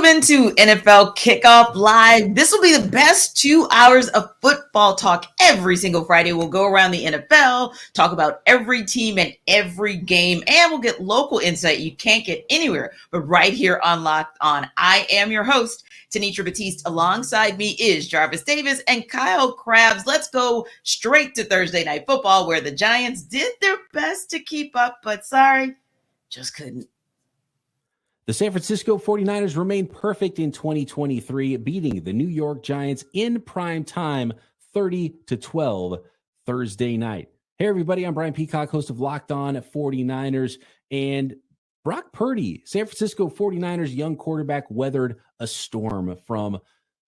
Welcome into NFL Kickoff Live. This will be the best 2 hours of football talk every single Friday. We'll go around the NFL, talk about every team and every game, and we'll get local insight you can't get anywhere but right here on Locked On. I am your host, Tanitra Batiste. Alongside me is Jarvis Davis and Kyle Krabs. Let's go straight to Thursday Night Football, where the Giants did their best to keep up, but sorry, just couldn't. The San Francisco 49ers remain perfect in 2023, beating the New York Giants in prime time 30-12 Thursday night. Hey, everybody, I'm Brian Peacock, host of Locked On 49ers. And Brock Purdy, San Francisco 49ers young quarterback, weathered a storm from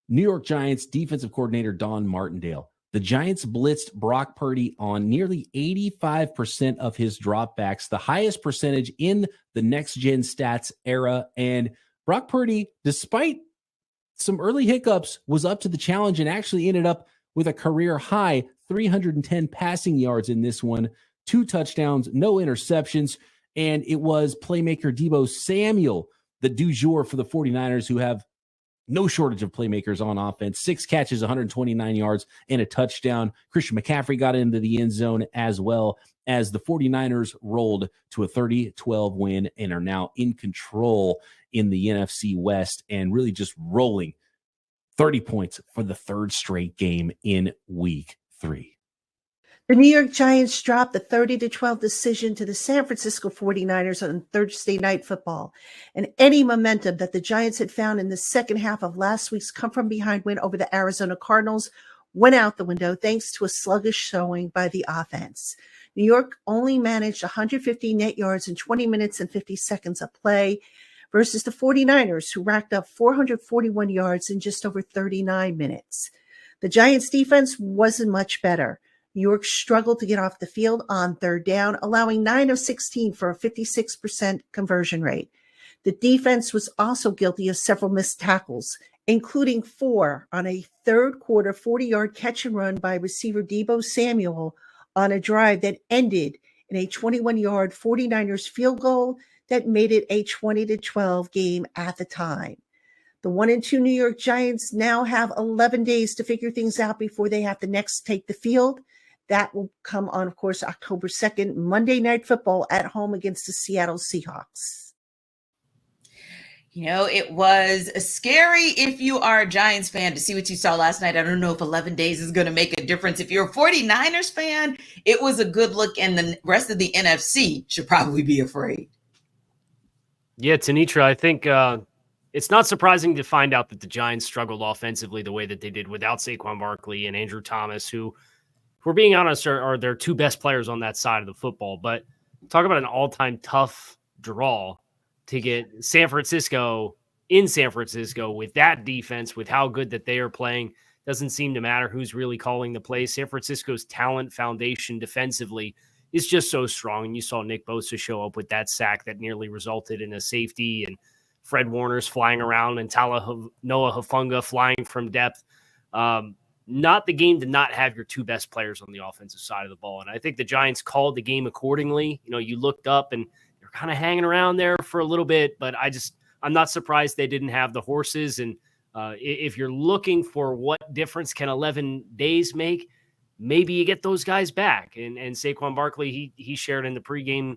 New York Giants defensive coordinator Don Martindale. The Giants blitzed Brock Purdy on nearly 85% of his dropbacks, the highest percentage in the next-gen stats era. And Brock Purdy, despite some early hiccups, was up to the challenge and actually ended up with a career-high 310 passing yards in this one, 2 touchdowns, no interceptions, and it was playmaker Deebo Samuel, the du jour for the 49ers, who have no shortage of playmakers on offense. 6 catches, 129 yards, and a touchdown. Christian McCaffrey got into the end zone as well, as the 49ers rolled to a 30-12 win and are now in control in the NFC West and really just rolling 30 points for the third straight game in Week 3. The New York Giants dropped the 30-12 decision to the San Francisco 49ers on Thursday Night Football, and any momentum that the Giants had found in the second half of last week's come-from-behind win over the Arizona Cardinals went out the window thanks to a sluggish showing by the offense. New York only managed 150 net yards in 20 minutes and 50 seconds of play versus the 49ers, who racked up 441 yards in just over 39 minutes. The Giants' defense wasn't much better. New York struggled to get off the field on third down, allowing 9 of 16 for a 56% conversion rate. The defense was also guilty of several missed tackles, including 4 on a third quarter 40-yard catch and run by receiver Deebo Samuel on a drive that ended in a 21-yard 49ers field goal that made it a 20-12 game at the time. The 1-2 New York Giants now have 11 days to figure things out before they have to next take the field. That will come on, of course, October 2nd, Monday Night Football at home against the Seattle Seahawks. You know, it was scary if you are a Giants fan to see what you saw last night. I don't know if 11 days is going to make a difference. If you're a 49ers fan, it was a good look, and the rest of the NFC should probably be afraid. Yeah, Tanitra, I think it's not surprising to find out that the Giants struggled offensively the way that they did without Saquon Barkley and Andrew Thomas, who, if we're being honest, are their 2 best players on that side of the football. But talk about an all-time tough draw to get San Francisco in San Francisco with that defense, with how good that they are playing. Doesn't seem to matter who's really calling the plays. San Francisco's talent foundation defensively is just so strong. And you saw Nick Bosa show up with that sack that nearly resulted in a safety, and Fred Warner's flying around, and Noah Hufanga flying from depth. Not the game to not have your 2 best players on the offensive side of the ball. And I think the Giants called the game accordingly. You know, you looked up and you're kind of hanging around there for a little bit, but I'm not surprised they didn't have the horses. And if you're looking for what difference can 11 days make, maybe you get those guys back. And Saquon Barkley, he shared in the pregame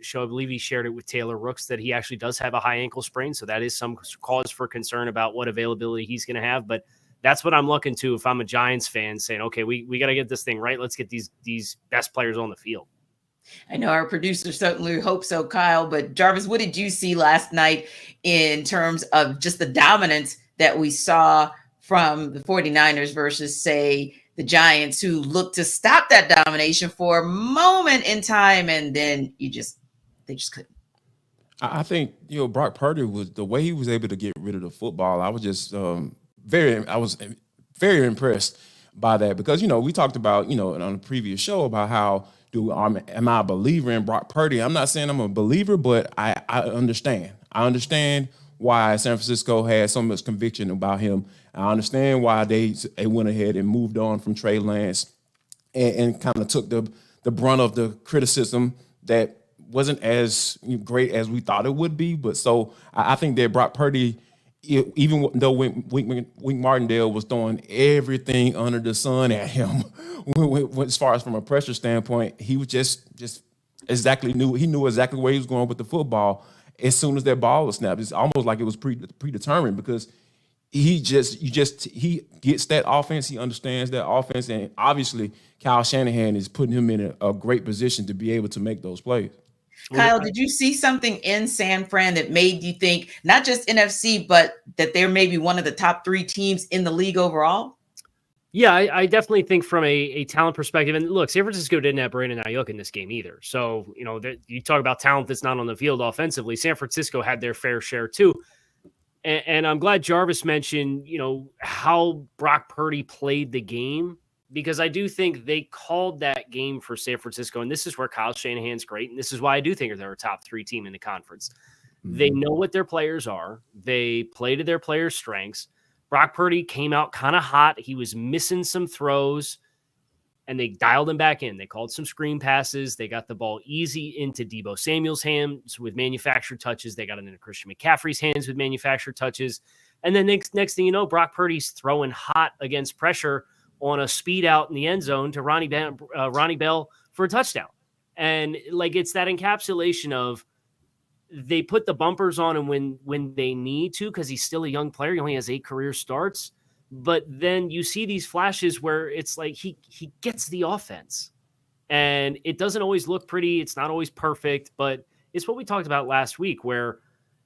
show, I believe he shared it with Taylor Rooks, that he actually does have a high ankle sprain. So that is some cause for concern about what availability he's going to have. But that's what I'm looking to if I'm a Giants fan, saying, okay, we got to get this thing right. Let's get these best players on the field. I know our producer certainly hopes so, Kyle, but Jarvis, what did you see last night in terms of just the dominance that we saw from the 49ers versus, say, the Giants, who looked to stop that domination for a moment in time, and then they just couldn't? I think, Brock Purdy, was the way he was able to get rid of the football. I was just very impressed by that, because, we talked about, on a previous show about how am I a believer in Brock Purdy? I'm not saying I'm a believer, but I understand. I understand why San Francisco had so much conviction about him. I understand why they went ahead and moved on from Trey Lance and kind of took the brunt of the criticism that wasn't as great as we thought it would be. But so I think that Brock Purdy even though Wink Martindale was throwing everything under the sun at him, as far as from a pressure standpoint, he was just exactly knew exactly where he was going with the football. As soon as that ball was snapped, it's almost like it was predetermined because he gets that offense, he understands that offense, and obviously Kyle Shanahan is putting him in a great position to be able to make those plays. Kyle, did you see something in San Fran that made you think not just NFC, but that they're maybe one of the top 3 teams in the league overall? Yeah, I definitely think from a talent perspective, and look, San Francisco didn't have Brandon Ayuk in this game either. So, you talk about talent that's not on the field offensively. San Francisco had their fair share too. And I'm glad Jarvis mentioned, how Brock Purdy played the game, because I do think they called that game for San Francisco. And this is where Kyle Shanahan's great. And this is why I do think they're a top 3 team in the conference. Mm-hmm. They know what their players are. They play to their players' strengths. Brock Purdy came out kind of hot. He was missing some throws, and they dialed him back in. They called some screen passes. They got the ball easy into Deebo Samuel's hands with manufactured touches. They got it into Christian McCaffrey's hands with manufactured touches. And then next thing you know, Brock Purdy's throwing hot against pressure on a speed out in the end zone to Ronnie Bell for a touchdown. And it's that encapsulation of they put the bumpers on him when they need to, because he's still a young player. He only has 8 career starts. But then you see these flashes where it's like he gets the offense. And it doesn't always look pretty. It's not always perfect. But it's what we talked about last week, where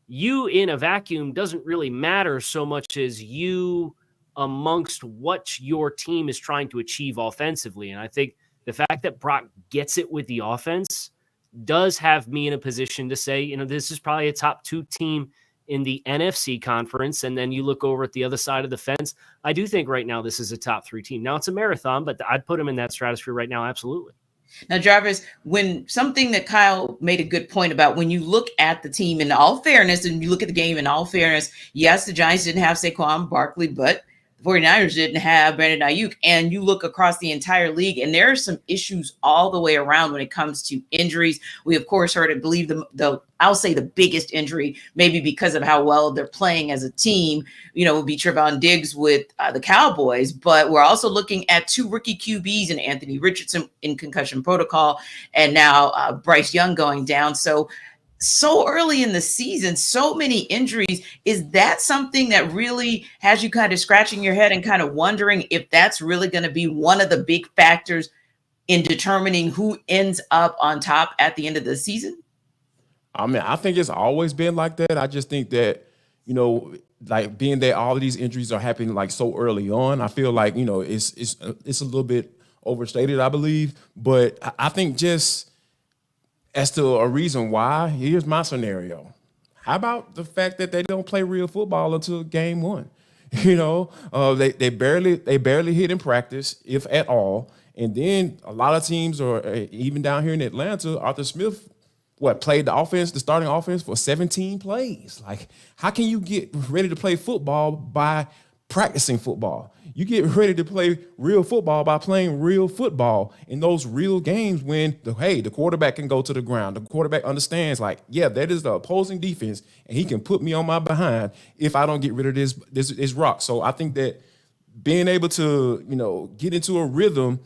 you in a vacuum doesn't really matter so much as you amongst what your team is trying to achieve offensively. And I think the fact that Brock gets it with the offense does have me in a position to say, this is probably a top 2 team in the NFC conference. And then you look over at the other side of the fence. I do think right now this is a top 3 team. Now it's a marathon, but I'd put them in that stratosphere right now. Absolutely. Now, Jarvis, when something that Kyle made a good point about, when you look at the team in all fairness, and you look at the game in all fairness, yes, the Giants didn't have Saquon Barkley, but 49ers didn't have Brandon Ayuk, and you look across the entire league, and there are some issues all the way around when it comes to injuries. We, of course, heard, I believe, I'll say the biggest injury, maybe because of how well they're playing as a team, would be Trevon Diggs with the Cowboys. But we're also looking at 2 rookie QBs and Anthony Richardson in concussion protocol, and now Bryce Young going down. So early in the season, so many injuries. Is that something that really has you kind of scratching your head and kind of wondering if that's really going to be one of the big factors in determining who ends up on top at the end of the season? I mean, I think it's always been like that. I just think that, being that all of these injuries are happening so early on, I feel like, it's a little bit overstated, I believe. But I think just as to a reason why, here's my scenario. How about the fact that they don't play real football until game 1? They barely hit in practice, if at all. And then a lot of teams, or even down here in Atlanta, Arthur Smith, played the starting offense for 17 plays. How can you get ready to play football by practicing football? You get ready to play real football by playing real football in those real games when the quarterback can go to the ground. The quarterback understands that is the opposing defense, and he can put me on my behind if I don't get rid of this rock. So I think that being able to, get into a rhythm,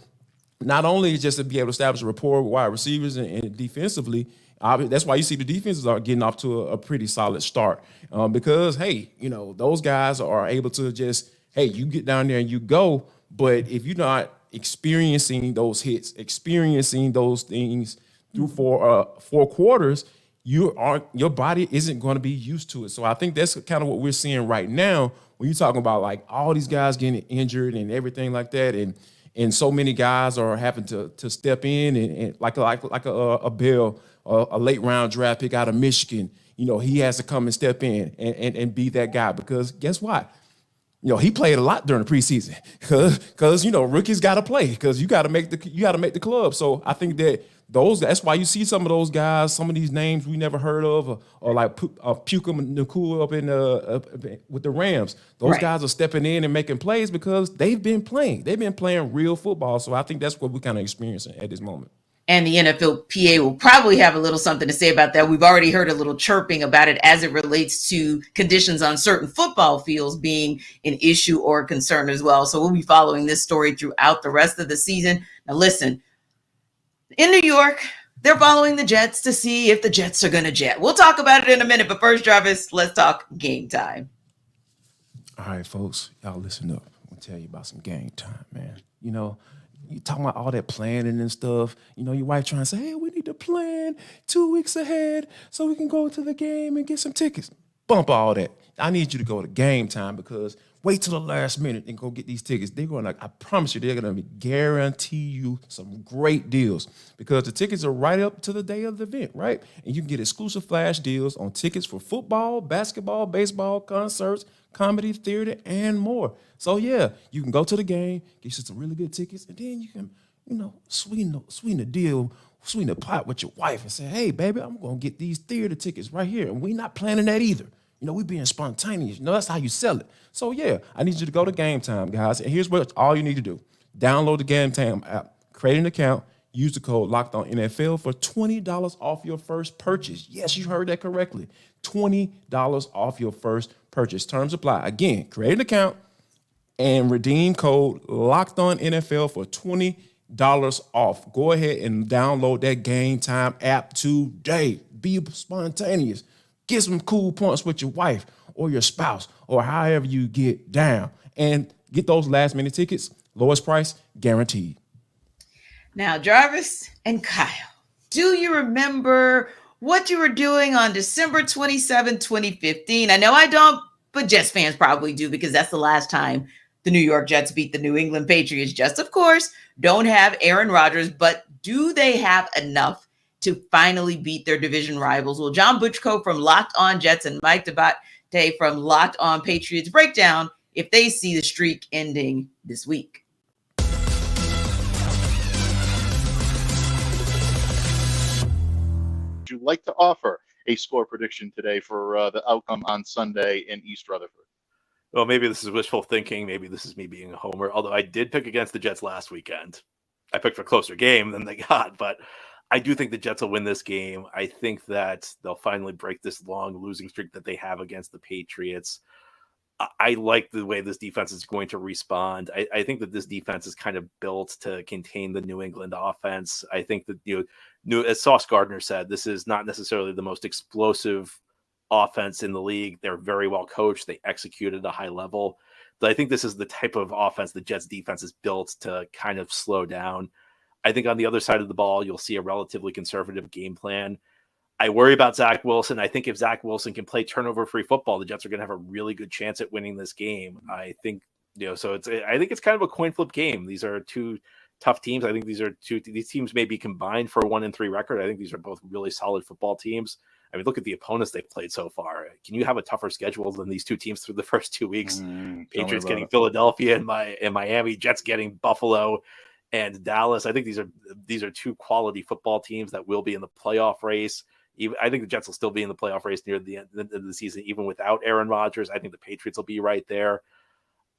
not only just to be able to establish a rapport with wide receivers and defensively, that's why you see the defenses are getting off to a pretty solid start because, those guys are able to just, you get down there and you go. But if you're not experiencing those hits, experiencing those things through 4 quarters, your body isn't going to be used to it. So I think that's kind of what we're seeing right now when you're talking about all these guys getting injured and everything like that. And so many guys are having to step in and like a Bell, a late round draft pick out of Michigan. He has to come and step in and be that guy because guess what? He played a lot during the preseason because rookies got to play because you got to make the club. So I think that's why you see some of those guys, some of these names we never heard of, or like Puka Nacua up with the Rams. Those guys are stepping in and making plays because they've been playing. They've been playing real football. So I think that's what we're kind of experiencing at this moment. And the NFLPA will probably have a little something to say about that. We've already heard a little chirping about it as it relates to conditions on certain football fields being an issue or a concern as well. So we'll be following this story throughout the rest of the season. Now, listen, in New York, they're following the Jets to see if the Jets are going to jet. We'll talk about it in a minute. But first, Jarvis, let's talk game time. All right, folks, y'all listen up. I'm going to tell you about some game time, man. You know, you talking about all that planning and stuff. You know, your wife trying to say, hey, we need to plan 2 weeks ahead so we can go to the game and get some tickets. Bump all that. I need you to go to game time because wait till the last minute and go get these tickets. They're going to, I promise you, they're going to guarantee you some great deals because the tickets are right up to the day of the event, right? And you can get exclusive flash deals on tickets for football, basketball, baseball, concerts, comedy, theater, and more. So, yeah, you can go to the game, get you some really good tickets, and then you can, you know, sweeten the deal, sweeten the pot with your wife and say, hey, baby, I'm going to get these theater tickets right here. And we're not planning that either. You know, we being spontaneous. You know, that's how you sell it. So, yeah, I need you to go to Game Time, guys. And here's what all you need to do. Download the Game Time app, create an account, use the code LOCKEDONNFL for $20 off your first purchase. Yes, you heard that correctly. $20 off your first purchase. Terms apply. Again, create an account and redeem code LOCKEDONNFL for $20 off. Go ahead and download that Game Time app today. Be spontaneous. Get some cool points with your wife or your spouse or however you get down. And get those last-minute tickets. Lowest price, guaranteed. Now, Jarvis and Kyle, do you remember what you were doing on December 27, 2015? I know I don't, but Jets fans probably do because that's the last time the New York Jets beat the New England Patriots. Jets, of course, don't have Aaron Rodgers, but do they have enough to finally beat their division rivals? Well, John Butchko from Locked On Jets and Mike Dabate from Locked On Patriots break down if they see the streak ending this week. Would you like to offer a score prediction today for the outcome on Sunday in East Rutherford? Well, maybe this is wishful thinking. Maybe this is me being a homer, although I did pick against the Jets last weekend. I picked for a closer game than they got, but I do think the Jets will win this game. I think that they'll finally break this long losing streak that they have against the Patriots. I like the way this defense is going to respond. I think that this defense is kind of built to contain the New England offense. I think that, as Sauce Gardner said, this is not necessarily the most explosive offense in the league. They're very well coached. They execute at a high level. But I think this is the type of offense the Jets defense is built to kind of slow down. I think on the other side of the ball, you'll see a relatively conservative game plan. I worry about Zach Wilson. I think if Zach Wilson can play turnover-free football, the Jets are going to have a really good chance at winning this game. I think, so I think it's kind of a coin flip game. These are two tough teams. I think these teams may be combined for a 1-3 record. I think these are both really solid football teams. I mean, look at the opponents they've played so far. Can you have a tougher schedule than these two teams through the first 2 weeks? Patriots getting Philadelphia and Miami, Jets getting Buffalo and Dallas. I think these are two quality football teams that will be in the playoff race. I think the Jets will still be in the playoff race near the end of the season, even without Aaron Rodgers. I think the Patriots will be right there.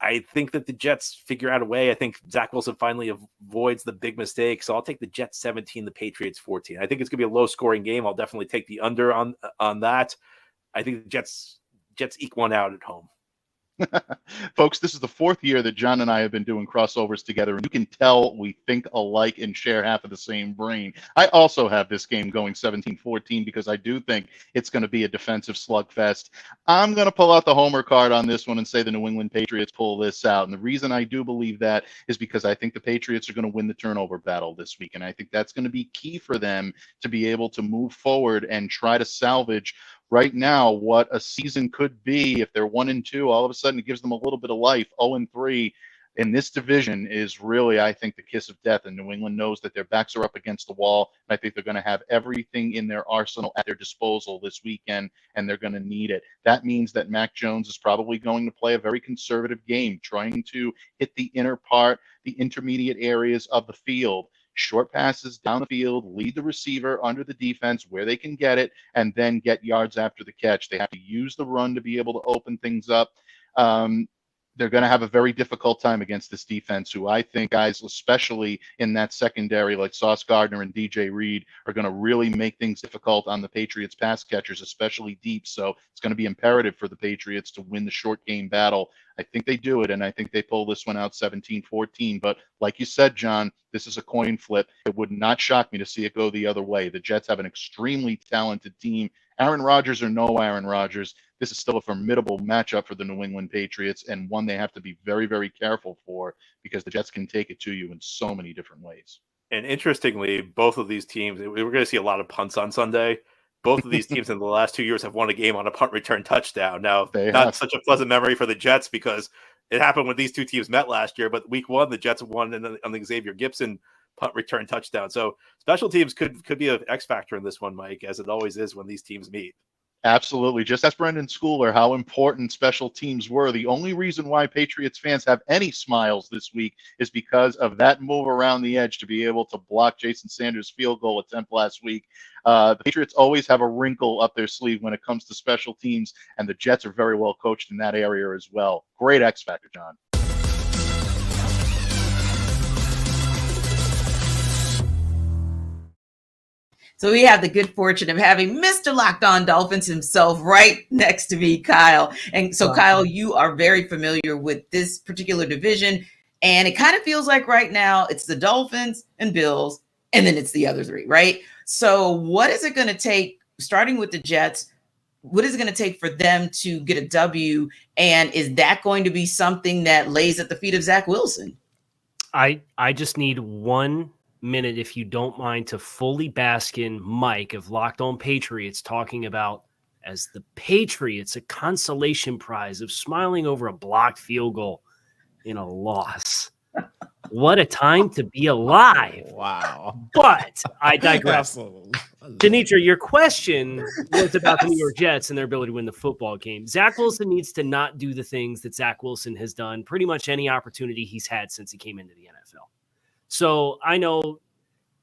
I think that the Jets figure out a way. I think Zach Wilson finally avoids the big mistake. So I'll take the Jets 17, the Patriots 14. I think it's going to be a low-scoring game. I'll definitely take the under on that. I think the Jets eke one out at home. Folks, this is the fourth year that John and I have been doing crossovers together, and you can tell we think alike and share half of the same brain. I also have this game going 17-14 because I do think it's going to be a defensive slugfest. I'm going to pull out the homer card on this one and say the New England Patriots pull this out. And the reason I do believe that is because I think the Patriots are going to win the turnover battle this week, and I think that's going to be key for them to be able to move forward and try to salvage right now what a season could be. If they're 1-2, all of a sudden it gives them a little bit of life. 0-3 in this division is really, I think, the kiss of death. And New England knows that their backs are up against the wall. And I think they're going to have everything in their arsenal at their disposal this weekend, and they're going to need it. That means that Mac Jones is probably going to play a very conservative game, trying to hit the inner part, the intermediate areas of the field. Short passes down the field, lead the receiver under the defense where they can get it, and then get yards after the catch. They have to use the run to be able to open things up. they're going to have a very difficult time against this defense, who I think guys, especially in that secondary, like Sauce Gardner and DJ Reed, are going to really make things difficult on the Patriots pass catchers, especially deep. So it's going to be imperative for the Patriots to win the short game battle. I think they do it, and I think they pull this one out 17-14. But like you said, John, this is a coin flip. It would not shock me to see it go the other way. The Jets have an extremely talented team. Aaron Rodgers or no Aaron Rodgers, this is still a formidable matchup for the New England Patriots, and one they have to be very, very careful for, because the Jets can take it to you in so many different ways. And interestingly, both of these teams, we're going to see a lot of punts on Sunday. Both of these teams in the last 2 years have won a game on a punt return touchdown. Now, not such a pleasant memory for the Jets, because it happened when these two teams met last year, but week one, the Jets won on the Xavier Gibson punt return touchdown. So special teams could be an X factor in this one, Mike, as it always is when these teams meet. Absolutely. Just ask Brendan Schooler how important special teams were. The only reason why Patriots fans have any smiles this week is because of that move around the edge to be able to block Jason Sanders' field goal attempt last week. The Patriots always have a wrinkle up their sleeve when it comes to special teams, and the Jets are very well coached in that area as well. Great X factor, John. So we have the good fortune of having Mr. Locked On Dolphins himself right next to me, Kyle. And so, Kyle, you are very familiar with this particular division, and it kind of feels like right now it's the Dolphins and Bills, and then it's the other three, right? So what is it going to take, starting with the Jets, what is it going to take for them to get a W, and is that going to be something that lays at the feet of Zach Wilson? I just need 1 minute, if you don't mind, to fully bask in Mike of Locked On Patriots talking about, as the Patriots, a consolation prize of smiling over a blocked field goal in a loss. What a time to be alive. Wow. But I digress. Absolutely. Denitra, your question was about the New York Jets and their ability to win the football game. Zach Wilson needs to not do the things that Zach Wilson has done pretty much any opportunity he's had since he came into the NFL. So I know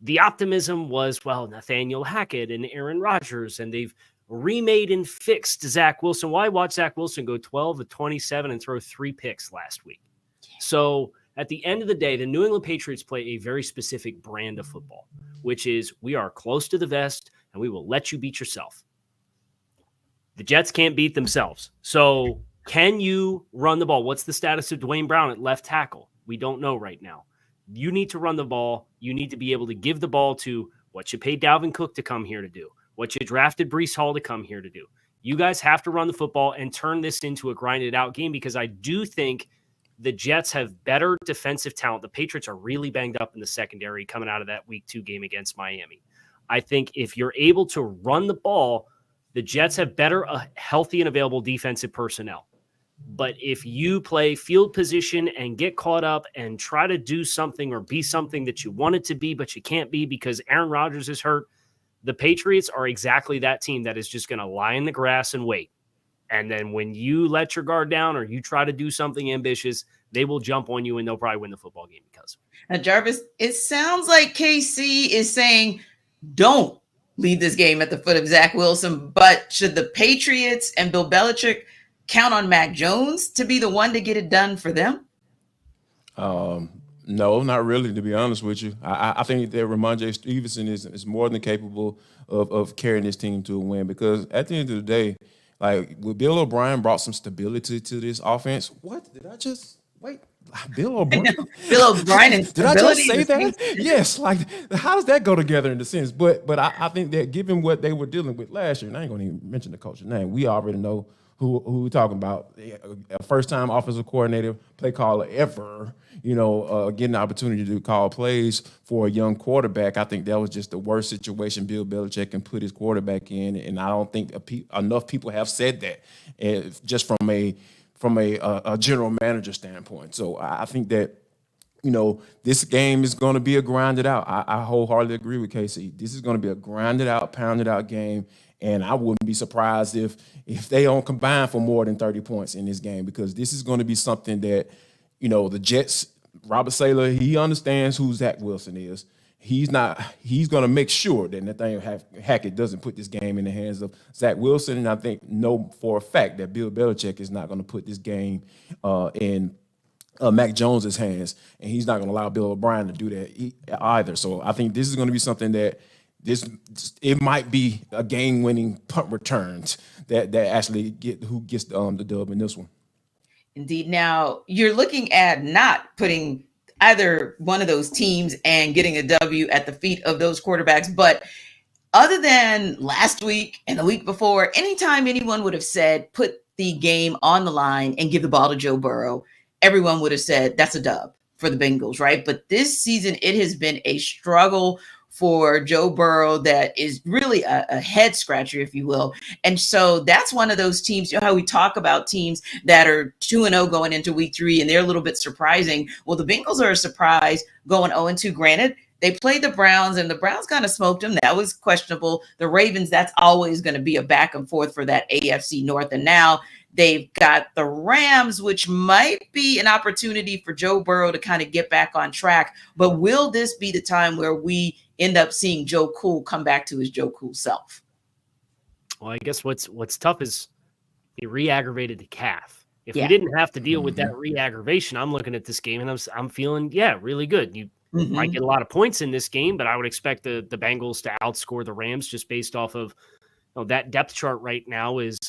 the optimism was, well, Nathaniel Hackett and Aaron Rodgers, and they've remade and fixed Zach Wilson. Why watch Zach Wilson go 12 of 27 and throw 3 picks last week? So at the end of the day, the New England Patriots play a very specific brand of football, which is we are close to the vest and we will let you beat yourself. The Jets can't beat themselves. So can you run the ball? What's the status of Dwayne Brown at left tackle? We don't know right now. You need to run the ball. You need to be able to give the ball to what you paid Dalvin Cook to come here to do, what you drafted Breece Hall to come here to do. You guys have to run the football and turn this into a grinded out game, because I do think the Jets have better defensive talent. The Patriots are really banged up in the secondary coming out of that week 2 game against Miami. I think if you're able to run the ball, the Jets have better healthy and available defensive personnel. But if you play field position and get caught up and try to do something or be something that you want it to be, but you can't be because Aaron Rodgers is hurt, the Patriots are exactly that team that is just going to lie in the grass and wait. And then when you let your guard down or you try to do something ambitious, they will jump on you and they'll probably win the football game because. Now, Jarvis, it sounds like KC is saying, don't leave this game at the foot of Zach Wilson, but should the Patriots and Bill Belichick count on Mac Jones to be the one to get it done for them? No, not really, to be honest with you. I think that Ramondre Stevenson is more than capable of carrying this team to a win, because at the end of the day, like, Bill O'Brien brought some stability to this offense. What? Did I just – wait, Bill O'Brien? Bill O'Brien and did I just say that? Yes. Like, how does that go together in the sense? But I think that given what they were dealing with last year, and I ain't going to even mention the coach's name, we already know who we're talking about. A first-time offensive coordinator, play caller ever, getting the opportunity to call plays for a young quarterback. I think that was just the worst situation Bill Belichick can put his quarterback in, and I don't think enough people have said that, just from a general manager standpoint. So I think that, this game is going to be a grinded out. I wholeheartedly agree with Casey. This is going to be a grinded out, pounded out game. And I wouldn't be surprised if they don't combine for more than 30 points in this game, because this is going to be something that, the Jets, Robert Saleh, he understands who Zach Wilson is. he's going to make sure that Nathaniel Hackett doesn't put this game in the hands of Zach Wilson. And I think know for a fact that Bill Belichick is not going to put this game in Mac Jones's hands, and he's not going to allow Bill O'Brien to do that either. So I think this is going to be something that it might be a game-winning punt returns that actually who gets the dub in this one. Indeed. Now you're looking at not putting either one of those teams and getting a W at the feet of those quarterbacks. But other than last week and the week before, anytime anyone would have said, put the game on the line and give the ball to Joe Burrow, everyone would have said that's a dub for the Bengals, right? But this season, it has been a struggle for Joe Burrow that is really a head scratcher, if you will. And so that's one of those teams, you know how we talk about teams that are 2-0 going into week 3, and they're a little bit surprising. Well, the Bengals are a surprise going 0-2. Granted, they played the Browns, and the Browns kind of smoked them. That was questionable. The Ravens, that's always going to be a back and forth for that AFC North. And now they've got the Rams, which might be an opportunity for Joe Burrow to kind of get back on track. But will this be the time where we end up seeing Joe Cool come back to his Joe Cool self? Well, I guess what's tough is he re-aggravated the calf. If we didn't have to deal with that re-aggravation, I'm looking at this game and I'm feeling, really good. You might get a lot of points in this game, but I would expect the Bengals to outscore the Rams just based off of that depth chart right now is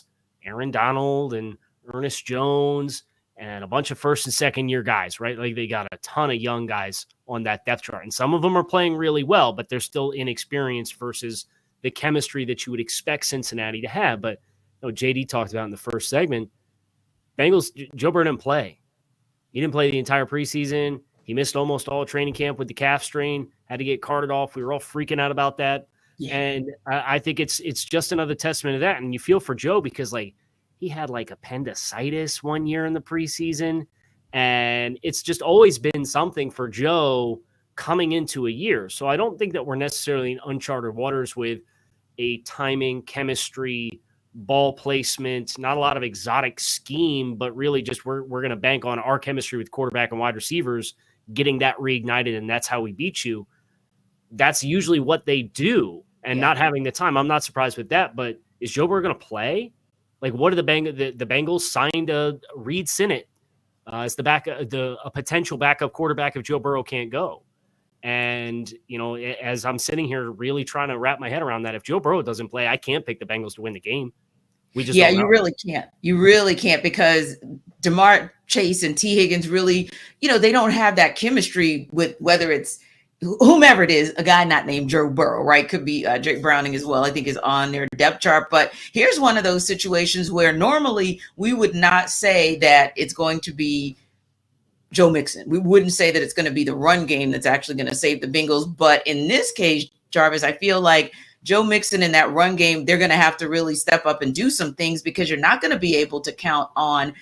Aaron Donald and Ernest Jones and a bunch of first and second year guys, right? Like they got a ton of young guys on that depth chart. And some of them are playing really well, but they're still inexperienced versus the chemistry that you would expect Cincinnati to have. But JD talked about in the first segment, Bengals, Joe Burrow didn't play. He didn't play the entire preseason. He missed almost all training camp with the calf strain, had to get carted off. We were all freaking out about that. Yeah. And I think it's just another testament to that. And you feel for Joe because he had appendicitis one year in the preseason. And it's just always been something for Joe coming into a year. So I don't think that we're necessarily in uncharted waters with a timing, chemistry, ball placement, not a lot of exotic scheme, but really just we're going to bank on our chemistry with quarterback and wide receivers, getting that reignited, and that's how we beat you. That's usually what they do, and not having the time. I'm not surprised with that, but is Joe Burrow going to play? What are the Bengals signed Reed Sinnett as a potential backup quarterback if Joe Burrow can't go. And, as I'm sitting here really trying to wrap my head around that, if Joe Burrow doesn't play, I can't pick the Bengals to win the game. We just don't know. You really can't. You really can't because DeMar Chase and T. Higgins really, they don't have that chemistry with whether it's whomever it is, a guy not named Joe Burrow, right? Could be Jake Browning as well, I think is on their depth chart. But here's one of those situations where normally we would not say that it's going to be Joe Mixon. We wouldn't say that it's going to be the run game that's actually going to save the Bengals. But in this case, Jarvis, I feel like Joe Mixon in that run game, they're going to have to really step up and do some things because you're not going to be able to count on,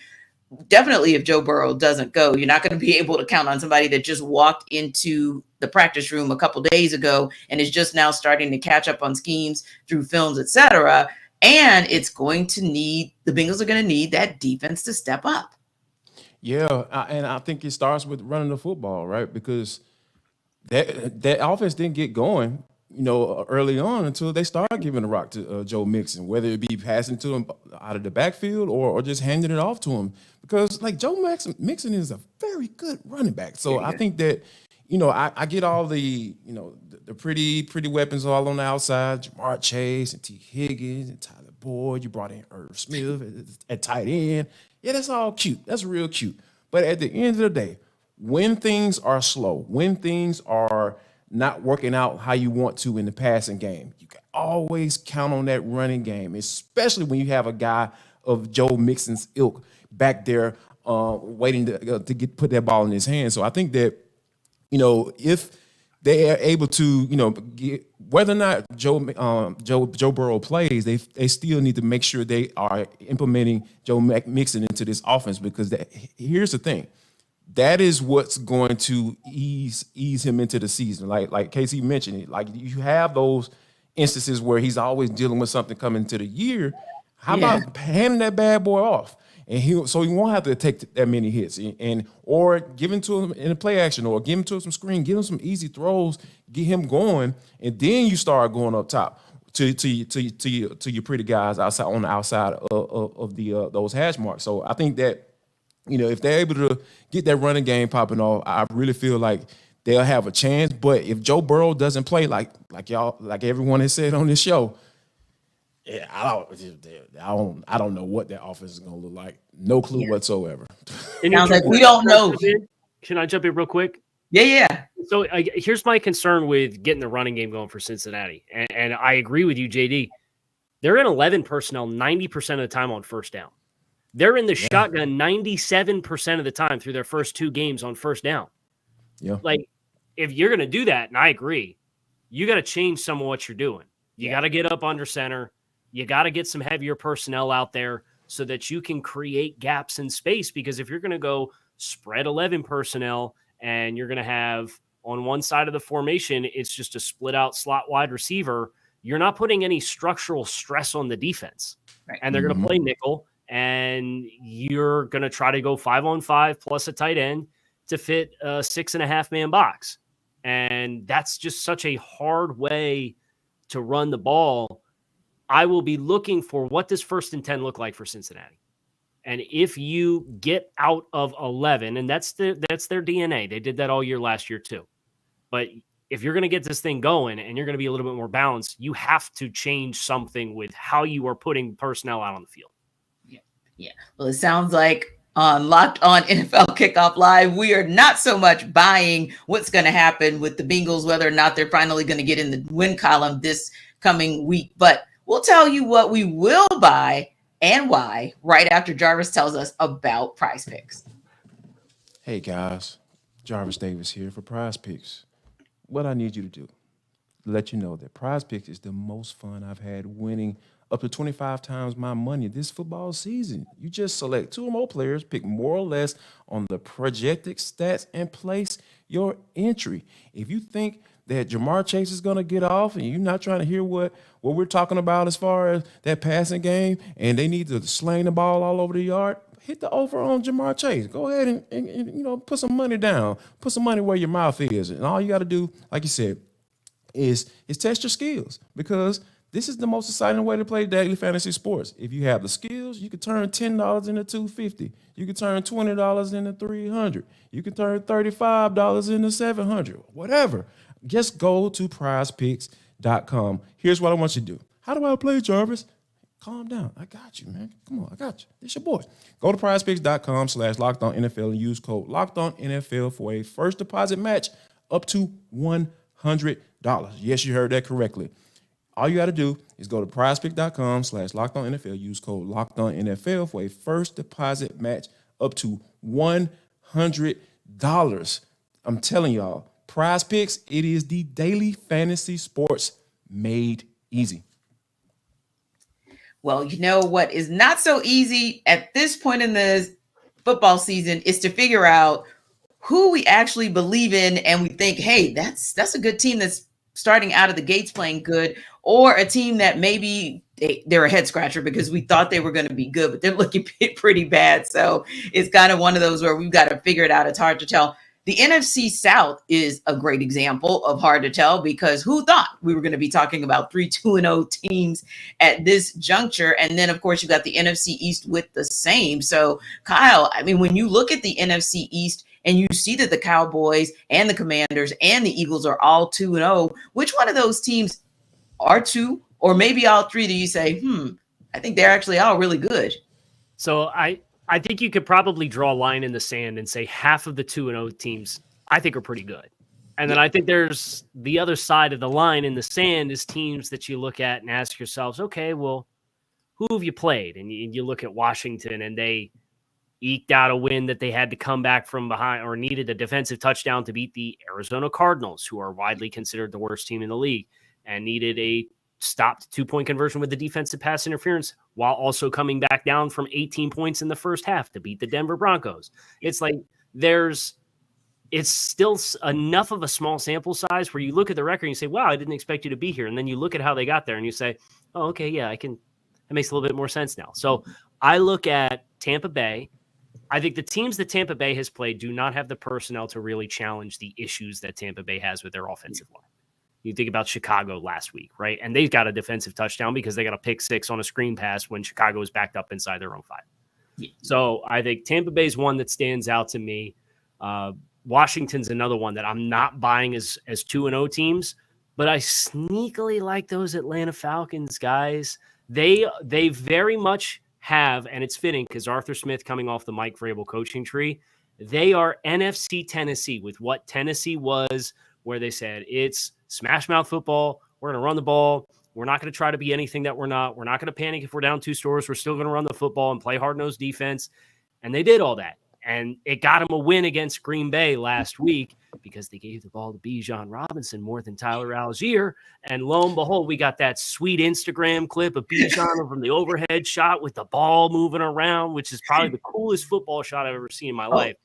definitely if Joe Burrow doesn't go, you're not going to be able to count on somebody that just walked into the practice room a couple days ago and is just now starting to catch up on schemes through films, etc. And it's going to need, the Bengals are going to need that defense to step up. Yeah, and I think it starts with running the football, right? Because that offense didn't get going, early on until they started giving the rock to Joe Mixon, whether it be passing to him out of the backfield or just handing it off to him. Because Joe Mixon is a very good running back. So I think that, I get all the, the pretty weapons all on the outside, Jamar Chase and T. Higgins and Tyler Boyd. You brought in Irv Smith at tight end. Yeah, that's all cute. That's real cute. But at the end of the day, when things are slow, when things are not working out how you want to in the passing game, you can always count on that running game, especially when you have a guy of Joe Mixon's ilk back there waiting to put that ball in his hand. So I think that, if they are able to, get, whether or not Joe Burrow plays, they still need to make sure they are implementing Joe Mixon into this offense because here's the thing. That is what's going to ease him into the season. Like Casey mentioned, you have those instances where he's always dealing with something coming into the year. How about handing that bad boy off? and he won't have to take that many hits, and or give him to him in a play action, or give him to some screen, give him some easy throws, get him going, and then you start going up top to your pretty guys outside on the outside of the those hash marks. So I think that, you know, if they're able to get that running game popping off, I really feel like they'll have a chance. But if Joe Burrow doesn't play like everyone has said on this show, yeah, I don't know what that offense is going to look like. No clue whatsoever. Sounds like we don't know. Can I jump in real quick? Yeah. So here's my concern with getting the running game going for Cincinnati. And I agree with you, JD. They're in 11 personnel 90% of the time on first down. They're in the shotgun 97% of the time through their first 2 games on first down. Yeah. Like, if you're going to do that, and I agree, you got to change some of what you're doing. You got to get up under center. You got to get some heavier personnel out there so that you can create gaps in space. Because if you're going to go spread 11 personnel and you're going to have on one side of the formation, it's just a split out slot wide receiver, you're not putting any structural stress on the defense. Right. And they're going to play nickel, and you're going to try to go 5-on-5 plus a tight end to fit a 6.5 man box. And that's just such a hard way to run the ball. I will be looking for what does 1st and 10 look like for Cincinnati. And if you get out of 11, and that's their DNA. They did that all year last year too. But if you're going to get this thing going and you're going to be a little bit more balanced, you have to change something with how you are putting personnel out on the field. Yeah. Well, it sounds like on Locked On NFL Kickoff Live, we are not so much buying what's going to happen with the Bengals, whether or not they're finally going to get in the win column this coming week. But we'll tell you what we will buy and why right after Jarvis tells us about Prize Picks. Hey guys, Jarvis Davis here for Prize Picks. What I need you to do, let you know that Prize Picks is the most fun I've had winning up to 25 times my money this football season. You just select 2 or more players, pick more or less on the projected stats, and place your entry. If you think that Jamar Chase is going to get off and you're not trying to hear what we're talking about as far as that passing game and they need to sling the ball all over the yard, hit the over on Jamar Chase. Go ahead and you know, put some money down. Put some money where your mouth is. And all you got to do, like you said, is test your skills, because this is the most exciting way to play daily fantasy sports. If you have the skills, you can turn $10 into $250. You can turn $20 into $300. You can turn $35 into $700. Whatever. Just go to prizepicks.com. Here's what I want you to do. How do I play, Jarvis? Calm down. I got you, man. Come on, I got you. It's your boy. Go to prizepicks.com/LockedOnNFL and use code LockedOnNFL for a first deposit match up to $100. Yes, you heard that correctly. All you got to do is go to prizepicks.com/LockedOnNFL. Use code LockedOnNFL for a first deposit match up to $100. I'm telling y'all, Prize Picks, it is the daily fantasy sports made easy. Well, you know what is not so easy at this point in the football season is to figure out who we actually believe in and we think, hey, that's a good team that's starting out of the gates playing good, or a team that maybe they're a head scratcher because we thought they were going to be good, but they're looking pretty bad. So it's kind of one of those where we've got to figure it out. It's hard to tell. The NFC South is a great example of hard to tell, because who thought we were going to be talking about 3 2-0 teams at this juncture? And then, of course, you got the NFC East with the same. So, Kyle, I mean, when you look at the NFC East and you see that the Cowboys and the Commanders and the Eagles are all 2-0, which one of those teams are 2, or maybe all 3 that you say, I think they're actually all really good? So I think you could probably draw a line in the sand and say half of the 2-0 teams I think are pretty good. And then I think there's the other side of the line in the sand is teams that you look at and ask yourselves, okay, well, who have you played? And you look at Washington, and they eked out a win that they had to come back from behind, or needed a defensive touchdown to beat the Arizona Cardinals, who are widely considered the worst team in the league, and needed a stopped 2-point conversion with the defensive pass interference while also coming back down from 18 points in the first half to beat the Denver Broncos. It's like it's still enough of a small sample size where you look at the record and you say, wow, I didn't expect you to be here. And then you look at how they got there and you say, oh, okay, yeah, it makes a little bit more sense now. So I look at Tampa Bay. I think the teams that Tampa Bay has played do not have the personnel to really challenge the issues that Tampa Bay has with their offensive line. You think about Chicago last week, right? And they got a defensive touchdown because they got a pick six on a screen pass when Chicago was backed up inside their own 5. Yeah. So I think Tampa Bay is one that stands out to me. Washington's another one that I'm not buying as 2-0 teams, but I sneakily like those Atlanta Falcons, guys. They very much have, and it's fitting because Arthur Smith coming off the Mike Vrabel coaching tree, they are NFC Tennessee with what Tennessee was, where they said it's smash mouth football. We're going to run the ball. We're not going to try to be anything that we're not. We're not going to panic if we're down 2 scores. We're still going to run the football and play hard-nosed defense. And they did all that. And it got them a win against Green Bay last week because they gave the ball to Bijan Robinson more than Tyler Algier. And lo and behold, we got that sweet Instagram clip of Bijan from the overhead shot with the ball moving around, which is probably the coolest football shot I've ever seen in my life.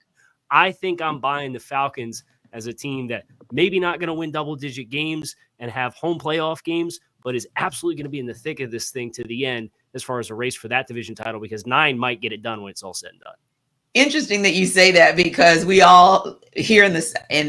I think I'm buying the Falcons as a team that maybe not going to win double-digit games and have home playoff games, but is absolutely going to be in the thick of this thing to the end as far as a race for that division title, because 9 might get it done when it's all said and done. Interesting that you say that, because we all here in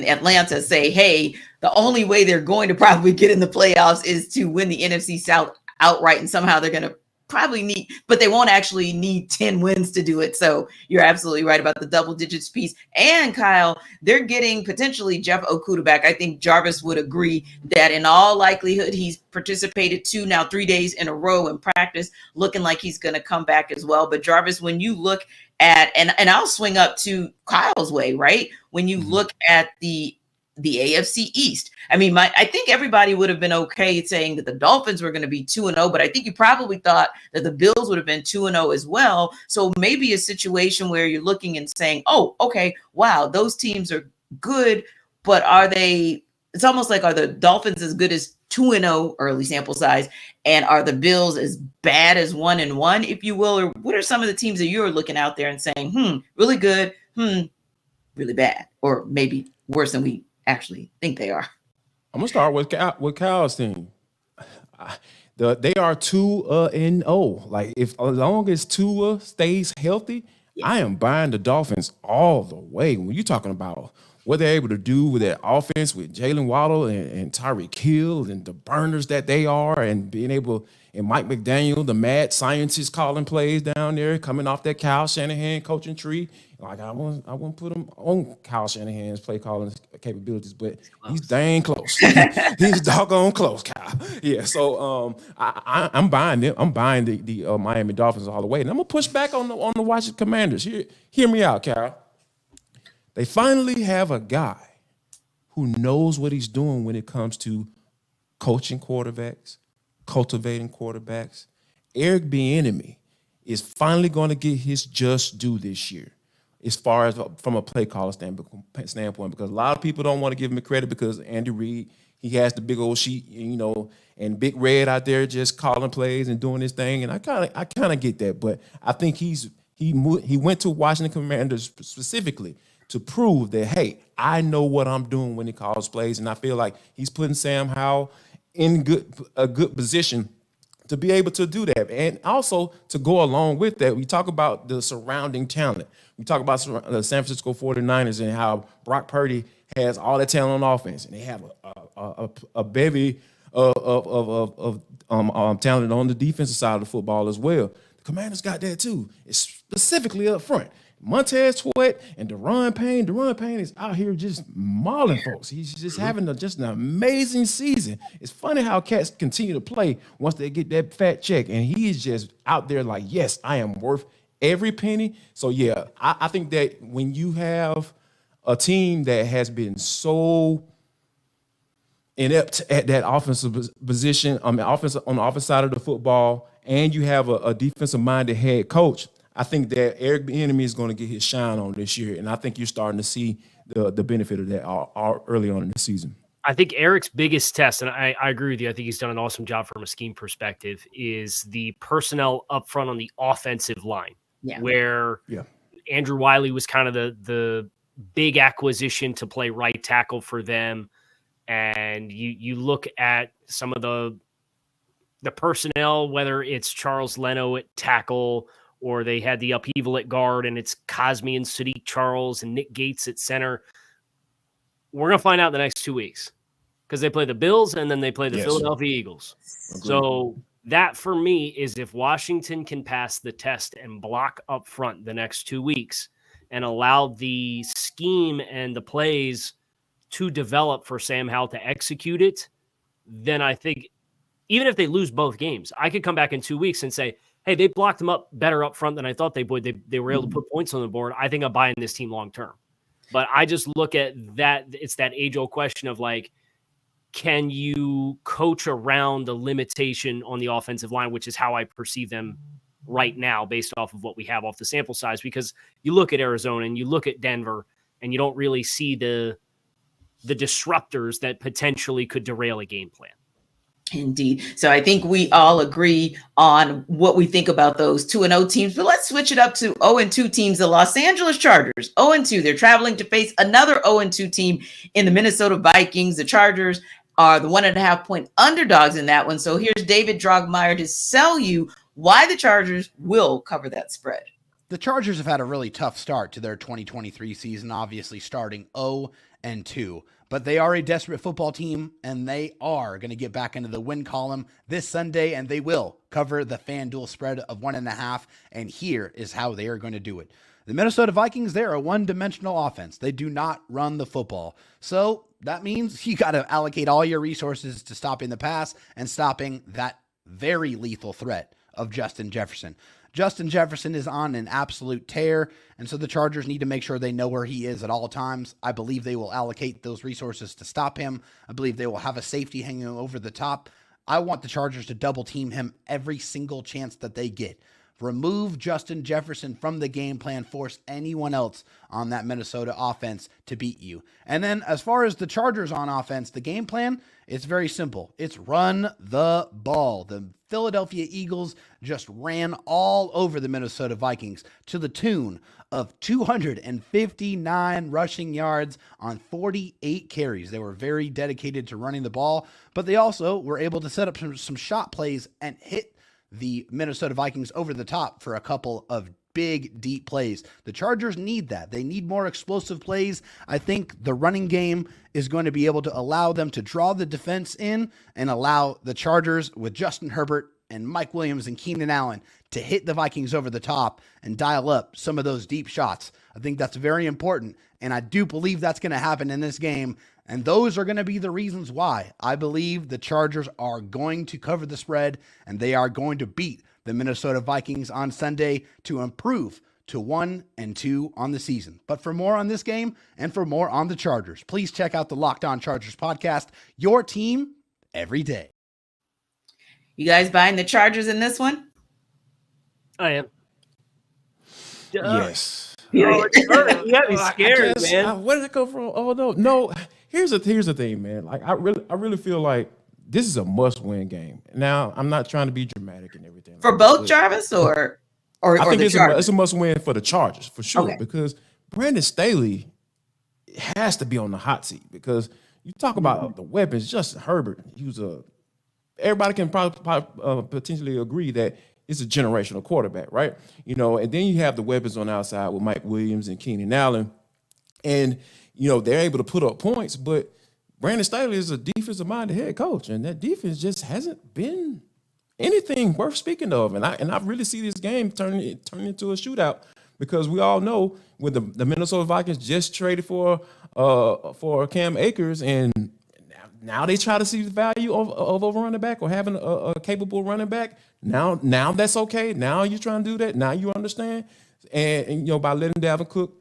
Atlanta say, hey, the only way they're going to probably get in the playoffs is to win the NFC South outright, and somehow they're going to probably need, but they won't actually need 10 wins to do it. So you're absolutely right about the double digits piece. And Kyle, they're getting potentially Jeff Okudah back. I think Jarvis would agree that in all likelihood, he's participated 3 days in a row in practice, looking like he's going to come back as well. But Jarvis, when you look at, and I'll swing up to Kyle's way, right? When you look at the AFC East, I mean, I think everybody would have been okay saying that the Dolphins were going to be 2-0, but I think you probably thought that the Bills would have been 2-0 as well. So maybe a situation where you're looking and saying, oh, okay, wow, those teams are good, but are they, it's almost like, are the Dolphins as good as 2-0 early sample size, and are the Bills as bad as 1-1, if you will? Or what are some of the teams that you're looking out there and saying, really good, really bad, or maybe worse than we actually think they are? I'm gonna start with Kyle's team. They are 2-0. Like, as long as Tua stays healthy, I am buying the Dolphins all the way. When you're talking about what they're able to do with that offense with Jalen Waddle and Tyreek Hill and the burners that they are, and being able, and Mike McDaniel, the mad scientist calling plays down there, coming off that Kyle Shanahan coaching tree. Like, I won't put him on Kyle Shanahan's play calling capabilities, but he's dang close. He's doggone close, Kyle. Yeah, so I'm buying them. I'm buying the Miami Dolphins all the way, and I'm gonna push back on the Washington Commanders. Hear me out, Kyle. They finally have a guy who knows what he's doing when it comes to coaching quarterbacks, cultivating quarterbacks. Eric Bieniemy is finally going to get his just due this year, as far as from a play caller standpoint, because a lot of people don't want to give him credit because Andy Reid, he has the big old sheet, and Big Red out there just calling plays and doing his thing, and I kind of get that, but I think he went to Washington Commanders specifically to prove that, hey, I know what I'm doing when he calls plays, and I feel like he's putting Sam Howell in a good position to be able to do that. And also, to go along with that, we talk about the surrounding talent. We talk about the San Francisco 49ers and how Brock Purdy has all that talent on offense, and they have a bevy of talent on the defensive side of the football as well. The Commanders got that too. It's specifically up front. Montez Sweat and Deron Payne. Deron Payne is out here just mauling folks. He's just having an amazing season. It's funny how cats continue to play once they get that fat check, and he is just out there like, yes, I am worth every penny. So, yeah, I think that when you have a team that has been so inept at that offensive position, on the offensive side of the football, and you have a defensive-minded head coach, I think that Eric Bieniemy is going to get his shine on this year, and I think you're starting to see the benefit of that early on in the season. I think Eric's biggest test, and I agree with you, I think he's done an awesome job from a scheme perspective, is the personnel up front on the offensive line, where Andrew Wiley was kind of the big acquisition to play right tackle for them, and you look at some of the personnel, whether it's Charles Leno at tackle or they had the upheaval at guard and it's Cosme and Sadiq Charles and Nick Gates at center. We're going to find out in the next 2 weeks because they play the Bills and then they play the Philadelphia Eagles. Agreed. So that for me is if Washington can pass the test and block up front the next 2 weeks and allow the scheme and the plays to develop for Sam Howell to execute it, then I think even if they lose both games, I could come back in 2 weeks and say, hey, they blocked them up better up front than I thought they would. They were able to put points on the board. I think I'm buying this team long term. But I just look at that. It's that age-old question of like, can you coach around the limitation on the offensive line, which is how I perceive them right now based off of what we have off the sample size. Because you look at Arizona and you look at Denver and you don't really see the disruptors that potentially could derail a game plan. Indeed. So I think we all agree on what we think about those 2-0 teams, but let's switch it up to 0-2 teams. The Los Angeles Chargers, 0-2. They're traveling to face another 0-2 team in the Minnesota Vikings. The Chargers are the 1.5 point underdogs in that one. So here's David Drogmeyer to sell you why the Chargers will cover that spread. The Chargers have had a really tough start to their 2023 season, obviously starting 0-2. But they are a desperate football team, and they are going to get back into the win column this Sunday, and they will cover the FanDuel spread of 1.5, and here is how they are going to do it. The Minnesota Vikings, they're a one-dimensional offense. They do not run the football. So that means you got to allocate all your resources to stopping the pass and stopping that very lethal threat of Justin Jefferson. Justin Jefferson is on an absolute tear, and so the Chargers need to make sure they know where he is at all times. I believe they will allocate those resources to stop him. I believe they will have a safety hanging over the top. I want the Chargers to double team him every single chance that they get. Remove Justin Jefferson from the game plan, force anyone else on that Minnesota offense to beat you. And then as far as the Chargers on offense, the game plan, it's very simple. It's run the ball. The Philadelphia Eagles just ran all over the Minnesota Vikings to the tune of 259 rushing yards on 48 carries. They were very dedicated to running the ball, but they also were able to set up some shot plays and hit the Minnesota Vikings over the top for a couple of big, deep plays. The Chargers need that. They need more explosive plays. I think the running game is going to be able to allow them to draw the defense in and allow the Chargers with Justin Herbert and Mike Williams and Keenan Allen to hit the Vikings over the top and dial up some of those deep shots. I think that's very important, and I do believe that's going to happen in this game. And those are going to be the reasons why I believe the Chargers are going to cover the spread and they are going to beat the Minnesota Vikings on Sunday to improve to 1-2 on the season. But for more on this game and for more on the Chargers, please check out the Locked On Chargers podcast, your team every day. You guys buying the Chargers in this one? I am. Yes. You got me scared, man. Where did it go from? Oh no. Here's the thing, man. Like I really feel like this is a must-win game. Now, I'm not trying to be dramatic and everything. For both Jarvis or I think it's a must-win for the Chargers for sure. Okay. Because Brandon Staley has to be on the hot seat because you talk about the weapons. Justin Herbert, everybody can probably potentially agree that it's a generational quarterback, right? You know, and then you have the weapons on the outside with Mike Williams and Keenan Allen, and they're able to put up points, but Brandon Staley is a defensive-minded head coach, and that defense just hasn't been anything worth speaking of. And I really see this game turning into a shootout because we all know when the Minnesota Vikings just traded for Cam Akers, and now they try to see the value of a running back or having a capable running back. Now that's okay. Now you're trying to do that. Now you understand, and by letting Dalvin Cook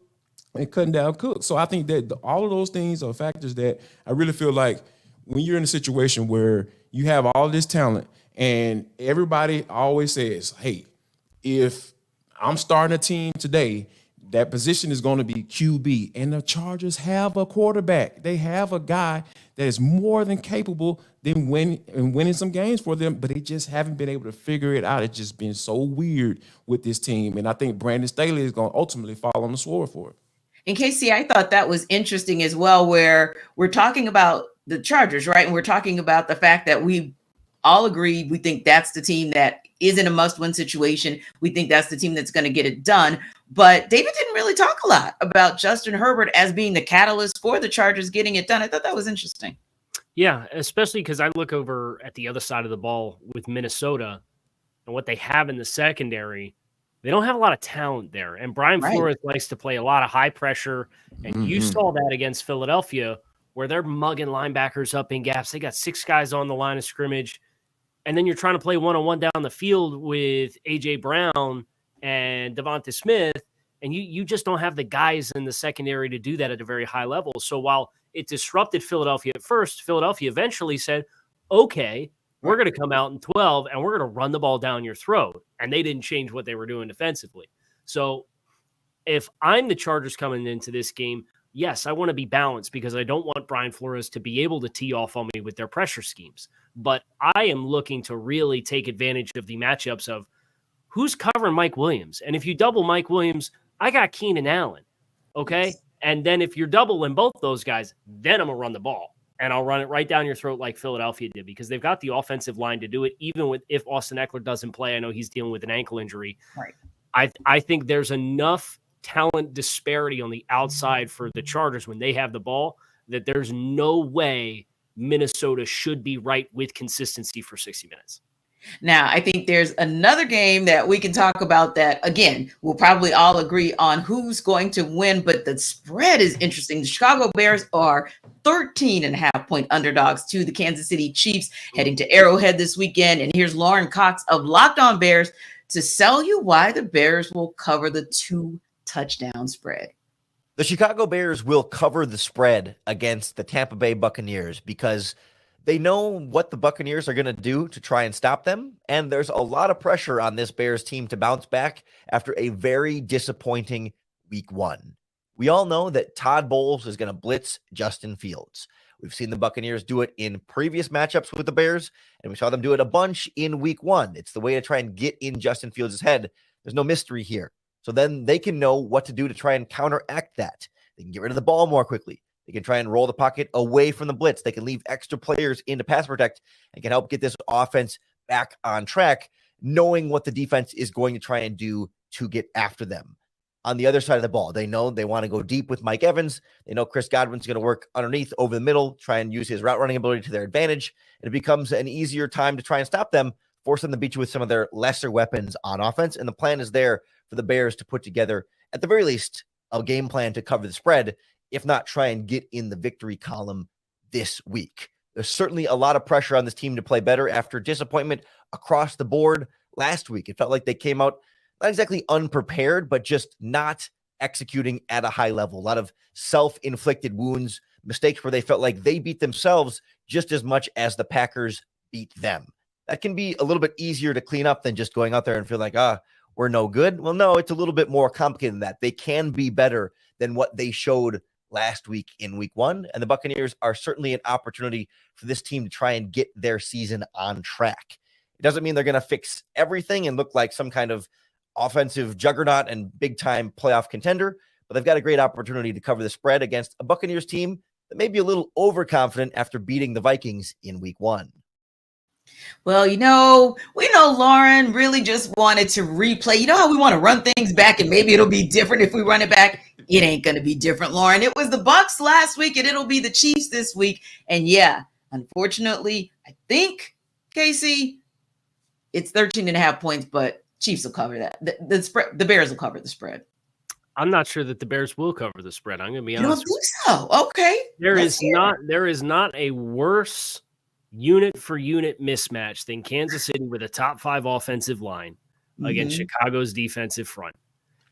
and cutting down Cook. So I think that all of those things are factors that I really feel like when you're in a situation where you have all this talent and everybody always says, hey, if I'm starting a team today, that position is going to be QB. And the Chargers have a quarterback. They have a guy that is more than capable than winning some games for them, but they just haven't been able to figure it out. It's just been so weird with this team. And I think Brandon Staley is going to ultimately fall on the sword for it. And Casey, I thought that was interesting as well, where we're talking about the Chargers, right? And we're talking about the fact that we all agreed. We think that's the team that is in a must-win situation. We think that's the team that's going to get it done. But David didn't really talk a lot about Justin Herbert as being the catalyst for the Chargers getting it done. I thought that was interesting. Yeah, especially because I look over at the other side of the ball with Minnesota and what they have in the secondary. They don't have a lot of talent there. And Brian Flores likes to play a lot of high pressure. And you saw that against Philadelphia, where they're mugging linebackers up in gaps. They got 6 guys on the line of scrimmage. And then you're trying to play one-on-one down the field with A.J. Brown and Devonta Smith, and you just don't have the guys in the secondary to do that at a very high level. So while it disrupted Philadelphia at first, Philadelphia eventually said, okay, we're going to come out in 12, and we're going to run the ball down your throat. And they didn't change what they were doing defensively. So if I'm the Chargers coming into this game, yes, I want to be balanced because I don't want Brian Flores to be able to tee off on me with their pressure schemes. But I am looking to really take advantage of the matchups of who's covering Mike Williams. And if you double Mike Williams, I got Keenan Allen, okay? Yes. And then if you're doubling both those guys, then I'm going to run the ball. And I'll run it right down your throat like Philadelphia did because they've got the offensive line to do it, even if Austin Eckler doesn't play. I know he's dealing with an ankle injury. Right. I think there's enough talent disparity on the outside for the Chargers when they have the ball that there's no way Minnesota should be right with consistency for 60 minutes. Now, I think there's another game that we can talk about that, again, we'll probably all agree on who's going to win, but the spread is interesting. The Chicago Bears are 13.5-point underdogs to the Kansas City Chiefs heading to Arrowhead this weekend. And here's Lauren Cox of Locked On Bears to sell you why the Bears will cover the 2-touchdown spread. The Chicago Bears will cover the spread against the Tampa Bay Buccaneers because they know what the Buccaneers are going to do to try and stop them, and there's a lot of pressure on this Bears team to bounce back after a very disappointing week 1. We all know that Todd Bowles is going to blitz Justin Fields. We've seen the Buccaneers do it in previous matchups with the Bears, and we saw them do it a bunch in week 1. It's the way to try and get in Justin Fields' head. There's no mystery here. So then they can know what to do to try and counteract that. They can get rid of the ball more quickly. They can try and roll the pocket away from the blitz. They can leave extra players in to pass protect and can help get this offense back on track, knowing what the defense is going to try and do to get after them. On the other side of the ball, they know they want to go deep with Mike Evans. They know Chris Godwin's going to work underneath over the middle, try and use his route running ability to their advantage. And it becomes an easier time to try and stop them, force them to beat you with some of their lesser weapons on offense. And the plan is there for the Bears to put together, at the very least, a game plan to cover the spread, if not try and get in the victory column this week. There's certainly a lot of pressure on this team to play better after disappointment across the board last week. It felt like they came out not exactly unprepared, but just not executing at a high level. A lot of self-inflicted wounds, mistakes where they felt like they beat themselves just as much as the Packers beat them. That can be a little bit easier to clean up than just going out there and feel like, we're no good. Well, no, it's a little bit more complicated than that. They can be better than what they showed last week in week 1. And the Buccaneers are certainly an opportunity for this team to try and get their season on track. It doesn't mean they're going to fix everything and look like some kind of offensive juggernaut and big time playoff contender, but they've got a great opportunity to cover the spread against a Buccaneers team that may be a little overconfident after beating the Vikings in week 1. Well, we know Lauren really just wanted to replay. You know how we want to run things back and maybe it'll be different if we run it back? It ain't going to be different, Lauren. It was the Bucs last week and it'll be the Chiefs this week. And yeah, unfortunately, I think, Casey, it's 13.5 points, but Chiefs will cover that. The spread, the Bears will cover the spread. I'm not sure that the Bears will cover the spread. I'm going to be honest. You don't think so? Okay. There is not a worse unit for unit mismatch than Kansas City with a top 5 offensive line against Chicago's defensive front.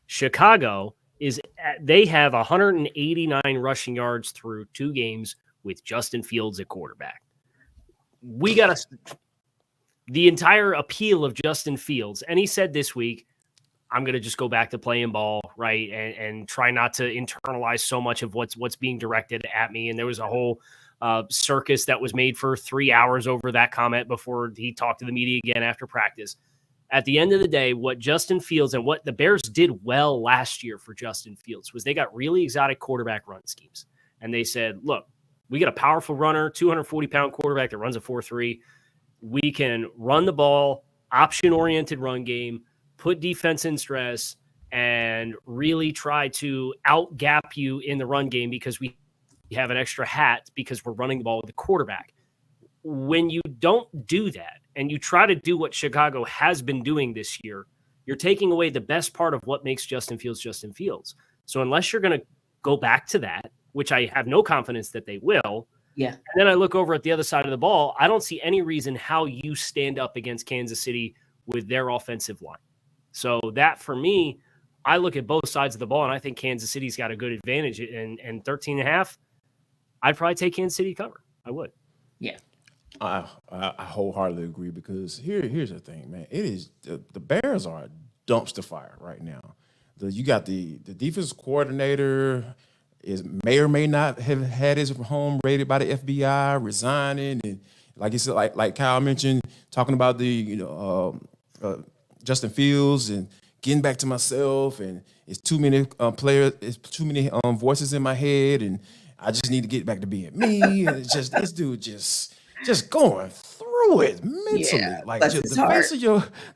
Chicago they have 189 rushing yards through 2 games with Justin Fields at quarterback. The entire appeal of Justin Fields, and he said this week, I'm going to just go back to playing ball, right, and try not to internalize so much of what's being directed at me. And there was a whole circus that was made for 3 hours over that comment before he talked to the media again after practice. At the end of the day, what Justin Fields and what the Bears did well last year for Justin Fields was they got really exotic quarterback run schemes. And they said, look, we got a powerful runner, 240-pound quarterback that runs a 4.3. we can run the ball, option-oriented run game, put defense in stress, and really try to out-gap you in the run game because we have an extra hat because we're running the ball with the quarterback. When you don't do that and you try to do what Chicago has been doing this year, you're taking away the best part of what makes Justin Fields Justin Fields. So unless you're going to go back to that, which I have no confidence that they will, Yeah. and then I look over at the other side of the ball, I don't see any reason how you stand up against Kansas City with their offensive line. So that, for me, I look at both sides of the ball, and I think Kansas City's got a good advantage. And 13.5, I'd probably take Kansas City cover. I would. Yeah. I wholeheartedly agree because here's the thing, man. It is the Bears are a dumpster fire right now. You got the defensive coordinator may or may not have had his home raided by the FBI, resigning, and like you said, like Kyle mentioned, talking about the Justin Fields and getting back to myself, and it's too many players, it's too many voices in my head, and I just need to get back to being me. And it's just this dude just going through it mentally, Yeah, like bless just his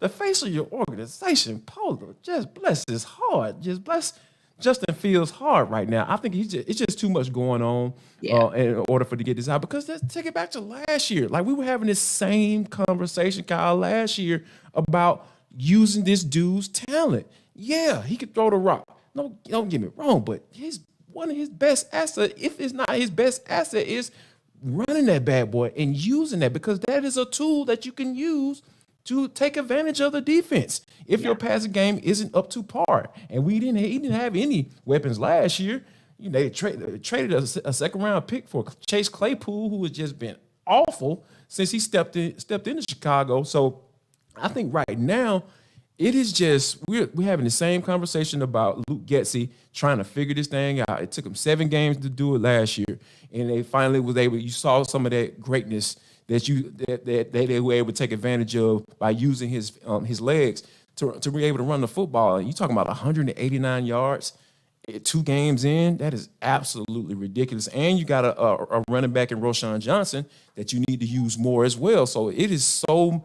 the face of your organization, Polo. Just bless his heart. Just bless Justin Fields' heart right now. I think it's just too much going on in order for to get this out. Because let's take it back to last year. Like we were having this same conversation, Kyle, last year about using this dude's talent. Yeah, he could throw the rock. No, don't get me wrong, but one of his best assets, if it's not his best asset, is running that bad boy and using that, because that is a tool that you can use to take advantage of the defense if your passing game isn't up to par. And he didn't have any weapons last year. You know, they traded a second round pick for Chase Claypool, who has just been awful since he stepped into Chicago. So I think right now it is just we're having the same conversation about Luke Getsy trying to figure this thing out. It took him 7 games to do it last year, and they finally was able. You saw some of that greatness that they were able to take advantage of by using his legs to be able to run the football. And you talking about 189 yards 2 games in? That is absolutely ridiculous. And you got a running back in Roshan Johnson that you need to use more as well. So it is so.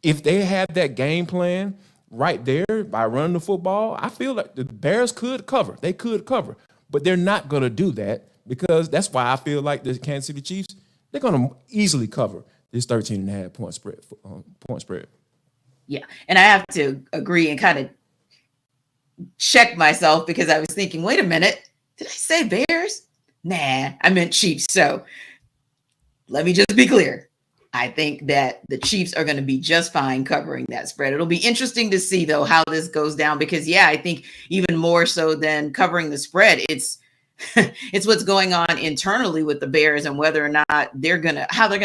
If they had that game plan right there by running the football, I feel like the Bears could cover. They could cover, but they're not going to do that, because that's why I feel like the Kansas City Chiefs, they're going to easily cover this 13.5 point spread. Yeah. And I have to agree and kind of check myself, because I was thinking, wait a minute, did I say Bears? Nah, I meant Chiefs. So let me just be clear. I think that the Chiefs are going to be just fine covering that spread. It'll be interesting to see, though, how this goes down, because, I think even more so than covering the spread, it's what's going on internally with the Bears, and whether or not how they're going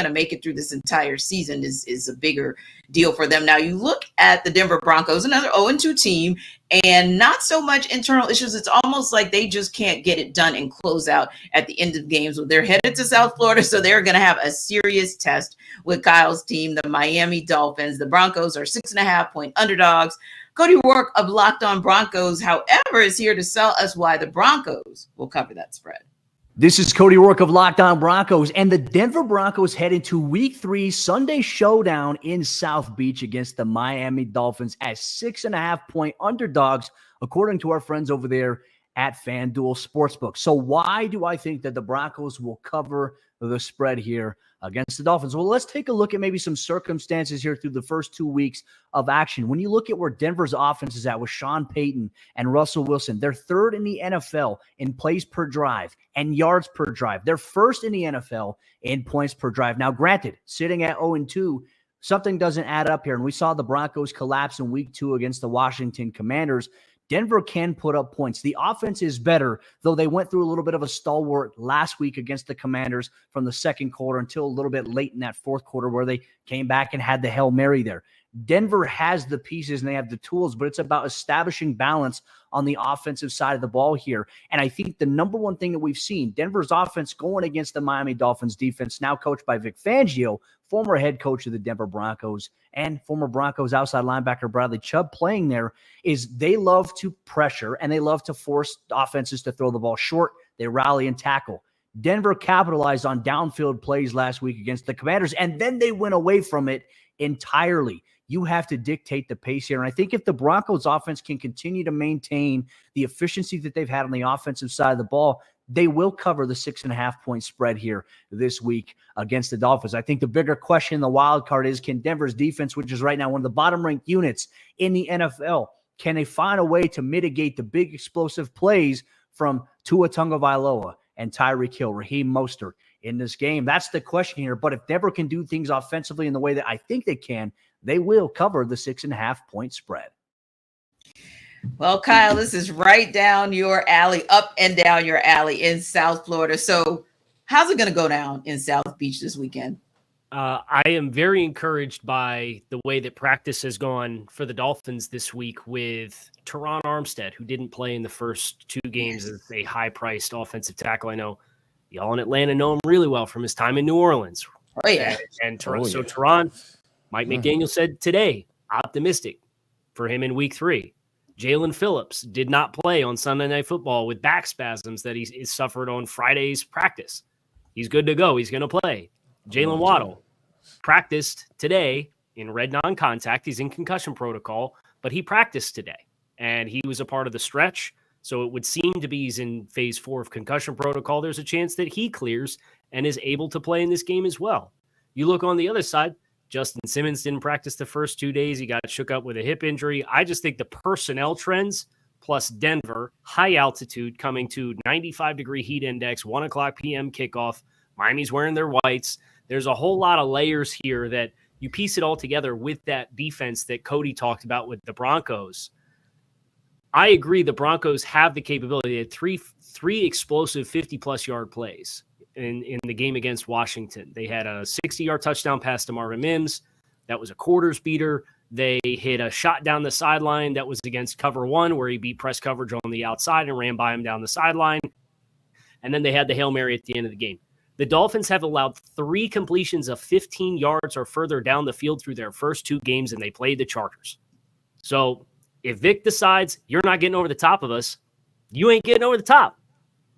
to make it through this entire season is a bigger deal for them. Now, you look at the Denver Broncos, another 0-2 team, and not so much internal issues. It's almost like they just can't get it done and close out at the end of games. They're headed to South Florida, so they're going to have a serious test with Kyle's team, the Miami Dolphins. The Broncos are 6.5-point underdogs. Cody Rourke of Locked On Broncos, however, is here to tell us why the Broncos will cover that spread. This is Cody Rourke of Locked On Broncos, and the Denver Broncos head into Week 3 Sunday showdown in South Beach against the Miami Dolphins as 6.5-point underdogs, according to our friends over there at FanDuel Sportsbook. So why do I think that the Broncos will cover the spread here against the Dolphins? Well, let's take a look at maybe some circumstances here through the first 2 weeks of action. When you look at where Denver's offense is at with Sean Payton and Russell Wilson, they're 3rd in the NFL in plays per drive and yards per drive. They're 1st in the NFL in points per drive. Now, granted, sitting at 0-2, something doesn't add up here. And we saw the Broncos collapse in Week 2 against the Washington Commanders. Denver can put up points. The offense is better, though they went through a little bit of a stalwart last week against the Commanders from the second quarter until a little bit late in that fourth quarter, where they came back and had the Hail Mary there. Denver has the pieces and they have the tools, but it's about establishing balance on the offensive side of the ball here. And I think the number one thing that we've seen, Denver's offense going against the Miami Dolphins defense, now coached by Vic Fangio, former head coach of the Denver Broncos, and former Broncos outside linebacker Bradley Chubb playing there, is they love to pressure and they love to force offenses to throw the ball short. They rally and tackle. Denver capitalized on downfield plays last week against the Commanders, and then they went away from it entirely. You have to dictate the pace here. And I think if the Broncos offense can continue to maintain the efficiency that they've had on the offensive side of the ball, they will cover the 6.5-point spread here this week against the Dolphins. I think the bigger question in the wild card is, can Denver's defense, which is right now one of the bottom-ranked units in the NFL, can they find a way to mitigate the big explosive plays from Tua Tagovailoa and Tyreek Hill, Raheem Mostert in this game? That's the question here. But if Denver can do things offensively in the way that I think they can, they will cover the 6.5-point spread. Well, Kyle, this is right down your alley, up and down your alley in South Florida. So how's it going to go down in South Beach this weekend? I am very encouraged by the way that practice has gone for the Dolphins this week with Teron Armstead, who didn't play in the first 2 games as a high-priced offensive tackle. I know y'all in Atlanta know him really well from his time in New Orleans. Oh, yeah. So Teron, Mike McDaniel said today, optimistic for him in week 3. Jalen Phillips did not play on Sunday Night Football with back spasms that he suffered on Friday's practice. He's good to go. He's going to play. Jalen Waddle practiced today in red non-contact. He's in concussion protocol, but he practiced today, and he was a part of the stretch. So it would seem to be he's in phase 4 of concussion protocol. There's a chance that he clears and is able to play in this game as well. You look on the other side, Justin Simmons didn't practice the first 2 days. He got shook up with a hip injury. I just think the personnel trends plus Denver, high altitude coming to 95-degree heat index, 1 o'clock p.m. kickoff. Miami's wearing their whites. There's a whole lot of layers here that you piece it all together with that defense that Cody talked about with the Broncos. I agree the Broncos have the capability. They had three explosive 50-plus yard plays in the game against Washington. They had a 60-yard touchdown pass to Marvin Mims. That was a quarters beater. They hit a shot down the sideline that was against cover 1 where he beat press coverage on the outside and ran by him down the sideline. And then they had the Hail Mary at the end of the game. The Dolphins have allowed 3 completions of 15 yards or further down the field through their first 2 games, and they played the Chargers. So if Vic decides you're not getting over the top of us, you ain't getting over the top,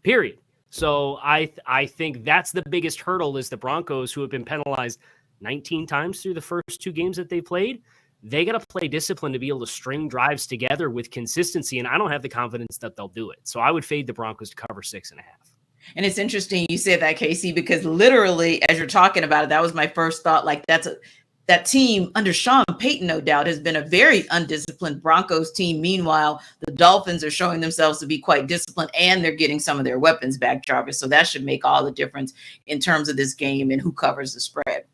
period. So I think that's the biggest hurdle is the Broncos, who have been penalized 19 times through the first 2 games that they played. They got to play discipline to be able to string drives together with consistency, and I don't have the confidence that they'll do it. So I would fade the Broncos to cover 6.5. And it's interesting you said that, Casey, because literally as you're talking about it, that was my first thought. Like that team under Sean Payton, no doubt, has been a very undisciplined Broncos team. Meanwhile, the Dolphins are showing themselves to be quite disciplined, and they're getting some of their weapons back, Jarvis. So that should make all the difference in terms of this game and who covers the spread.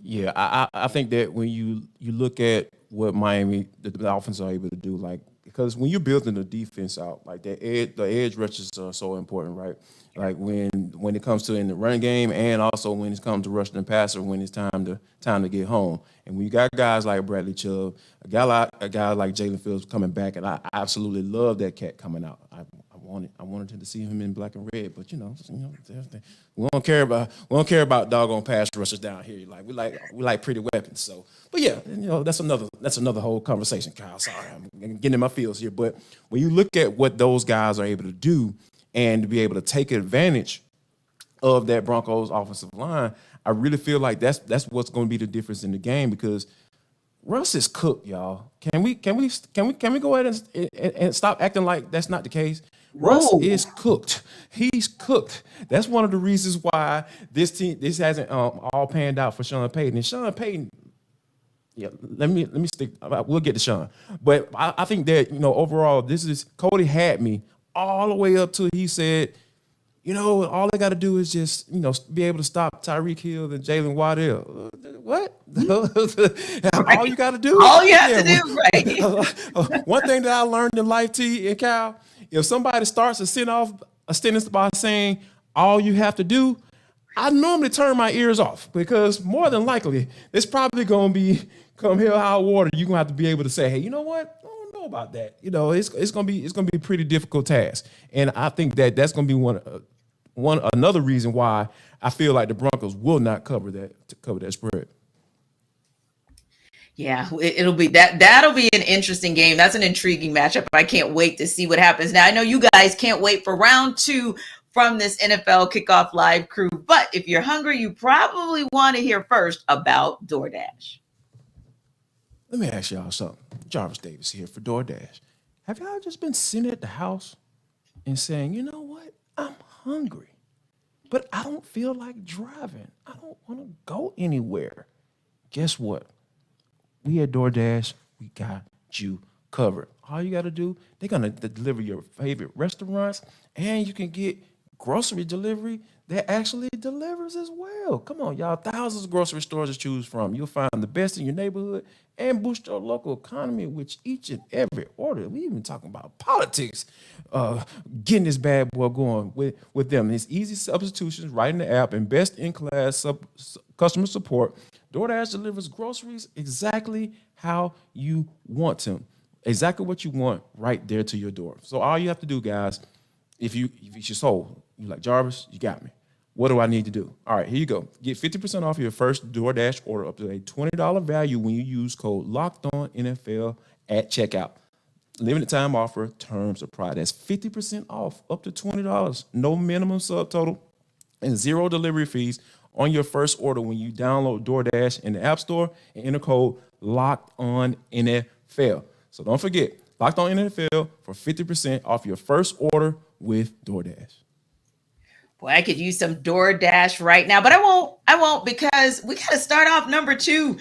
Yeah, I think that when you look at what Miami, the Dolphins are able to do, like, because when you're building the defense out, like the edge rushes are so important, right? Like when it comes to in the running game, and also when it comes to rushing the passer, when it's time to get home. And when you got guys like Bradley Chubb, a guy like Jalen Phillips coming back, and I absolutely love that cat coming out. I wanted to see him in black and red, but we don't care about doggone pass rushers down here. We like pretty weapons. So, but yeah, that's another whole conversation, Kyle. Sorry, I'm getting in my feels here. But when you look at what those guys are able to do and to be able to take advantage of that Broncos offensive line, I really feel like that's what's going to be the difference in the game, because Russ is cooked, y'all. Can we go ahead and stop acting like that's not the case? Russ is cooked. He's cooked. That's one of the reasons why this hasn't all panned out for Sean Payton. And Sean Payton, yeah, let me stick. We'll get to Sean, but I think that overall, Cody had me all the way up to he said, all they got to do is just be able to stop Tyreek Hill and Jalen Waddell. What? All you got to do? All you have to do, right? One thing that I learned in life, T and Cal, if somebody starts to send off a sentence by saying all you have to do, I normally turn my ears off, because more than likely it's probably going to be come hell high water. You're going to have to be able to say, hey, you know what? I don't know about that. It's going to be a pretty difficult task, and I think that's going to be another reason why I feel like the Broncos will not cover that spread. Yeah, it'll be that'll be an interesting game. That's an intriguing matchup. I can't wait to see what happens. Now, I know you guys can't wait for round 2 from this NFL Kickoff Live crew. But if you're hungry, you probably want to hear first about DoorDash. Let me ask y'all something. Jarvis Davis here for DoorDash. Have y'all just been sitting at the house and saying, you know what? I'm hungry, but I don't feel like driving. I don't want to go anywhere. Guess what? We at DoorDash, we got you covered. All you got to do, they're going to deliver your favorite restaurants, and you can get grocery delivery that actually delivers as well. Come on, y'all. Thousands of grocery stores to choose from. You'll find the best in your neighborhood and boost your local economy with each and every order. We even talking about politics, getting this bad boy going with them. It's easy substitutions right in the app and best-in-class customer support. DoorDash delivers groceries exactly how you want them. Exactly what you want right there to your door. So all you have to do, guys, if it's your soul, you're like, Jarvis, you got me. What do I need to do? All right, here you go. Get 50% off your first DoorDash order up to a $20 value when you use code LOCKEDONNFL at checkout. Limited time offer, terms apply. That's 50% off, up to $20. No minimum subtotal and zero delivery fees on your first order when you download DoorDash in the App Store and enter code LOCKEDONNFL. So don't forget, Locked On NFL for 50% off your first order with DoorDash. Boy, I could use some DoorDash right now, but I won't because we got to start off our number two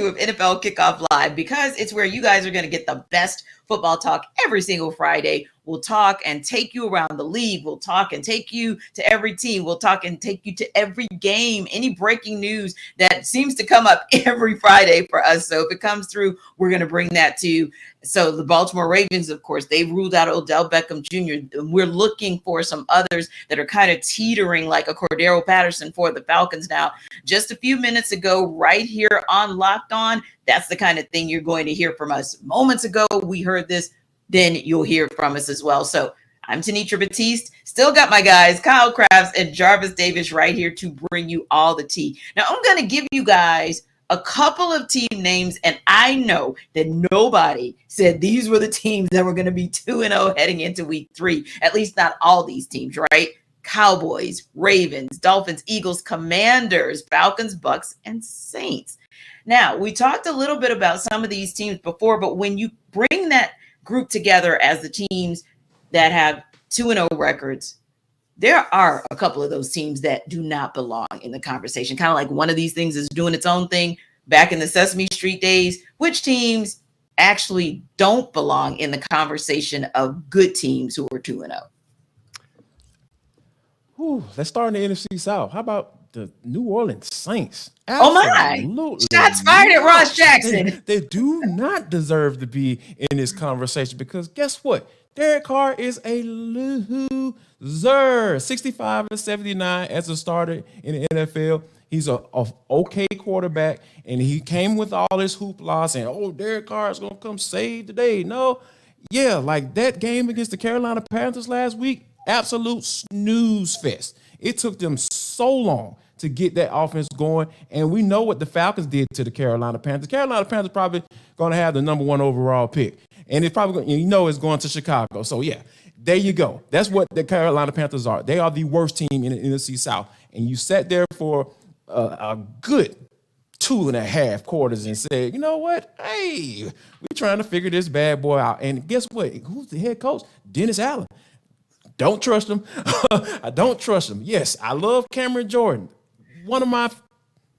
of NFL Kickoff Live, because it's where you guys are going to get the best football talk every single Friday. We'll talk and take you around the league. We'll talk and take you to every team. We'll talk and take you to every game, any breaking news that seems to come up every Friday for us. So if it comes through, we're going to bring that to you. So the Baltimore Ravens, of course, they've ruled out Odell Beckham Jr. We're looking for some others that are kind of teetering like a Cordero Patterson for the Falcons now. Just a few minutes ago, right here on Locked On, that's the kind of thing you're going to hear from us. Moments ago, we heard this. Then you'll hear from us as well. So I'm Tanitra Batiste. Still got my guys, Kyle Krabs and Jarvis Davis, right here to bring you all the tea. Now, I'm going to give you guys a couple of team names, and I know that nobody said these were the teams that were going to be 2-0 heading into week 3. At least not all these teams, right? Cowboys, Ravens, Dolphins, Eagles, Commanders, Falcons, Bucs, and Saints. Now, we talked a little bit about some of these teams before, but when you bring that group together as the teams that have 2-0 records, there are a couple of those teams that do not belong in the conversation. Kind of like one of these things is doing its own thing back in the Sesame Street days. Which teams actually don't belong in the conversation of good teams who are 2-0? Let's start in the NFC South. How about the New Orleans Saints? Absolutely. Oh my! Shots fired at Ross Jackson. They do not deserve to be in this conversation because guess what? Derek Carr is a loser. 65-79 as a starter in the NFL. He's a okay quarterback, and he came with all this hoopla saying, "Oh, Derek Carr is gonna come save the day." No, yeah, like that game against the Carolina Panthers last week, absolute snooze fest. It took them so long to get that offense going, and we know what the Falcons did to the Carolina Panthers. Carolina Panthers probably going to have the number 1 overall pick, and it's probably it's going to Chicago. So yeah, there you go. That's what the Carolina Panthers are. They are the worst team in the NFC South, and you sat there for a good 2.5 quarters and said, you know what? Hey, we're trying to figure this bad boy out. And guess what? Who's the head coach? Dennis Allen. Don't trust him. I don't trust him. Yes, I love Cameron Jordan. One of my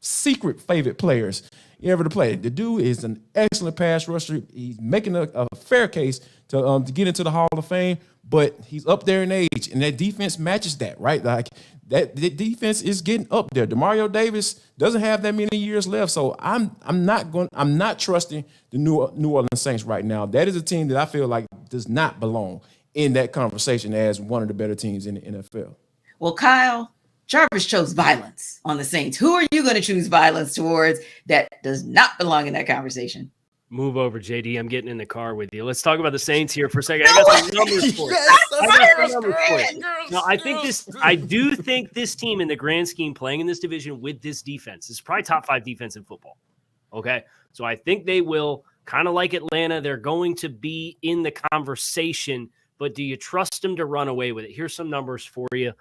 secret favorite players ever to play. The dude is an excellent pass rusher. He's making a fair case to get into the Hall of Fame, but he's up there in age, and that defense matches that, right? Like that the defense is getting up there. DeMario Davis doesn't have that many years left, so I'm not trusting the New Orleans Saints right now. That is a team that I feel like does not belong in that conversation as one of the better teams in the NFL. Well, Kyle, Jarvis chose violence on the Saints. Who are you going to choose violence towards that does not belong in that conversation? Move over, JD. I'm getting in the car with you. Let's talk about the Saints here for a second. I got some numbers for you. No, I do think this team in the grand scheme playing in this division with this defense is probably top 5 defense in football. Okay. So I think they will, kind of like Atlanta, they're going to be in the conversation but do you trust them to run away with it? Here's some numbers for you.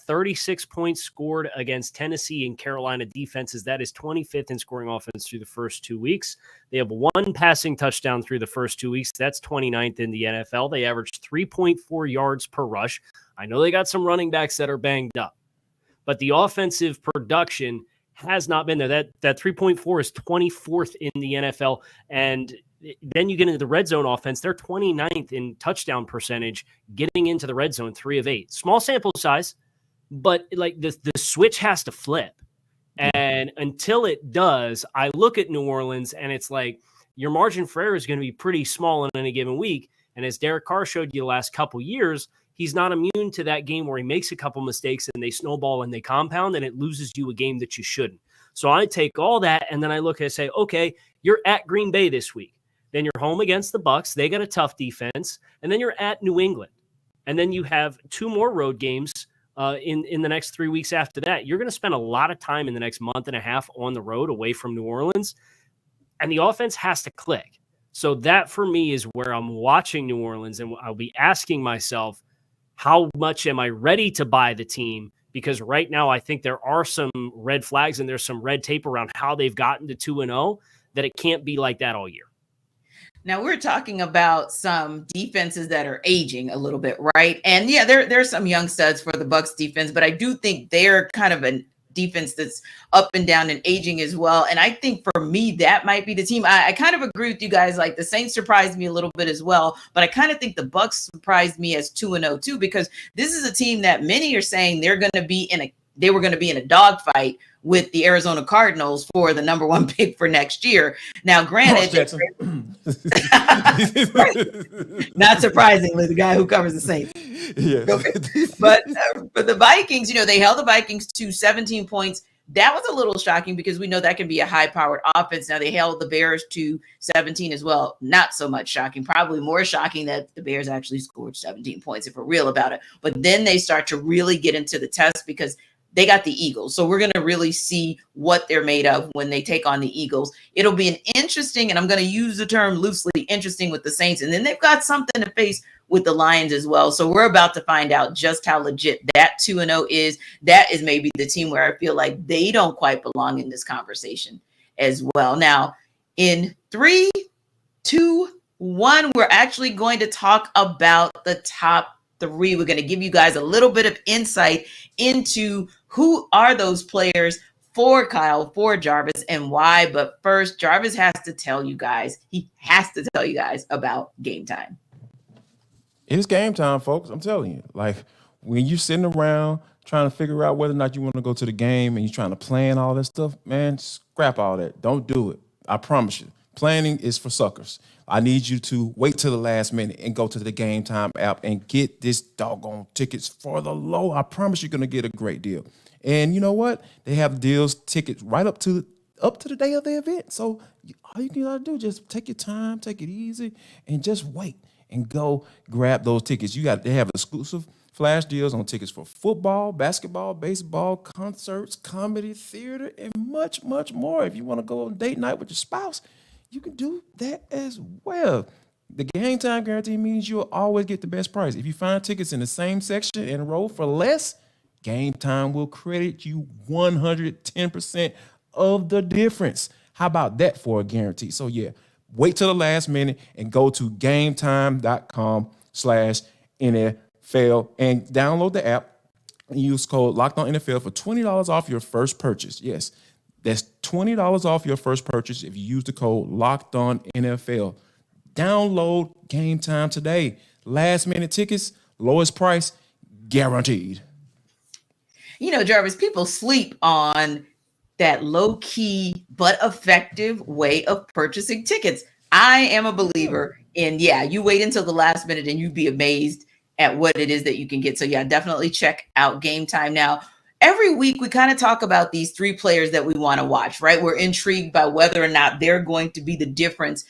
36 points scored against Tennessee and Carolina defenses. That is 25th in scoring offense through the first 2 weeks. They have 1 passing touchdown through the first 2 weeks. That's 29th in the NFL. They averaged 3.4 yards per rush. I know they got some running backs that are banged up, but the offensive production has not been there. That 3.4 is 24th in the NFL. And then you get into the red zone offense. They're 29th in touchdown percentage, getting into the red zone, 3 of 8. Small sample size, but like the switch has to flip. And until it does, I look at New Orleans and it's like your margin for error is going to be pretty small in any given week. And as Derek Carr showed you the last couple years, he's not immune to that game where he makes a couple mistakes and they snowball and they compound and it loses you a game that you shouldn't. So I take all that and then I look and say, okay, you're at Green Bay this week. Then you're home against the Bucs. They got a tough defense. And then you're at New England. And then you have 2 more road games in the next 3 weeks after that. You're going to spend a lot of time in the next month and a half on the road away from New Orleans. And the offense has to click. So that for me is where I'm watching New Orleans and I'll be asking myself, how much am I ready to buy the team? Because right now I think there are some red flags and there's some red tape around how they've gotten to 2-0 that it can't be like that all year. Now we're talking about some defenses that are aging a little bit, right? And yeah, there's some young studs for the Bucs defense, but I do think they're kind of a defense that's up and down and aging as well. And I think for me, that might be the team. I kind of agree with you guys. Like the Saints surprised me a little bit as well, but I kind of think the Bucs surprised me as 2-0 too, because this is a team that many are saying they were going to be in a dogfight with the Arizona Cardinals for the number 1 pick for next year. Now, granted, not surprisingly, the guy who covers the Saints. Yeah. But the Vikings, they held the Vikings to 17 points. That was a little shocking because we know that can be a high-powered offense. Now, they held the Bears to 17 as well. Not so much shocking. Probably more shocking that the Bears actually scored 17 points, if we're real about it. But then they start to really get into the test because they got the Eagles. So we're going to really see what they're made of when they take on the Eagles. It'll be an interesting, and I'm going to use the term loosely, interesting with the Saints. And then they've got something to face with the Lions as well. So we're about to find out just how legit that 2-0 is. That is maybe the team where I feel like they don't quite belong in this conversation as well. Now, in 3, 2, 1, we're actually going to talk about the top 3. We're going to give you guys a little bit of insight into who are those players for Kyle, for Jarvis, and why. But first, Jarvis has to tell you guys, about Game Time. It's game time, folks. I'm telling you. Like, when you're sitting around trying to figure out whether or not you want to go to the game and you're trying to plan all that stuff, man, scrap all that. Don't do it. I promise you. Planning is for suckers. I need you to wait till the last minute and go to the Game Time app and get this doggone tickets for the low. I promise you're going to get a great deal. And you know what? They have deals, tickets right up to the day of the event. So all you got to do is just take your time, take it easy, and just wait and go grab those tickets. They have exclusive flash deals on tickets for football, basketball, baseball, concerts, comedy, theater, and much, much more. If you want to go on date night with your spouse, you can do that as well. The Game Time guarantee means you'll always get the best price. If you find tickets in the same section and row for less, Game Time will credit you 110% of the difference. How about that for a guarantee? So yeah, wait till the last minute and go to gametime.com/NFL and download the app and use code LOCKEDONNFL for $20 off your first purchase. Yes, that's $20 off your first purchase if you use the code LOCKEDONNFL. Download Game Time today. Last minute tickets, lowest price, guaranteed. Jarvis, people sleep on that low-key but effective way of purchasing tickets. I am a believer in, you wait until the last minute and you'd be amazed at what it is that you can get. So definitely check out Game Time. Now, every week we kind of talk about these 3 players that we want to watch, right? We're intrigued by whether or not they're going to be the difference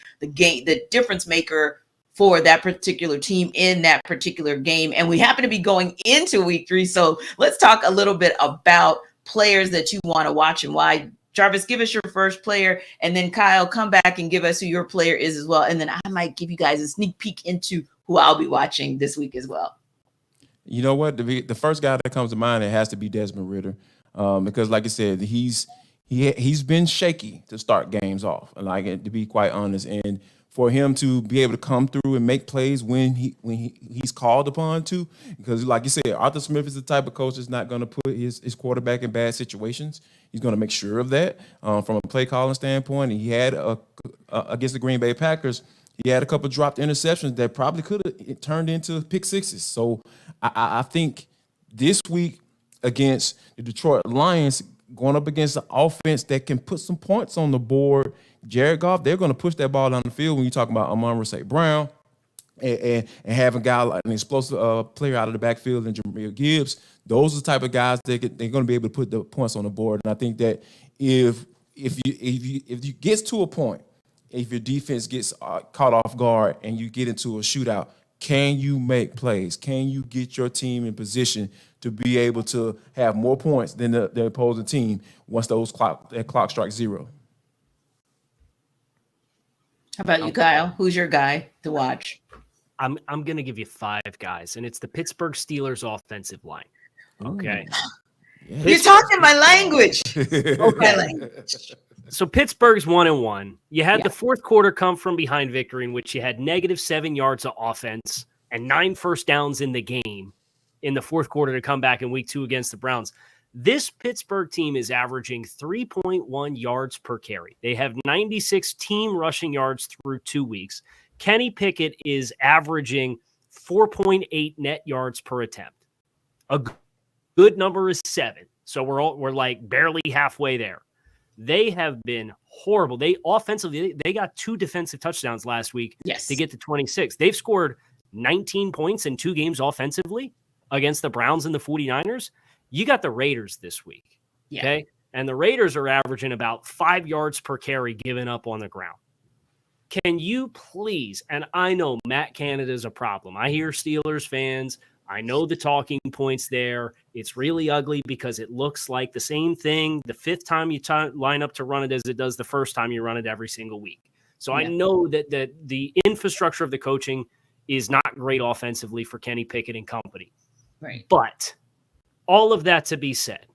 maker for that particular team in that particular game. And we happen to be going into week 3. So let's talk a little bit about players that you want to watch and why. Jarvis, give us your first player, and then Kyle, come back and give us who your player is as well. And then I might give you guys a sneak peek into who I'll be watching this week as well. You know what? The first guy that comes to mind, it has to be Desmond Ridder, because, like I said, he's been shaky to start games off. Like, to be quite honest, and for him to be able to come through and make plays when he's called upon to, because, like you said, Arthur Smith is the type of coach that's not going to put his quarterback in bad situations. He's going to make sure of that from a play calling standpoint. And he had against the Green Bay Packers, he had a couple dropped interceptions that probably could have turned into pick sixes. So I think this week against the Detroit Lions, going up against the offense that can put some points on the board, Jared Goff, they're going to push that ball down the field when you talk about Amon-Ra St. Brown and having a guy like an explosive player out of the backfield and Jahmyr Gibbs. Those are the type of guys they're going to be able to put the points on the board. And I think that if you get to a point, if your defense gets caught off guard and you get into a shootout, can you make plays? Can you get your team in position to be able to have more points than the opposing team once that clock strikes zero? How about you, Kyle? Who's your guy to watch? I'm going to give you 5 guys, and it's the Pittsburgh Steelers offensive line. Okay. You're talking my language. Okay. Language. So Pittsburgh's 1-1. You had the fourth quarter come from behind victory in which you had -7 yards of offense and 9 first downs in the game in the fourth quarter to come back in week 2 against the Browns. This Pittsburgh team is averaging 3.1 yards per carry. They have 96 team rushing yards through 2 weeks. Kenny Pickett is averaging 4.8 net yards per attempt. A good number is 7. So we're like barely halfway there. They have been horrible. They offensively, they got 2 defensive touchdowns last week to get to 26. They've scored 19 points in 2 games offensively against the Browns and the 49ers. You got the Raiders this week. Okay. And the Raiders are averaging about 5 yards per carry given up on the ground. Can you please, and I know Matt Canada is a problem. I hear Steelers fans. I know the talking points there. It's really ugly because it looks like the same thing the 5th time you line up to run it as it does the first time you run it every single week. So I know that the infrastructure of the coaching is not great offensively for Kenny Pickett and company. Right. But all of that to be said,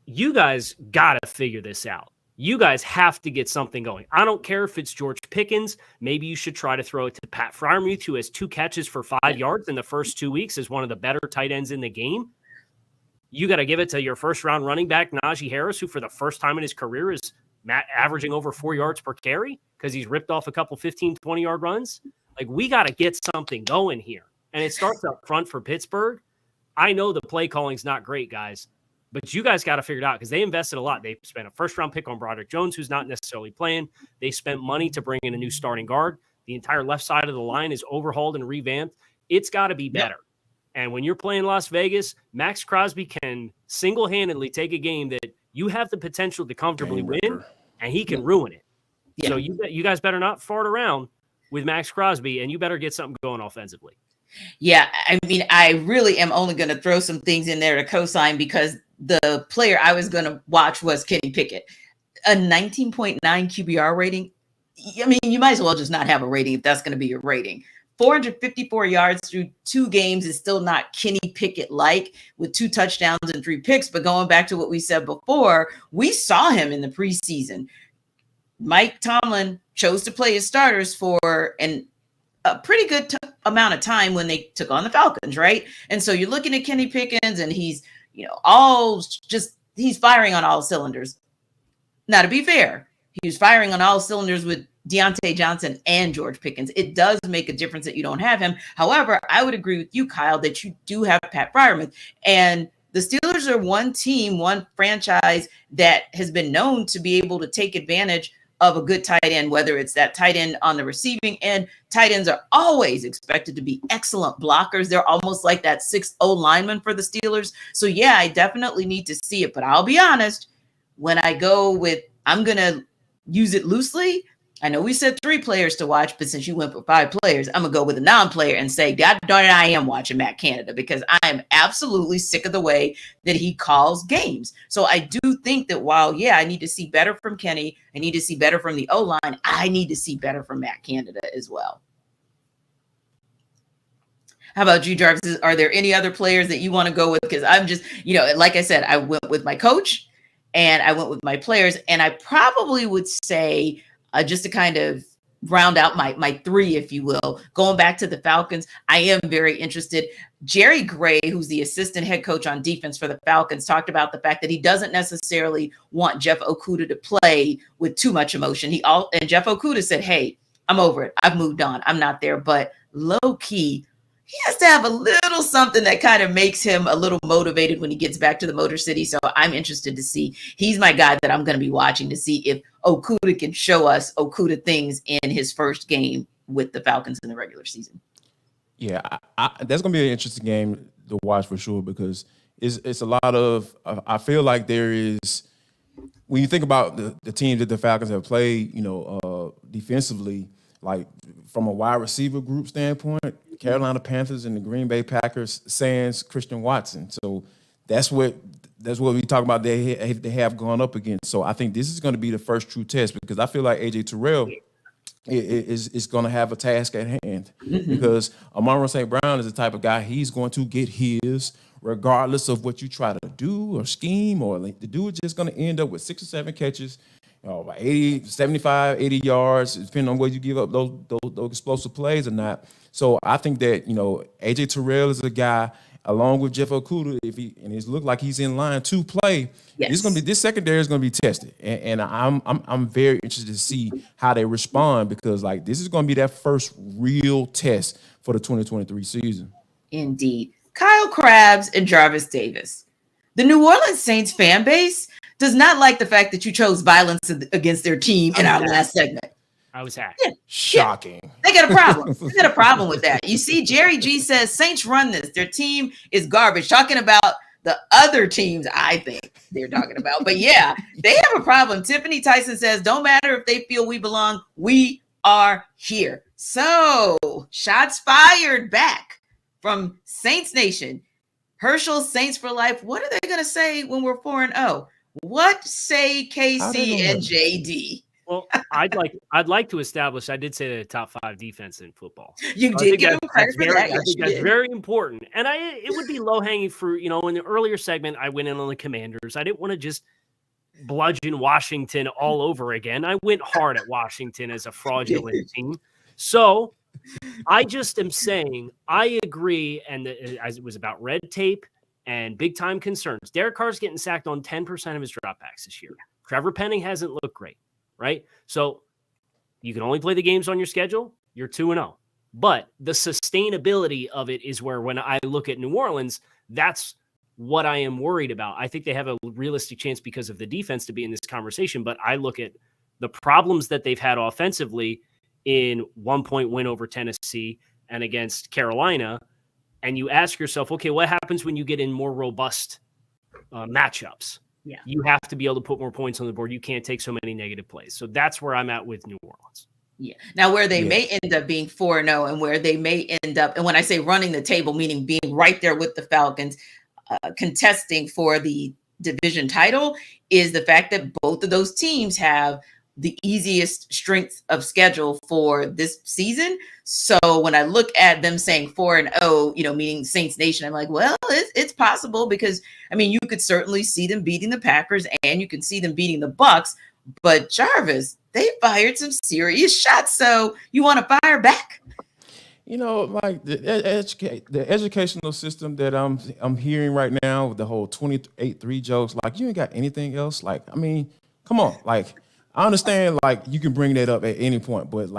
you guys got to figure this out. You guys have to get something going. I don't care if it's George Pickens. Maybe you should try to throw it to Pat Freiermuth, who has 2 catches for 5 yards in the first 2 weeks, is one of the better tight ends in the game. You got to give it to your first-round running back, Najee Harris, who for the first time in his career is averaging over 4 yards per carry because he's ripped off a couple 15, 20-yard runs. Like, we got to get something going here. And it starts up front for Pittsburgh. I know the play calling's not great, guys. But you guys got to figure it out because they invested a lot. They spent a first-round pick on Broderick Jones, who's not necessarily playing. They spent money to bring in a new starting guard. The entire left side of the line is overhauled and revamped. It's got to be better. And when you're playing Las Vegas, Max Crosby can single-handedly take a game that you have the potential to comfortably win, and he can ruin it. So you guys better not fart around with Max Crosby, and you better get something going offensively. Yeah, I mean, I really am only going to throw some things in there to co-sign because the player I was going to watch was Kenny Pickett. A 19.9 QBR rating. I mean, you might as well just not have a rating if that's going to be your rating. 454 yards through 2 games is still not Kenny Pickett-like with 2 touchdowns and 3 picks. But going back to what we said before, we saw him in the preseason. Mike Tomlin chose to play his starters for a pretty good amount of time when they took on the Falcons, right? And so you're looking at Kenny Pickens and he's, he's firing on all cylinders. Now, to be fair, he was firing on all cylinders with Deontay Johnson and George Pickens. It does make a difference that you don't have him. However, I would agree with you, Kyle, that you do have Pat Freiermuth. And the Steelers are one team, one franchise that has been known to be able to take advantage of a good tight end, whether it's that tight end on the receiving end. Tight ends are always expected to be excellent blockers. They're almost like that 6'0 lineman for the Steelers. So, yeah, I definitely need to see it. But I'll be honest, when I go with I'm going to use it loosely, I know we said 3 players to watch, but since you went for 5 players, I'm going to go with a non-player and say, God darn it, I am watching Matt Canada because I am absolutely sick of the way that he calls games. So I do think that while, I need to see better from Kenny, I need to see better from the O-line, I need to see better from Matt Canada as well. How about you, Jarvis? Are there any other players that you want to go with? Because I'm just, like I said, I went with my coach and I went with my players. And I probably would say, just to kind of round out my three, if you will, going back to the Falcons, I am very interested. Jerry Gray, who's the assistant head coach on defense for the Falcons, talked about the fact that he doesn't necessarily want Jeff Okudah to play with too much emotion. And Jeff Okudah said, hey, I'm over it. I've moved on. I'm not there. But low key, he has to have a little something that kind of makes him a little motivated when he gets back to the Motor City. So I'm interested to see. He's my guy that I'm going to be watching to see if Okudah can show us Okudah things in his first game with the Falcons in the regular season. Yeah, that's going to be an interesting game to watch for sure, because it's a lot of – I feel like there is – when you think about the teams that the Falcons have played, defensively, like from a wide receiver group standpoint, Carolina Panthers and the Green Bay Packers sans Christian Watson. So that's what we talk about they have gone up against. So I think this is going to be the first true test, because I feel like A.J. Terrell is going to have a task at hand, because Amon-Ra St. Brown is the type of guy, he's going to get his regardless of what you try to do or scheme, or the dude is just going to end up with 6 or 7 catches, 75, 80 yards, depending on whether you give up those explosive plays or not. So I think that, A.J. Terrell is a guy, along with Jeff Okudah, and it looks like he's in line to play. Yes. This secondary is going to be tested, and I'm very interested to see how they respond, because this is going to be that first real test for the 2023 season. Indeed. Kyle Krabs and Jarvis Davis. The New Orleans Saints fan base does not like the fact that you chose violence against their team in our last segment. I was hacked. Yeah. Shocking. Yeah. They got a problem. They got a problem with that. You see, Jerry G says Saints run this. Their team is garbage. Talking about the other teams, I think they're talking about. But yeah, they have a problem. Tiffany Tyson says, don't matter if they feel we belong. We are here. So shots fired back from Saints Nation. Herschel, Saints for life. What are they going to say when we're 4-0? What say KC and JD? Well, I'd like to establish. I did say they're the top 5 defense in football. You did give them credit for that. I think that's very important, and it would be low hanging fruit. In the earlier segment, I went in on the Commanders. I didn't want to just bludgeon Washington all over again. I went hard at Washington as a fraudulent team. So I just am saying I agree, and as it was about red tape and big time concerns. Derek Carr's getting sacked on 10% of his dropbacks this year. Trevor Penning hasn't looked great. Right? So you can only play the games on your schedule. You're 2-0. But the sustainability of it is where, when I look at New Orleans, that's what I am worried about. I think they have a realistic chance because of the defense to be in this conversation. But I look at the problems that they've had offensively in 1-point win over Tennessee and against Carolina. And you ask yourself, okay, what happens when you get in more robust matchups? Yeah. You have to be able to put more points on the board. You can't take so many negative plays. So that's where I'm at with New Orleans. Yeah. Now, where they may end up being 4-0 and where they may end up, and when I say running the table, meaning being right there with the Falcons, contesting for the division title, is the fact that both of those teams have the easiest strength of schedule for this season. So when I look at them saying 4-0, meaning Saints Nation, I'm like, well, it's possible, because you could certainly see them beating the Packers and you can see them beating the Bucs, but Jarvis, they fired some serious shots. So you want to fire back? The educational system that I'm hearing right now with the whole 28-3 jokes, you ain't got anything else. Come on, I understand, you can bring that up at any point, but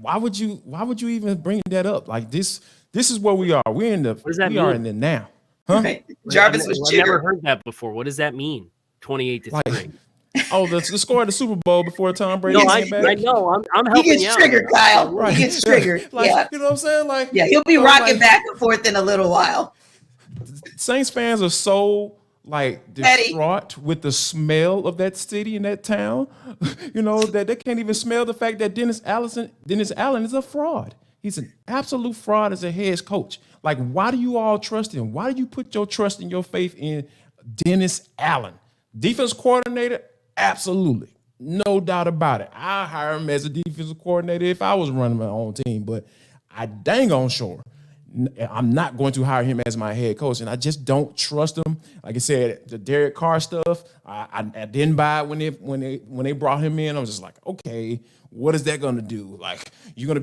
why would you even bring that up? This is where we are. We're in the now. Huh? Right. Jarvis was I've never heard that before. What does that mean? 28-3. The score of the Super Bowl before Tom Brady came back. I know. I'm helping you out. He gets triggered, Kyle. Right. He gets triggered. Yeah. You know what I'm saying? He'll be rocking back and forth in a little while. Saints fans are so distraught with the smell of that city and that town, that they can't even smell the fact that Dennis Allen is a fraud. He's an absolute fraud as a head coach. Why do you all trust him? Why do you put your trust and your faith in Dennis Allen? Defense coordinator? Absolutely. No doubt about it. I hire him as a defensive coordinator if I was running my own team, but I dang on sure I'm not going to hire him as my head coach, and I just don't trust him. Like I said, the Derek Carr stuff, I didn't buy it when they brought him in. I was just like, okay, what is that going to do? Like, you're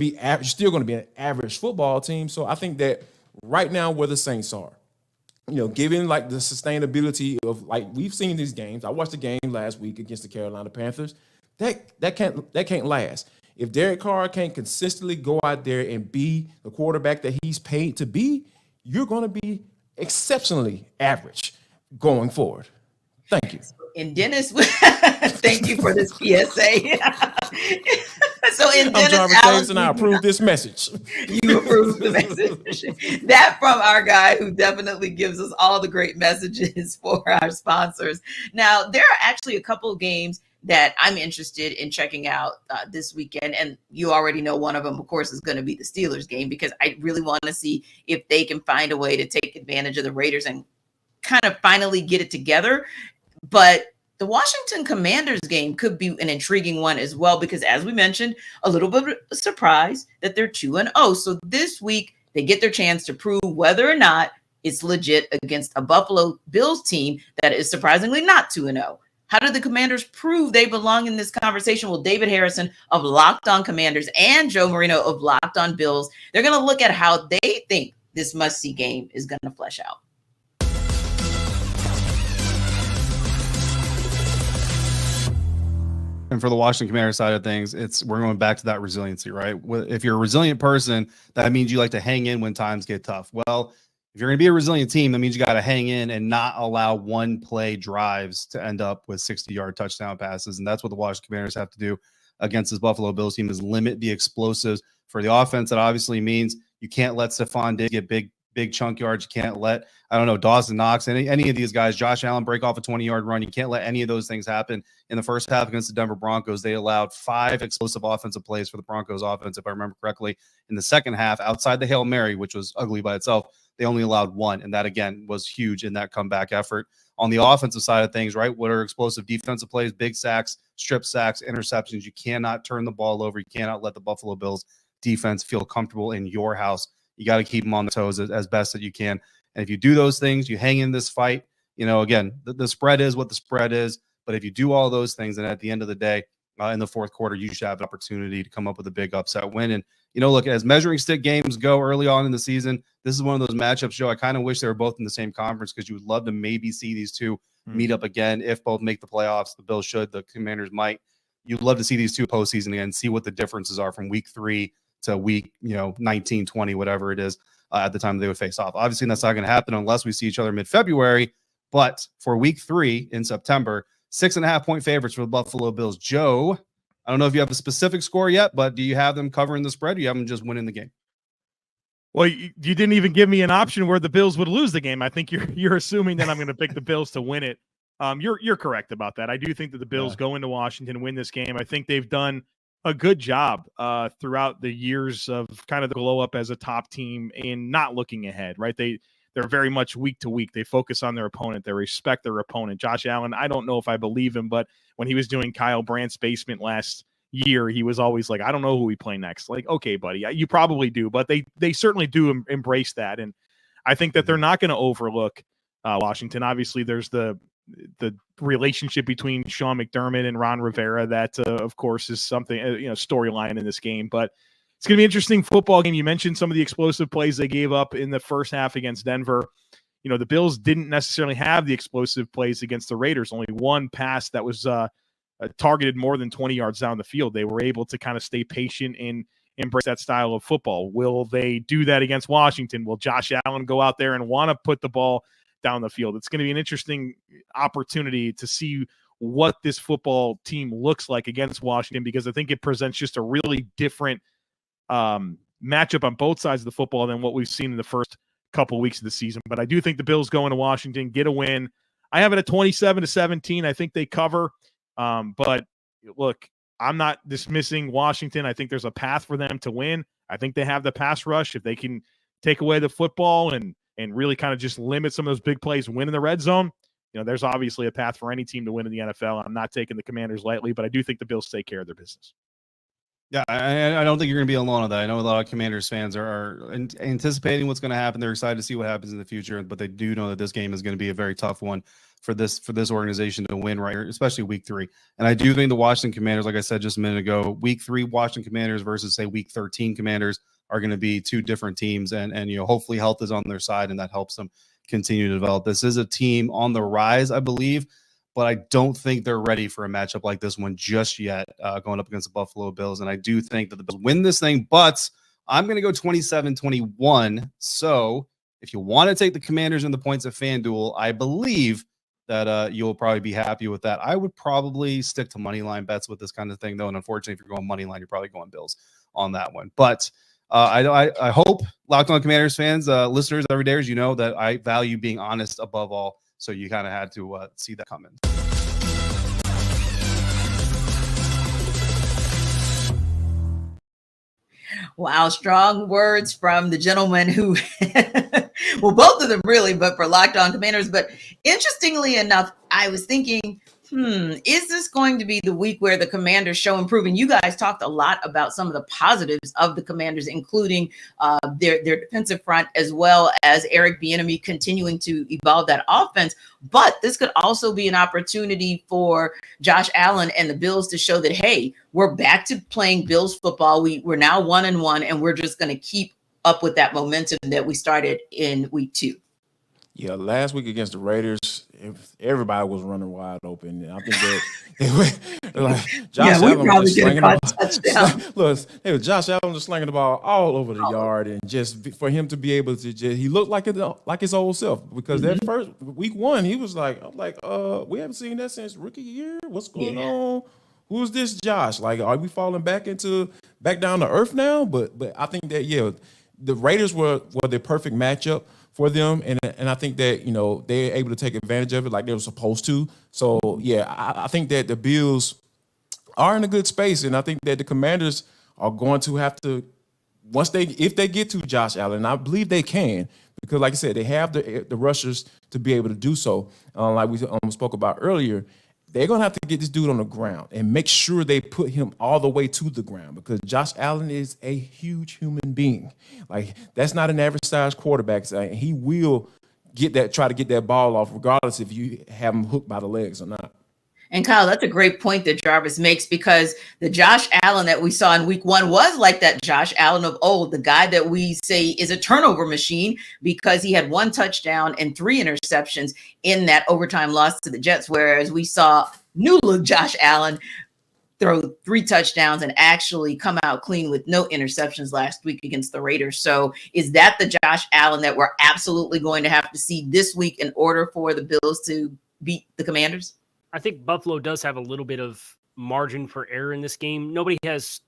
still going to be an average football team. So I think that right now where the Saints are, given like the sustainability of, like, we've seen these games. I watched the game last week against the Carolina Panthers. That can't last. If Derek Carr can't consistently go out there and be the quarterback that he's paid to be, you're going to be exceptionally average going forward. Thank you. And Dennis, thank you for this PSA. So in Dennis, I'm Jarvis Davis, and I approve this message. You approve the message. That from our guy who definitely gives us all the great messages for our sponsors. Now, there are actually a couple of games that I'm interested in checking out this weekend. And you already know one of them, of course, is going to be the Steelers game, because I really want to see if they can find a way to take advantage of the Raiders and kind of finally get it together. But the Washington Commanders game could be an intriguing one as well, because as we mentioned, a little bit of a surprise that they're 2-0. So this week they get their chance to prove whether or not it's legit against a Buffalo Bills team that is surprisingly not 2-0. How did the Commanders prove they belong in this conversation? Well, David Harrison of Locked On Commanders and Joe Marino of Locked On Bills, they're going to look at how they think this must-see game is going to flesh out. And for the Washington Commanders side of things, we're going back to that resiliency, right? If you're a resilient person, that means you like to hang in when times get tough. Well, if you're going to be a resilient team, that means you got to hang in and not allow one-play drives to end up with 60-yard touchdown passes. And that's what the Washington Commanders have to do against this Buffalo Bills team, is limit the explosives. For the offense, that obviously means you can't let Stephon Diggs get big chunk yards. You can't let, Dawson Knox, any of these guys, Josh Allen, break off a 20-yard run. You can't let any of those things happen. In the first half against the Denver Broncos, they allowed 5 explosive offensive plays for the Broncos offense, if I remember correctly. In the second half, outside the Hail Mary, which was ugly by itself, they only allowed 1, and that, again, was huge in that comeback effort. On the offensive side of things, right, what are explosive defensive plays? Big sacks, strip sacks, interceptions. You cannot turn the ball over. You cannot let the Buffalo Bills defense feel comfortable in your house. You got to keep them on the toes as best that you can. And if you do those things, you hang in this fight, again, the spread is what the spread is. But if you do all those things, then at the end of the day, in the fourth quarter, you should have an opportunity to come up with a big upset win. And, look, as measuring stick games go early on in the season, this is one of those matchups, Joe. I kind of wish they were both in the same conference, because you would love to maybe see these two meet up again. If both make the playoffs, the Bills should, the Commanders might. You'd love to see these two postseason again, see what the differences are from week 3 to week, 19, 20, whatever it is, at the time they would face off. Obviously, that's not going to happen unless we see each other mid-February. But for week 3 in September, 6.5-point favorites for the Buffalo Bills. Joe, I don't know if you have a specific score yet, but do you have them covering the spread? Or you have them just winning the game? Well, you didn't even give me an option where the Bills would lose the game. I think you're assuming that I'm going to pick the Bills to win it. You're correct about that. I do think that the Bills go into Washington and win this game. I think they've done a good job throughout the years of kind of the glow up as a top team in not looking ahead, right? They're very much week to week. They focus on their opponent. They respect their opponent. Josh Allen, I don't know if I believe him, but when he was doing Kyle Brandt's basement last year, he was always like, I don't know who we play next. Like, okay, buddy, you probably do, but they certainly do embrace that. And I think that they're not going to overlook Washington. Obviously, there's the relationship between Sean McDermott and Ron Rivera that, of course, is something, storyline in this game. But it's going to be an interesting football game. You mentioned some of the explosive plays they gave up in the first half against Denver. The Bills didn't necessarily have the explosive plays against the Raiders. Only one pass that was targeted more than 20 yards down the field. They were able to kind of stay patient and embrace that style of football. Will they do that against Washington? Will Josh Allen go out there and want to put the ball down the field? It's going to be an interesting opportunity to see what this football team looks like against Washington, because I think it presents just a really different matchup on both sides of the football than what we've seen in the first couple weeks of the season. But I do think the Bills go into Washington, get a win. I have it at 27-17. I think they cover. But look, I'm not dismissing Washington. I think there's a path for them to win. I think they have the pass rush. If they can take away the football and really kind of just limit some of those big plays and win in the red zone, there's obviously a path for any team to win in the NFL. I'm not taking the Commanders lightly, but I do think the Bills take care of their business. Yeah, I don't think you're going to be alone on that. I know a lot of Commanders fans are anticipating what's going to happen. They're excited to see what happens in the future, but they do know that this game is going to be a very tough one for this organization to win, right? Especially week 3. And I do think the Washington Commanders, like I said just a minute ago, week 3 Washington Commanders versus say week 13 Commanders are going to be two different teams, and hopefully health is on their side, and that helps them continue to develop. This is a team on the rise, I believe, but I don't think they're ready for a matchup like this one just yet, going up against the Buffalo Bills. And I do think that the Bills win this thing, but I'm going to go 27-21. So if you want to take the Commanders and the points at FanDuel, I believe that you'll probably be happy with that. I would probably stick to money line bets with this kind of thing, though. And unfortunately, if you're going money line, you're probably going Bills on that one. But I hope Locked On Commanders fans, listeners, every day, as you know, that I value being honest above all. So you kind of had to see that coming. Wow, strong words from the gentleman who, well, both of them really, but for Locked On Commanders. But interestingly enough, I was thinking, is this going to be the week where the Commanders show improving? You guys talked a lot about some of the positives of the Commanders, including their defensive front, as well as Eric Bieniemy continuing to evolve that offense. But this could also be an opportunity for Josh Allen and the Bills to show that, hey, we're back to playing Bills football. We're now 1-1, and we're just going to keep up with that momentum that we started in week 2. Yeah, last week against the Raiders, everybody was running wide open. And I think that like Josh Allen was just slinging the ball. Look, Josh Allen was slinging the ball all over the yard, and just for him to be able to he looked like his old self, because that first week 1 he was like, we haven't seen that since rookie year. What's going on? Who's this Josh? Like, are we falling back down to earth now? But I think that the Raiders were the perfect matchup for them, and I think that they're able to take advantage of it like they were supposed to. So I think that the Bills are in a good space, and I think that the Commanders are going to have to, if they get to Josh Allen, and I believe they can, because like I said, they have the rushers to be able to do so. Like we spoke about earlier, they're going to have to get this dude on the ground and make sure they put him all the way to the ground, because Josh Allen is a huge human being. Like, that's not an average size quarterback. So he will try to get that ball off, regardless if you have him hooked by the legs or not. And Kyle, that's a great point that Jarvis makes, because the Josh Allen that we saw in week 1 was like that Josh Allen of old, the guy that we say is a turnover machine, because he had 1 touchdown and 3 interceptions in that overtime loss to the Jets. Whereas we saw new look Josh Allen throw 3 touchdowns and actually come out clean with no interceptions last week against the Raiders. So is that the Josh Allen that we're absolutely going to have to see this week in order for the Bills to beat the Commanders? I think Buffalo does have a little bit of margin for error in this game. Nobody has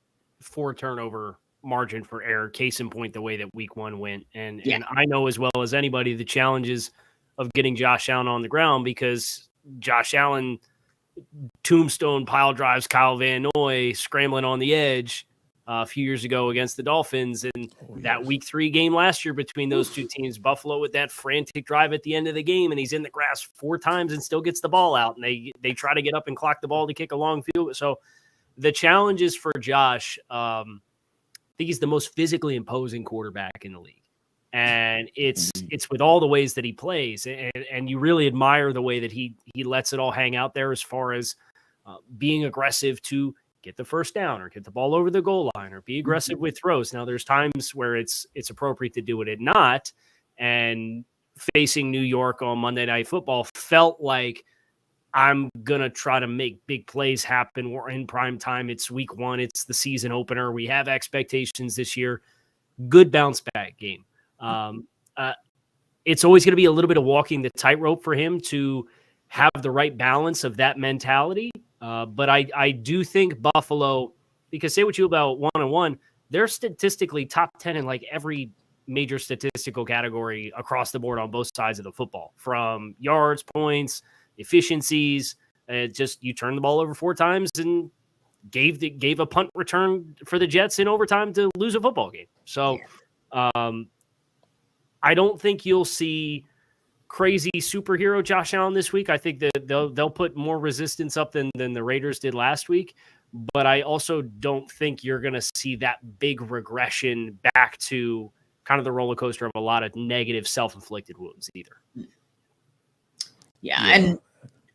4 turnover margin for error. Case in point, the way that week 1 went. And I know as well as anybody the challenges of getting Josh Allen on the ground, because Josh Allen tombstone pile drives Kyle Van Noy scrambling on the edge a few years ago against the Dolphins. And that week 3 game last year between those two teams, Buffalo with that frantic drive at the end of the game, and he's in the grass 4 times and still gets the ball out. And they try to get up and clock the ball to kick a long field. So the challenge is for Josh. I think he's the most physically imposing quarterback in the league. And it's with all the ways that he plays. And you really admire the way that he lets it all hang out there, as far as being aggressive to get the first down or get the ball over the goal line or be aggressive with throws. Now, there's times where it's appropriate to do it and not. And facing New York on Monday Night Football felt like, I'm going to try to make big plays happen. We're in prime time. It's week 1. It's the season opener. We have expectations this year. Good bounce back game. It's always going to be a little bit of walking the tightrope for him to have the right balance of that mentality. But I do think Buffalo, because say what you about 1-1, they're statistically top 10 in like every major statistical category across the board on both sides of the football, from yards, points, efficiencies. Just you turn the ball over 4 times and gave a punt return for the Jets in overtime to lose a football game. So I don't think you'll see crazy superhero Josh Allen this week. I think that they'll put more resistance up than the Raiders did last week. but I also don't think you're going to see that big regression back to kind of the roller coaster of a lot of negative self-inflicted wounds either. Yeah. And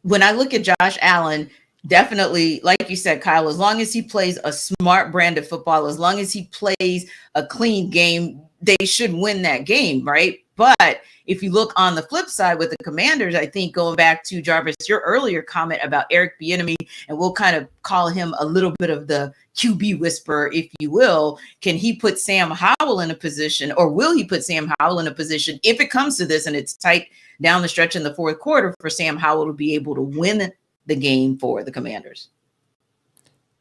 when I look at Josh Allen, definitely, like you said, Kyle, as long as he plays a smart brand of football, as long as he plays a clean game, they should win that game, right? But if you look on the flip side with the Commanders, I think going back to Jarvis, your earlier comment about Eric Bieniemy, and we'll kind of call him a little bit of the QB whisperer, if you will. Can he put Sam Howell in a position, or will he put Sam Howell in a position if it comes to this and it's tight down the stretch in the fourth quarter for Sam Howell to be able to win the game for the Commanders?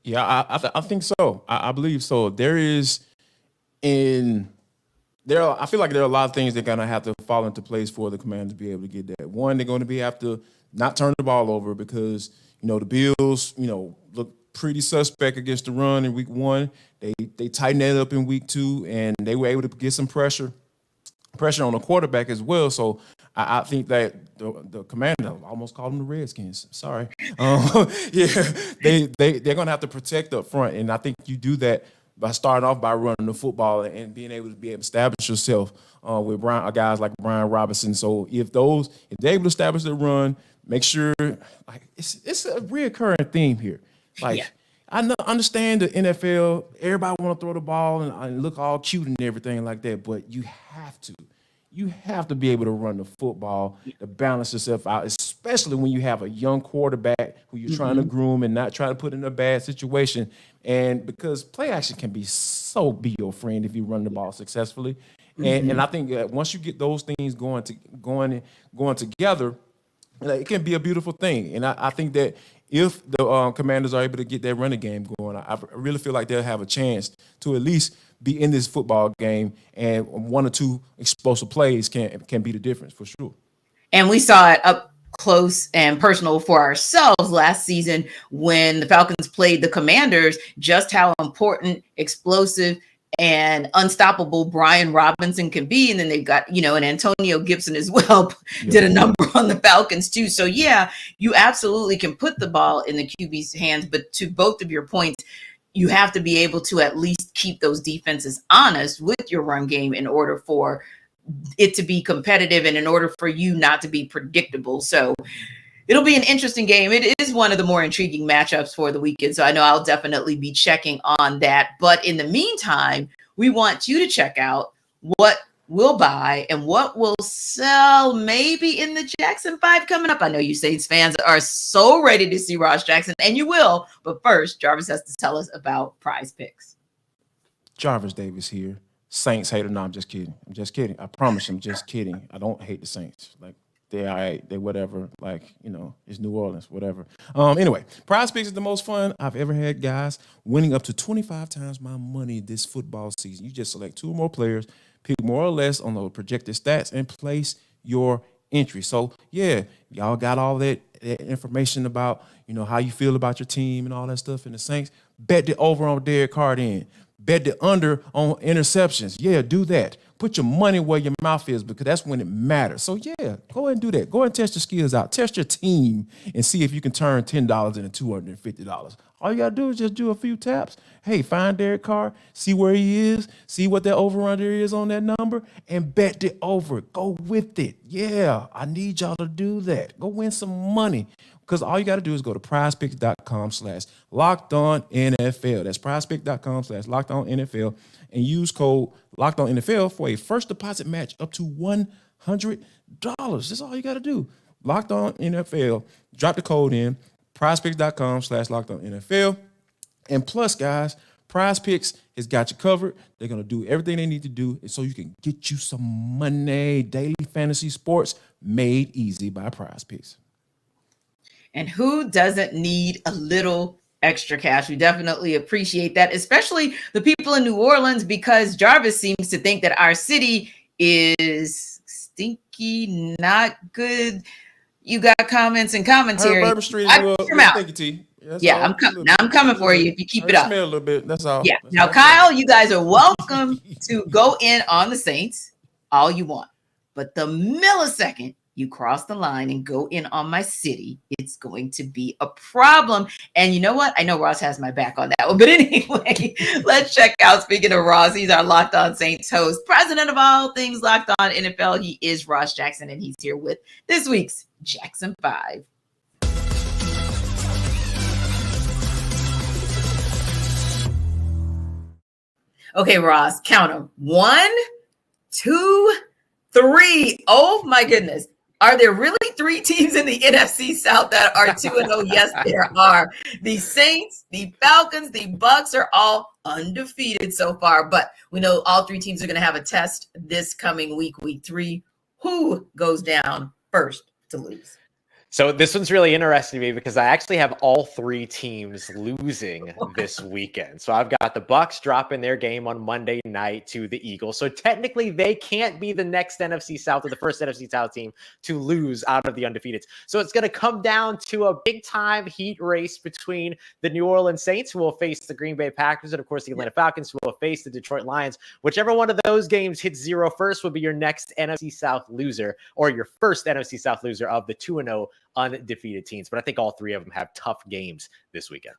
Yeah, I think so. I believe so. I feel like there are a lot of things that are going to have to fall into place for the Commanders to be able to get that. One, they're going to have to not turn the ball over because, the Bills, look pretty suspect against the run in week 1. They tightened that up in week 2, and they were able to get some pressure on the quarterback as well. So I think that the Commanders, I almost called them the Redskins. Sorry. They're going to have to protect up front, and I think you do that by starting off by running the football and being able to establish yourself with guys like Brian Robinson. So if they're able to establish the run, make sure it's a reoccurring theme here. I understand the NFL, everybody want to throw the ball and look all cute and everything like that, but you have to be able to run the football to balance yourself out, especially when you have a young quarterback who you're trying to groom and not try to put in a bad situation. And because play action can be your friend if you run the ball successfully. And I think that once you get those things going together, it can be a beautiful thing. And I think that if the Commanders are able to get that running game going, I really feel like they'll have a chance to at least be in this football game, and 1 or 2 explosive plays can be the difference for sure. And we saw it up close and personal for ourselves last season when the Falcons played the Commanders, just how important, explosive, and unstoppable Brian Robinson can be. And then they've got, and Antonio Gibson as well did a number on the Falcons too. So yeah, you absolutely can put the ball in the QB's hands, but to both of your points, you have to be able to at least keep those defenses honest with your run game in order for it to be competitive and in order for you not to be predictable. So it'll be an interesting game. It is one of the more intriguing matchups for the weekend. So I know I'll definitely be checking on that. But in the meantime, we want you to check out what we'll buy and what will sell maybe in the Jackson 5 coming up. I know you Saints fans are so ready to see Ross Jackson, and you will. But first, Jarvis has to tell us about Prize Picks. Jarvis Davis here. Saints hater. No, I'm just kidding. I promise I'm just kidding. I don't hate the Saints. They're all right. They whatever. It's New Orleans, whatever. Anyway, Prize Picks is the most fun I've ever had, guys. Winning up to 25 times my money this football season. You just select 2 or more players, pick more or less on the projected stats, and place your entry. So, yeah, y'all got all that information about, how you feel about your team and all that stuff in the Saints. Bet the over on Derek Carr in. Bet the under on interceptions. Yeah, do that. Put your money where your mouth is because that's when it matters. So, yeah, go ahead and do that. Go ahead and test your skills out. Test your team and see if you can turn $10 into $250. All you got to do is just do a few taps. Hey, find Derek Carr, see where he is, see what that over-under is on that number, and bet the over. Go with it. Yeah, I need y'all to do that. Go win some money. Because all you got to do is go to prizepicks.com/LockedOnNFL. That's prizepicks.com/LockedOnNFL and use code LockedOnNFL for a first deposit match up to $100. That's all you got to do. LockedOnNFL. Drop the code in, prizepicks.com/LockedOnNFL. And plus, guys, Prize Picks has got you covered. They're going to do everything they need to do so you can get you some money. Daily fantasy sports made easy by Prize Picks. And who doesn't need a little extra cash? We definitely appreciate that, especially the people in New Orleans, because Jarvis seems to think that our city is stinky, not good. You got comments and commentary. Bourbon Street is a little stinky. Yeah, I'm coming for you if you keep it up. Smell a little bit. That's all. Yeah. That's now, all. Kyle, you guys are welcome to go in on the Saints all you want, but the millisecond you cross the line and go in on my city, it's going to be a problem. And you know what? I know Ross has my back on that one. But anyway, let's check out, speaking of Ross, he's our Locked On Saints host, president of all things Locked On NFL. He is Ross Jackson, and he's here with this week's Jackson 5. Okay, Ross, count them. 1, 2, 3. Oh my goodness. Are there really 3 teams in the NFC South that are 2-0? Yes, there are. The Saints, the Falcons, the Bucs are all undefeated so far, but we know all 3 teams are going to have a test this coming week 3. Who goes down first to lose? So this one's really interesting to me because I actually have all 3 teams losing this weekend. So I've got the Bucs dropping their game on Monday night to the Eagles. So technically they can't be the next NFC South or the first NFC South team to lose out of the undefeated. So it's going to come down to a big time heat race between the New Orleans Saints, who will face the Green Bay Packers, and of course the Atlanta Falcons, who will face the Detroit Lions. Whichever one of those games hits 0 first will be your next NFC South loser, or your first NFC South loser of the 2-0 undefeated teams. But I think all 3 of them have tough games this weekend.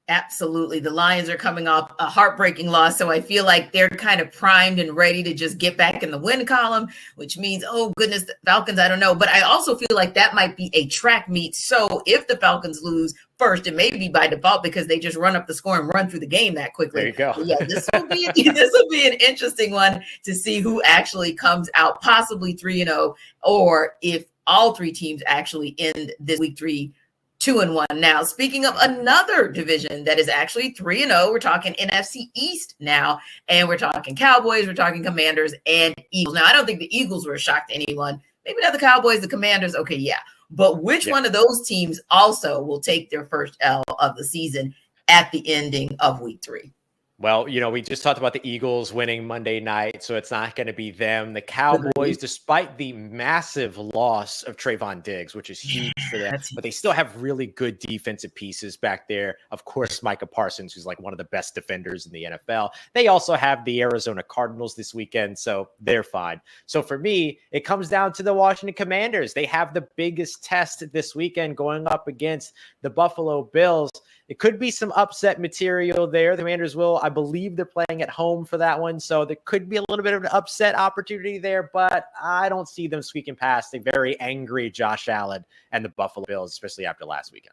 Absolutely. The Lions are coming off a heartbreaking loss, so I feel like they're kind of primed and ready to just get back in the win column, which means, oh goodness, the Falcons, I don't know. But I also feel like that might be a track meet. So if the Falcons lose first, it may be by default because they just run up the score and run through the game that quickly. There you go. But yeah, this will be an interesting one to see who actually comes out possibly 3-0, or if all 3 teams actually end this week 3 2-1. Now, speaking of another division that is actually 3-0, we're talking NFC East now, and we're talking Cowboys, we're talking Commanders, and Eagles. Now, I don't think the Eagles were a shock to anyone. Maybe not the Cowboys, the Commanders. Okay, yeah. But which one of those teams also will take their first L of the season at the ending of week 3? Well, we just talked about the Eagles winning Monday night, so it's not going to be them. The Cowboys, despite the massive loss of Trayvon Diggs, which is huge for them, but they still have really good defensive pieces back there. Of course, Micah Parsons, who's like one of the best defenders in the NFL. They also have the Arizona Cardinals this weekend, so they're fine. So for me, it comes down to the Washington Commanders. They have the biggest test this weekend going up against the Buffalo Bills. It could be some upset material there. The Commanders will, I believe they're playing at home for that one. So there could be a little bit of an upset opportunity there, but I don't see them squeaking past a very angry Josh Allen and the Buffalo Bills, especially after last weekend.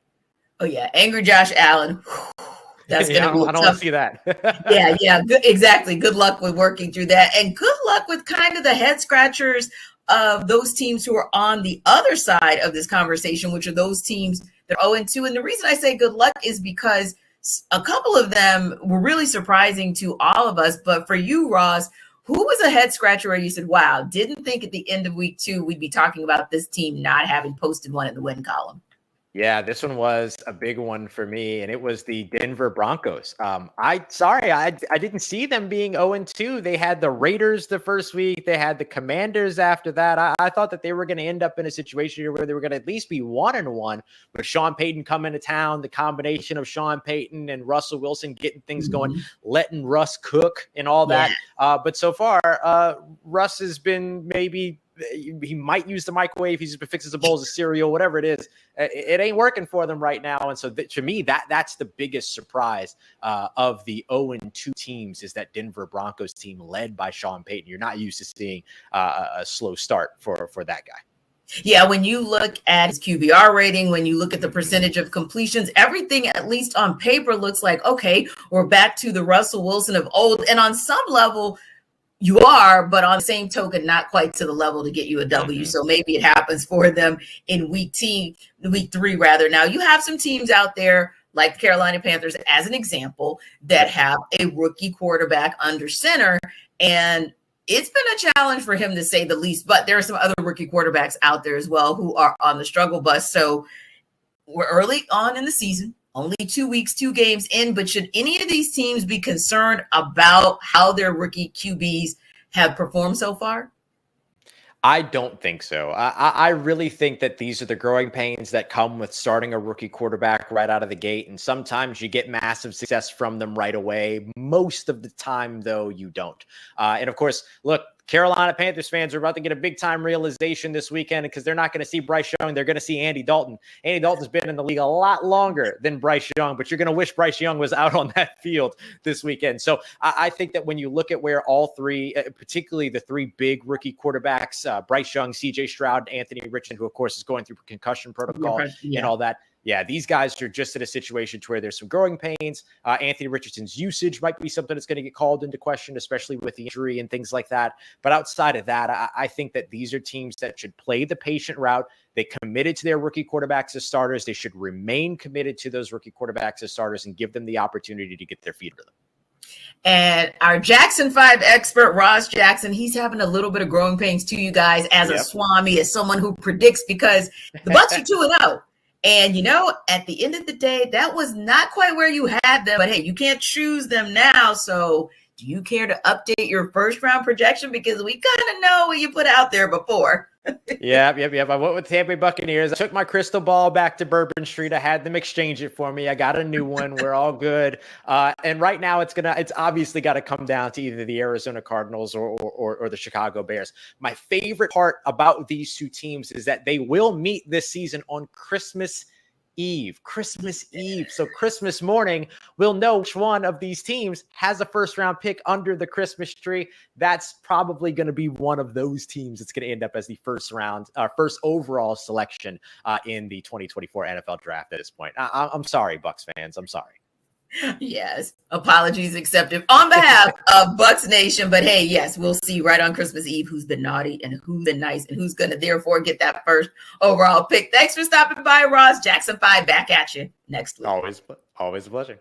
Oh yeah. Angry Josh Allen. That's going to be I don't want to see that. Yeah. Exactly. Good luck with working through that. And good luck with kind of the head scratchers of those teams who are on the other side of this conversation, which are those teams that are 0-2. And the reason I say good luck is because a couple of them were really surprising to all of us. But for you, Ross, who was a head scratcher where you said, wow, didn't think at the end of week 2 we'd be talking about this team not having posted one in the win column? Yeah, this one was a big one for me, and it was the Denver Broncos. I didn't see them being 0-2. They had the Raiders the first week. They had the Commanders after that. I thought that they were going to end up in a situation where they were going to at least be 1-1. But Sean Payton coming to town, the combination of Sean Payton and Russell Wilson getting things going, letting Russ cook and all that. But so far, Russ has been maybe – he might use the microwave. He's just fixes the bowls of cereal, whatever it is. It ain't working for them right now. And so to me, that's the biggest surprise of the 0-2 teams is that Denver Broncos team led by Sean Payton. You're not used to seeing a slow start for that guy. Yeah, when you look at his QBR rating, when you look at the percentage of completions, everything, at least on paper, looks like, okay, we're back to the Russell Wilson of old. And on some level, you are, but on the same token, not quite to the level to get you a W. So maybe it happens for them in week 3 rather. Now you have some teams out there like the Carolina Panthers, as an example, that have a rookie quarterback under center. And it's been a challenge for him, to say the least, but there are some other rookie quarterbacks out there as well who are on the struggle bus. So we're early on in the season. Only 2 weeks, 2 games in, but should any of these teams be concerned about how their rookie QBs have performed so far? I don't think so. I really think that these are the growing pains that come with starting a rookie quarterback right out of the gate. And sometimes you get massive success from them right away. Most of the time, though, you don't. And of course, look, Carolina Panthers fans are about to get a big-time realization this weekend because they're not going to see Bryce Young. They're going to see Andy Dalton. Andy Dalton's been in the league a lot longer than Bryce Young, but you're going to wish Bryce Young was out on that field this weekend. So I think that when you look at where all three, particularly the three big rookie quarterbacks, Bryce Young, C.J. Stroud, and Anthony Richardson, who, of course, is going through concussion protocol and all that, yeah, these guys are just in a situation to where there's some growing pains. Anthony Richardson's usage might be something that's going to get called into question, especially with the injury and things like that. But outside of that, I think that these are teams that should play the patient route. They committed to their rookie quarterbacks as starters. They should remain committed to those rookie quarterbacks as starters and give them the opportunity to get their feet under them. And our Jackson 5 expert, Ross Jackson, he's having a little bit of growing pains too, you guys, as a Swami, as someone who predicts, because the Bucs are 2-0. And, at the end of the day, that was not quite where you had them. But, hey, you can't choose them now. So do you care to update your first-round projection? Because we kind of know what you put out there before. Yep. I went with Tampa Bay Buccaneers. I took my crystal ball back to Bourbon Street. I had them exchange it for me. I got a new one. We're all good. And right now it's obviously got to come down to either the Arizona Cardinals or the Chicago Bears. My favorite part about these two teams is that they will meet this season on Christmas Eve. So Christmas morning, we'll know which one of these teams has a first-round pick under the Christmas tree. That's probably going to be one of those teams that's going to end up as the first overall selection in the 2024 NFL draft at this point. I'm sorry, Bucs fans. I'm sorry. Yes, apologies accepted on behalf of Bucs Nation. But hey, yes, we'll see right on Christmas Eve who's been naughty and who's been nice and who's going to therefore get that first overall pick. Thanks for stopping by, Ross. Jackson 5 back at you next week. Always a pleasure.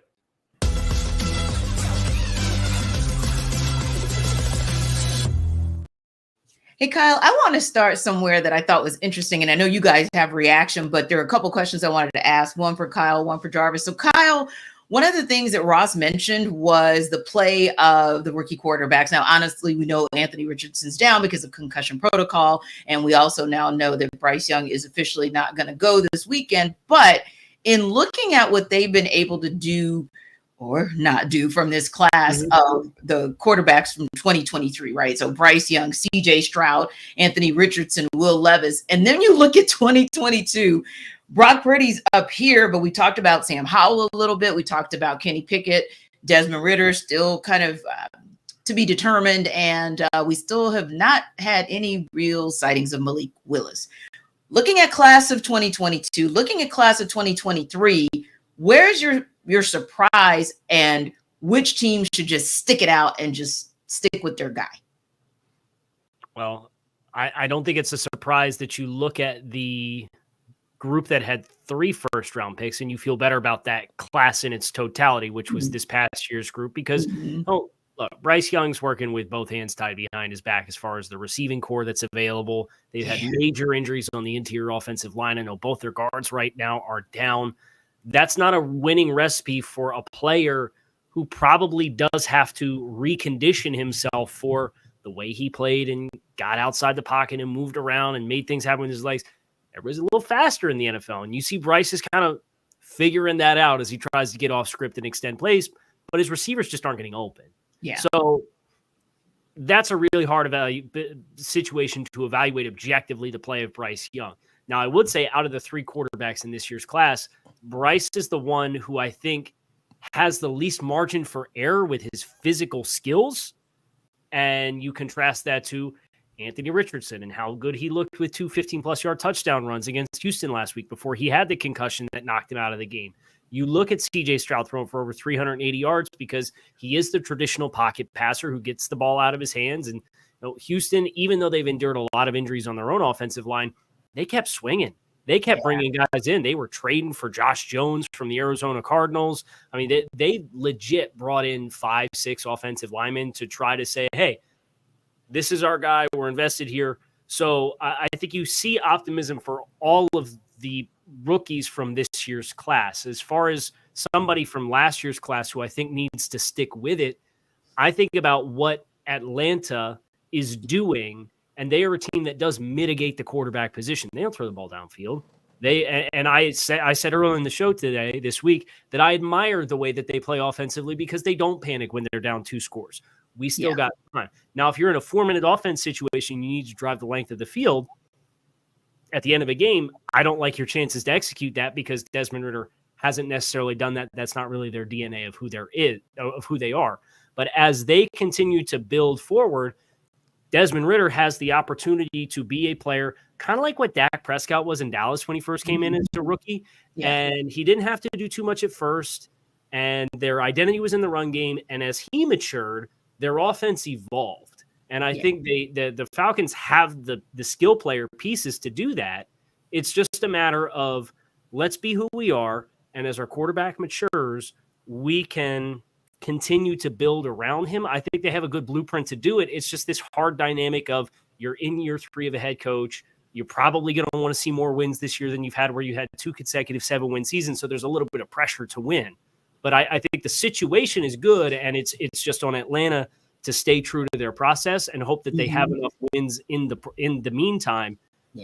Hey, Kyle, I want to start somewhere that I thought was interesting, and I know you guys have reaction, but there are a couple questions I wanted to ask, one for Kyle, one for Jarvis. So, Kyle, one of the things that Ross mentioned was the play of the rookie quarterbacks. Now, honestly, we know Anthony Richardson's down because of concussion protocol, and we also now know that Bryce Young is officially not going to go this weekend. But in looking at what they've been able to do or not do from this class of the quarterbacks from 2023, right? So Bryce Young, C.J. Stroud, Anthony Richardson, Will Levis. And then you look at 2022, Brock Purdy's up here, but we talked about Sam Howell a little bit. We talked about Kenny Pickett, Desmond Ridder, still kind of to be determined. And we still have not had any real sightings of Malik Willis. Looking at class of 2022, looking at class of 2023, where's your surprise and which team should just stick it out and just stick with their guy? Well, I don't think it's a surprise that you look at the group that had 3 first-round picks and you feel better about that class in its totality, which was this past year's group, because, look, Bryce Young's working with both hands tied behind his back as far as the receiving core that's available. They've had major injuries on the interior offensive line. I know both their guards right now are down. That's not a winning recipe for a player who probably does have to recondition himself for the way he played and got outside the pocket and moved around and made things happen with his legs. Everybody's a little faster in the NFL. And you see Bryce is kind of figuring that out as he tries to get off script and extend plays, but his receivers just aren't getting open. Yeah. So that's a really hard situation to evaluate objectively the play of Bryce Young. Now, I would say out of the 3 quarterbacks in this year's class, Bryce is the one who I think has the least margin for error with his physical skills. And you contrast that to Anthony Richardson and how good he looked with 2 15-plus yard touchdown runs against Houston last week before he had the concussion that knocked him out of the game. You look at C.J. Stroud throwing for over 380 yards because he is the traditional pocket passer who gets the ball out of his hands. And Houston, even though they've endured a lot of injuries on their own offensive line, they kept swinging. They kept bringing guys in. They were trading for Josh Jones from the Arizona Cardinals. I mean, they legit brought in 5, 6 offensive linemen to try to say, hey, this is our guy. We're invested here. So I think you see optimism for all of the rookies from this year's class. As far as somebody from last year's class who I think needs to stick with it, I think about what Atlanta is doing, and they are a team that does mitigate the quarterback position. They don't throw the ball downfield. I said earlier in the show this week, that I admire the way that they play offensively because they don't panic when they're down 2 scores. We still got time. Now, if you're in a 4-minute offense situation, you need to drive the length of the field at the end of a game. I don't like your chances to execute that because Desmond Ridder hasn't necessarily done that. That's not really their DNA of who they are. But as they continue to build forward, Desmond Ridder has the opportunity to be a player, kind of like what Dak Prescott was in Dallas when he first came in as a rookie. Yeah. And he didn't have to do too much at first. And their identity was in the run game. And as he matured, their offense evolved. And I think the Falcons have the skill player pieces to do that. It's just a matter of let's be who we are. And as our quarterback matures, we can continue to build around him. I think they have a good blueprint to do it. It's just this hard dynamic of you're in year 3 of a head coach. You're probably going to want to see more wins this year than you've had where you had 2 consecutive 7-win seasons. So there's a little bit of pressure to win. But I think the situation is good, and it's just on Atlanta to stay true to their process and hope that they have enough wins in the meantime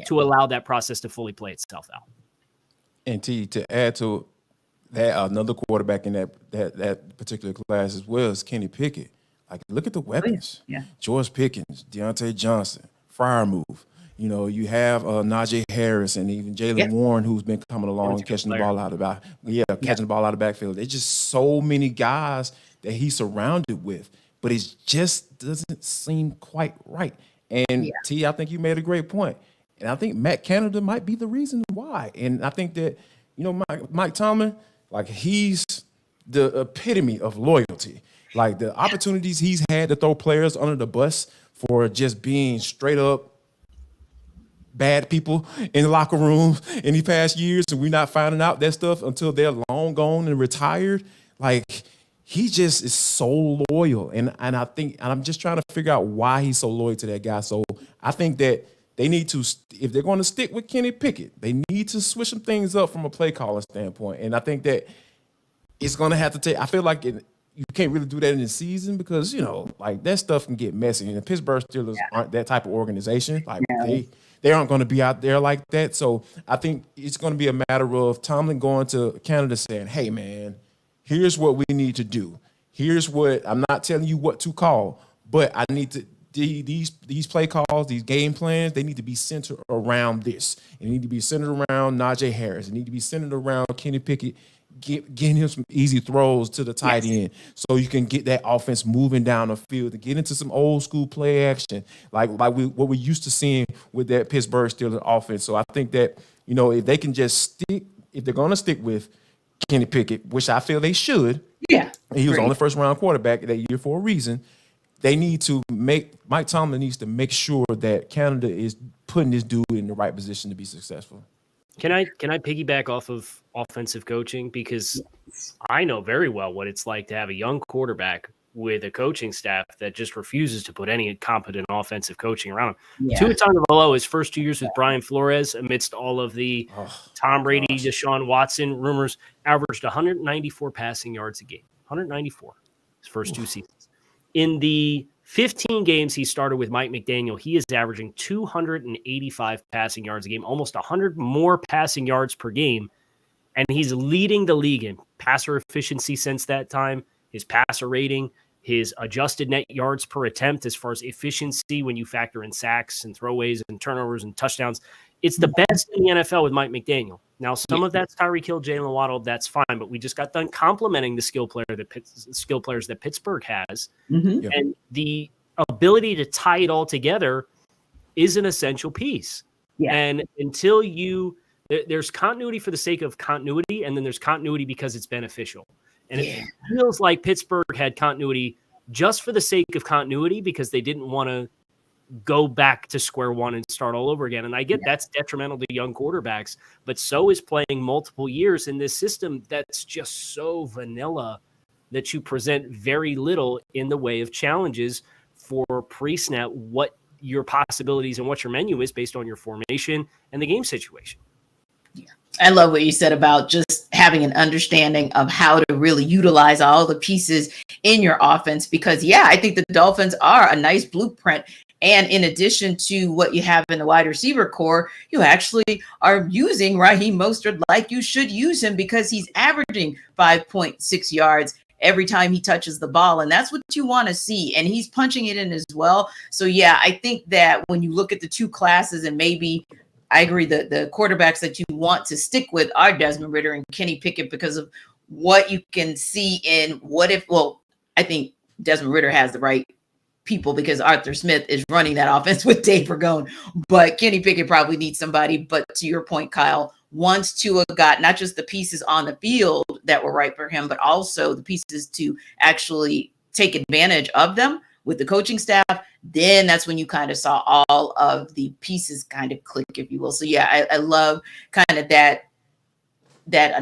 to allow that process to fully play itself out. And to add to that, another quarterback in that particular class as well is Kenny Pickett. Like, look at the weapons. George Pickens, Deontay Johnson, Freiermuth. You know, you have Najee Harris and even Jalen Warren, who's been coming along, catching the ball out of the ball out of the backfield. There's just so many guys that he's surrounded with, but it just doesn't seem quite right. And T, I think you made a great point. And I think Matt Canada might be the reason why. And I think that, you know, Mike Tomlin, like, he's the epitome of loyalty. Like, the opportunities he's had to throw players under the bus for just being straight up bad people in the locker rooms in the past years, and we're not finding out that stuff until they're long gone and retired. Like, he just is so loyal. And I think, and I'm just trying to figure out why he's so loyal to that guy. So I think that they need to, if they're going to stick with Kenny Pickett, they need to switch some things up from a play calling standpoint. And I think that it's going to have to take, I feel like you can't really do that in the season because, you know, like, that stuff can get messy. And the Pittsburgh Steelers aren't that type of organization. Like, they aren't going to be out there like that. So I think it's going to be a matter of Tomlin going to Canada saying, hey, man, here's what we need to do. Here's what, I'm not telling you what to call, but I need to, these play calls, these game plans, they need to be centered around this. They need to be centered around Najee Harris. They need to be centered around Kenny Pickett, getting him some easy throws to the tight end so you can get that offense moving down the field and get into some old school play action like what we're used to seeing with that Pittsburgh Steelers offense. So I think that, you know, if they can just stick, if they're going to stick with Kenny Pickett, which I feel they should, and he was on the first round quarterback that year for a reason, they need to Mike Tomlin needs to make sure that Canada is putting this dude in the right position to be successful. Can I piggyback off of offensive coaching? Because I know very well what it's like to have a young quarterback with a coaching staff that just refuses to put any competent offensive coaching around him. Tua Tagovailoa, his first 2 years with Brian Flores, amidst all of the Tom Brady, Deshaun Watson rumors, averaged 194 passing yards a game. 194 his first 2 seasons. In the 15 games he started with Mike McDaniel, he is averaging 285 passing yards a game, almost 100 more passing yards per game. And he's leading the league in passer efficiency since that time, his passer rating, his adjusted net yards per attempt as far as efficiency when you factor in sacks and throwaways and turnovers and touchdowns. It's the best in the NFL with Mike McDaniel. Now, some of that's Tyreek Hill, Jalen Waddle. That's fine, but we just got done complimenting the skill players that Pittsburgh has, and the ability to tie it all together is an essential piece. And until there's continuity for the sake of continuity, and then there's continuity because it's beneficial. And it feels like Pittsburgh had continuity just for the sake of continuity because they didn't want to go back to square one and start all over again. And I get that's detrimental to young quarterbacks, but so is playing multiple years in this system that's just so vanilla that you present very little in the way of challenges for pre-snap, what your possibilities and what your menu is based on your formation and the game situation. I love what you said about just having an understanding of how to really utilize all the pieces in your offense, because I think the Dolphins are a nice blueprint. And in addition to what you have in the wide receiver core, you actually are using Raheem Mostert like you should use him, because he's averaging 5.6 yards every time he touches the ball. And that's what you want to see. And he's punching it in as well. So, yeah, I think that when you look at the two classes, and maybe I agree that the quarterbacks that you want to stick with are Desmond Ridder and Kenny Pickett because of what you can see in I think Desmond Ridder has the right people because Arthur Smith is running that offense with Dave Ragone, but Kenny Pickett probably needs somebody. But to your point, Kyle, once Tua got not just the pieces on the field that were right for him, but also the pieces to actually take advantage of them with the coaching staff, then that's when you kind of saw all of the pieces kind of click, if you will. So yeah, I love kind of that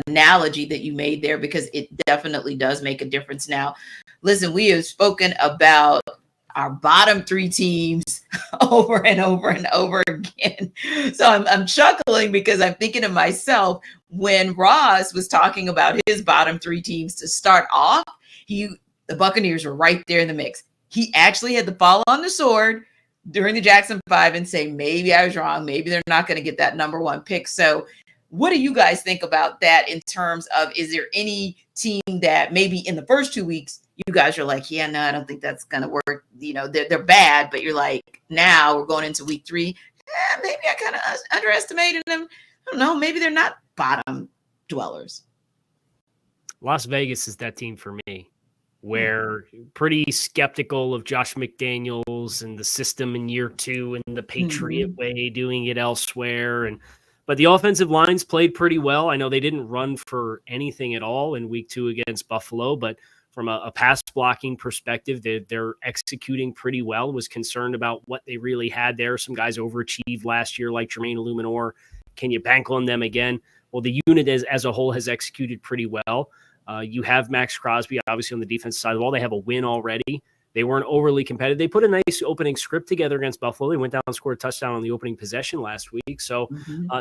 analogy that you made there because it definitely does make a difference. Now, listen, we have spoken about our bottom three teams over and over and over again. So I'm chuckling because I'm thinking to myself, when Ross was talking about his bottom three teams to start off, the Buccaneers were right there in the mix. He actually had to fall on the sword during the Jackson 5 and say, maybe I was wrong. Maybe they're not going to get that number one pick. So what do you guys think about that in terms of, is there any team that maybe in the first 2 weeks, you guys are like, yeah, no, I don't think that's going to work. You know, they're bad, but you're like, now we're going into week 3. Maybe I kind of underestimated them. I don't know. Maybe they're not bottom dwellers. Las Vegas is that team for me, where pretty skeptical of Josh McDaniels and the system in year 2 and the Patriot way, doing it elsewhere. But the offensive lines played pretty well. I know they didn't run for anything at all in week 2 against Buffalo, but from a pass blocking perspective, they're executing pretty well. Was concerned about what they really had there. Some guys overachieved last year, like Jermaine Illuminor. Can you bank on them again? Well, the unit as a whole has executed pretty well. You have Max Crosby, obviously, on the defensive side of the ball. They have a win already. They weren't overly competitive. They put a nice opening script together against Buffalo. They went down and scored a touchdown on the opening possession last week. So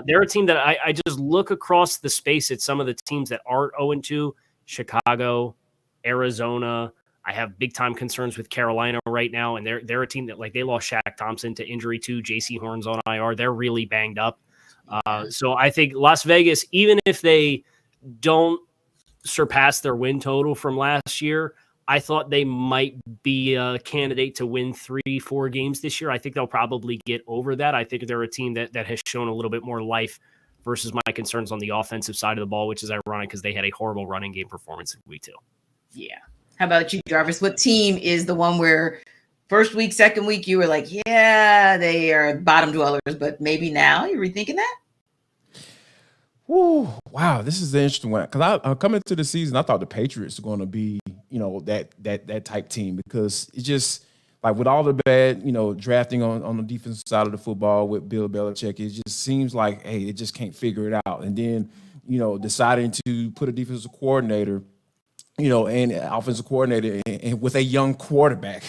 they're a team that I just look across the space at some of the teams that aren't 0-2, Chicago, Arizona. I have big time concerns with Carolina right now, and they're a team that, like, they lost Shaq Thompson to injury too. JC Horn's on IR. They're really banged up. So I think Las Vegas, even if they don't surpass their win total from last year, I thought they might be a candidate to win 3-4 games this year. I think they'll probably get over that. I think they're a team that has shown a little bit more life versus my concerns on the offensive side of the ball, which is ironic because they had a horrible running game performance in week 2. Yeah. How about you, Jarvis? What team is the one where first week, second week, you were like, yeah, they are bottom dwellers, but maybe now you're rethinking that? Ooh, wow, this is an interesting one. Because I coming into the season, I thought the Patriots were going to be, that type team, because it just, like, with all the bad, drafting on the defensive side of the football with Bill Belichick, it just seems like, hey, it just can't figure it out. And then, deciding to put a defensive coordinator, and offensive coordinator and with a young quarterback,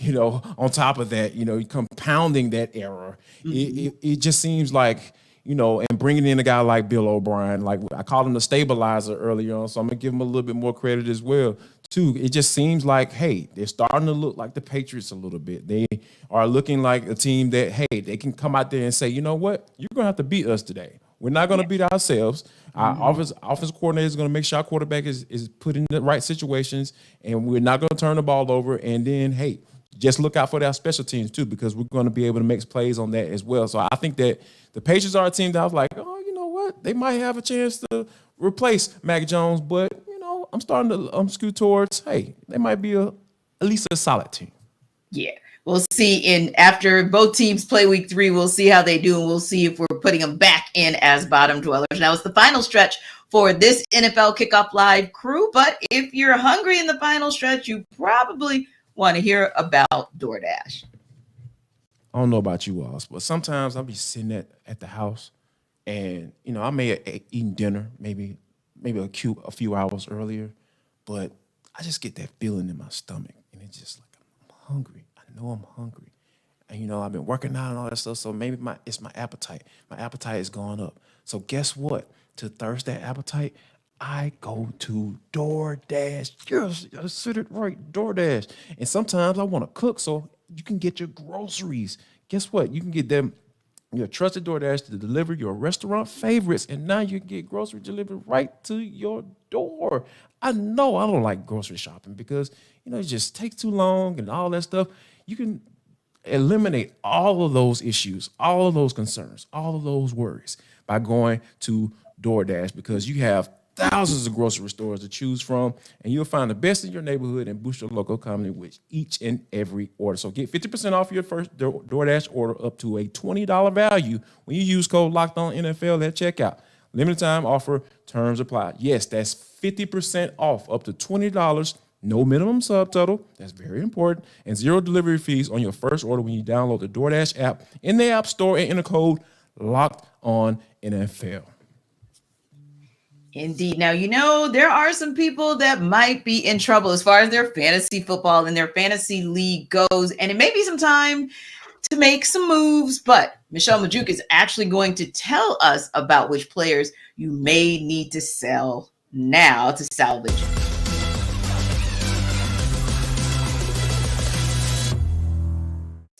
on top of that, compounding that error. It just seems like, and bringing in a guy like Bill O'Brien, like I called him the stabilizer earlier on, so I'm going to give him a little bit more credit as well, too. It just seems like, hey, they're starting to look like the Patriots a little bit. They are looking like a team that, hey, they can come out there and say, you know what, you're going to have to beat us today. We're not going to beat ourselves. Our offensive coordinator is going to make sure our quarterback is put in the right situations, and we're not going to turn the ball over. And then, hey, just look out for our special teams, too, because we're going to be able to make plays on that as well. So I think that the Patriots are a team that I was like, oh, you know what? They might have a chance to replace Mac Jones, but, I'm starting to scoot towards, hey, they might be at least a solid team. Yeah. We'll see after both teams play week 3, we'll see how they do, and we'll see if we're putting them back in as bottom dwellers. Now, it's the final stretch for this NFL Kickoff Live crew, but if you're hungry in the final stretch, you probably want to hear about DoorDash. I don't know about you all, but sometimes I'll be sitting at the house, and, I may have eaten dinner maybe a few hours earlier, but I just get that feeling in my stomach, and it's just like, I'm hungry. I know I'm hungry. And, I've been working out and all that stuff, so maybe it's my appetite. My appetite is going up. So guess what? To thirst that appetite, I go to DoorDash. Yes, I said it right, DoorDash. And sometimes I want to cook, so you can get your groceries. Guess what? You can get them, your trusted DoorDash to deliver your restaurant favorites, and now you can get grocery delivered right to your door. I know I don't like grocery shopping because, it just takes too long and all that stuff. You can eliminate all of those issues, all of those concerns, all of those worries by going to DoorDash, because you have thousands of grocery stores to choose from, and you'll find the best in your neighborhood and boost your local economy with each and every order. So get 50% off your first DoorDash order up to a $20 value when you use code LOCKEDONNFL at checkout. Limited time offer, terms apply. Yes, that's 50% off up to $20. No minimum subtotal. That's very important. And 0 delivery fees on your first order when you download the DoorDash app in the App Store and enter code LOCKEDONNFL. Indeed. Now, there are some people that might be in trouble as far as their fantasy football and their fantasy league goes. And it may be some time to make some moves, but Michelle Majuk is actually going to tell us about which players you may need to sell now to salvage.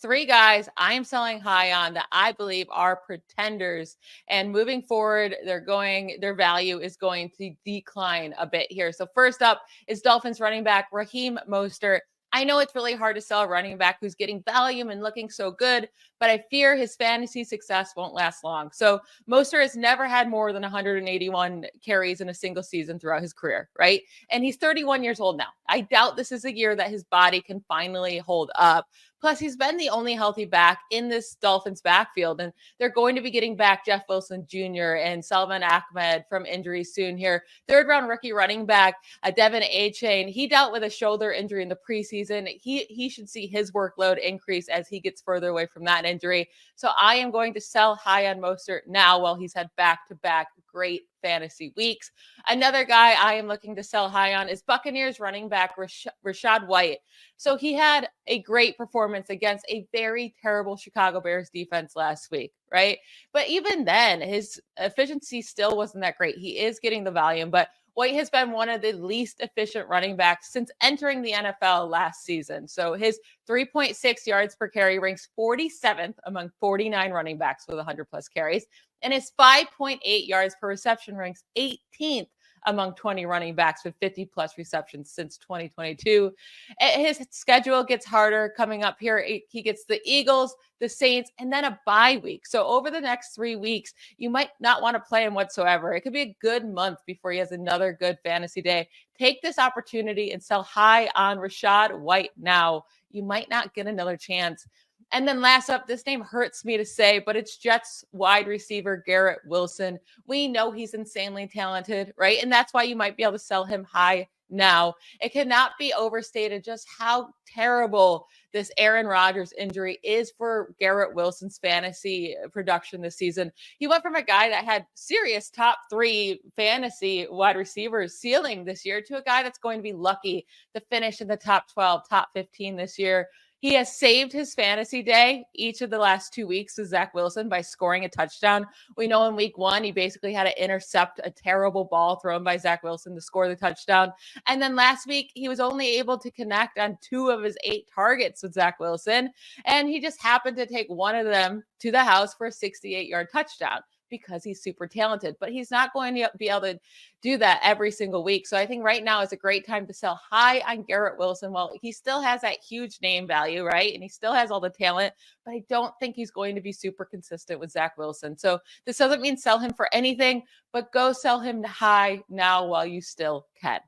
3 guys I am selling high on that I believe are pretenders, and moving forward, their value is going to decline a bit here. So first up is Dolphins running back Raheem Mostert. I know it's really hard to sell a running back who's getting volume and looking so good, but I fear his fantasy success won't last long. So Mostert has never had more than 181 carries in a single season throughout his career, right? And he's 31 years old now. I doubt this is a year that his body can finally hold up. Plus, he's been the only healthy back in this Dolphins backfield, and they're going to be getting back Jeff Wilson Jr. and Salman Ahmed from injury soon here. 3rd-round rookie running back Devin Achane, he dealt with a shoulder injury in the preseason. He should see his workload increase as he gets further away from that injury. So I am going to sell high on Mostert now while he's had back-to-back great fantasy weeks. Another guy I am looking to sell high on is Buccaneers running back Rachaad White. So he had a great performance against a very terrible Chicago Bears defense last week, right? But even then, his efficiency still wasn't that great. He is getting the volume, but White has been one of the least efficient running backs since entering the NFL last season. So his 3.6 yards per carry ranks 47th among 49 running backs with 100+ carries. And his 5.8 yards per reception ranks 18th among 20 running backs with 50+ receptions since 2022. His schedule gets harder coming up here. He gets the Eagles, the Saints, and then a bye week. So over the next 3 weeks, you might not want to play him whatsoever. It could be a good month before he has another good fantasy day. Take this opportunity and sell high on Rachaad White now. You might not get another chance. And then last up, this name hurts me to say, but it's Jets wide receiver Garrett Wilson. We know he's insanely talented, right? And that's why you might be able to sell him high now. It cannot be overstated just how terrible this Aaron Rodgers injury is for Garrett Wilson's fantasy production this season. He went from a guy that had serious top 3 fantasy wide receivers ceiling this year to a guy that's going to be lucky to finish in the top 12, top 15 this year. He has saved his fantasy day each of the last 2 weeks with Zach Wilson by scoring a touchdown. We know in week 1, he basically had to intercept a terrible ball thrown by Zach Wilson to score the touchdown. And then last week, he was only able to connect on 2 of his 8 targets with Zach Wilson. And he just happened to take one of them to the house for a 68-yard touchdown, because he's super talented, but he's not going to be able to do that every single week. So I think right now is a great time to sell high on Garrett Wilson. Well, he still has that huge name value, right? And he still has all the talent, but I don't think he's going to be super consistent with Zach Wilson. So this doesn't mean sell him for anything, but go sell him high now while you still can.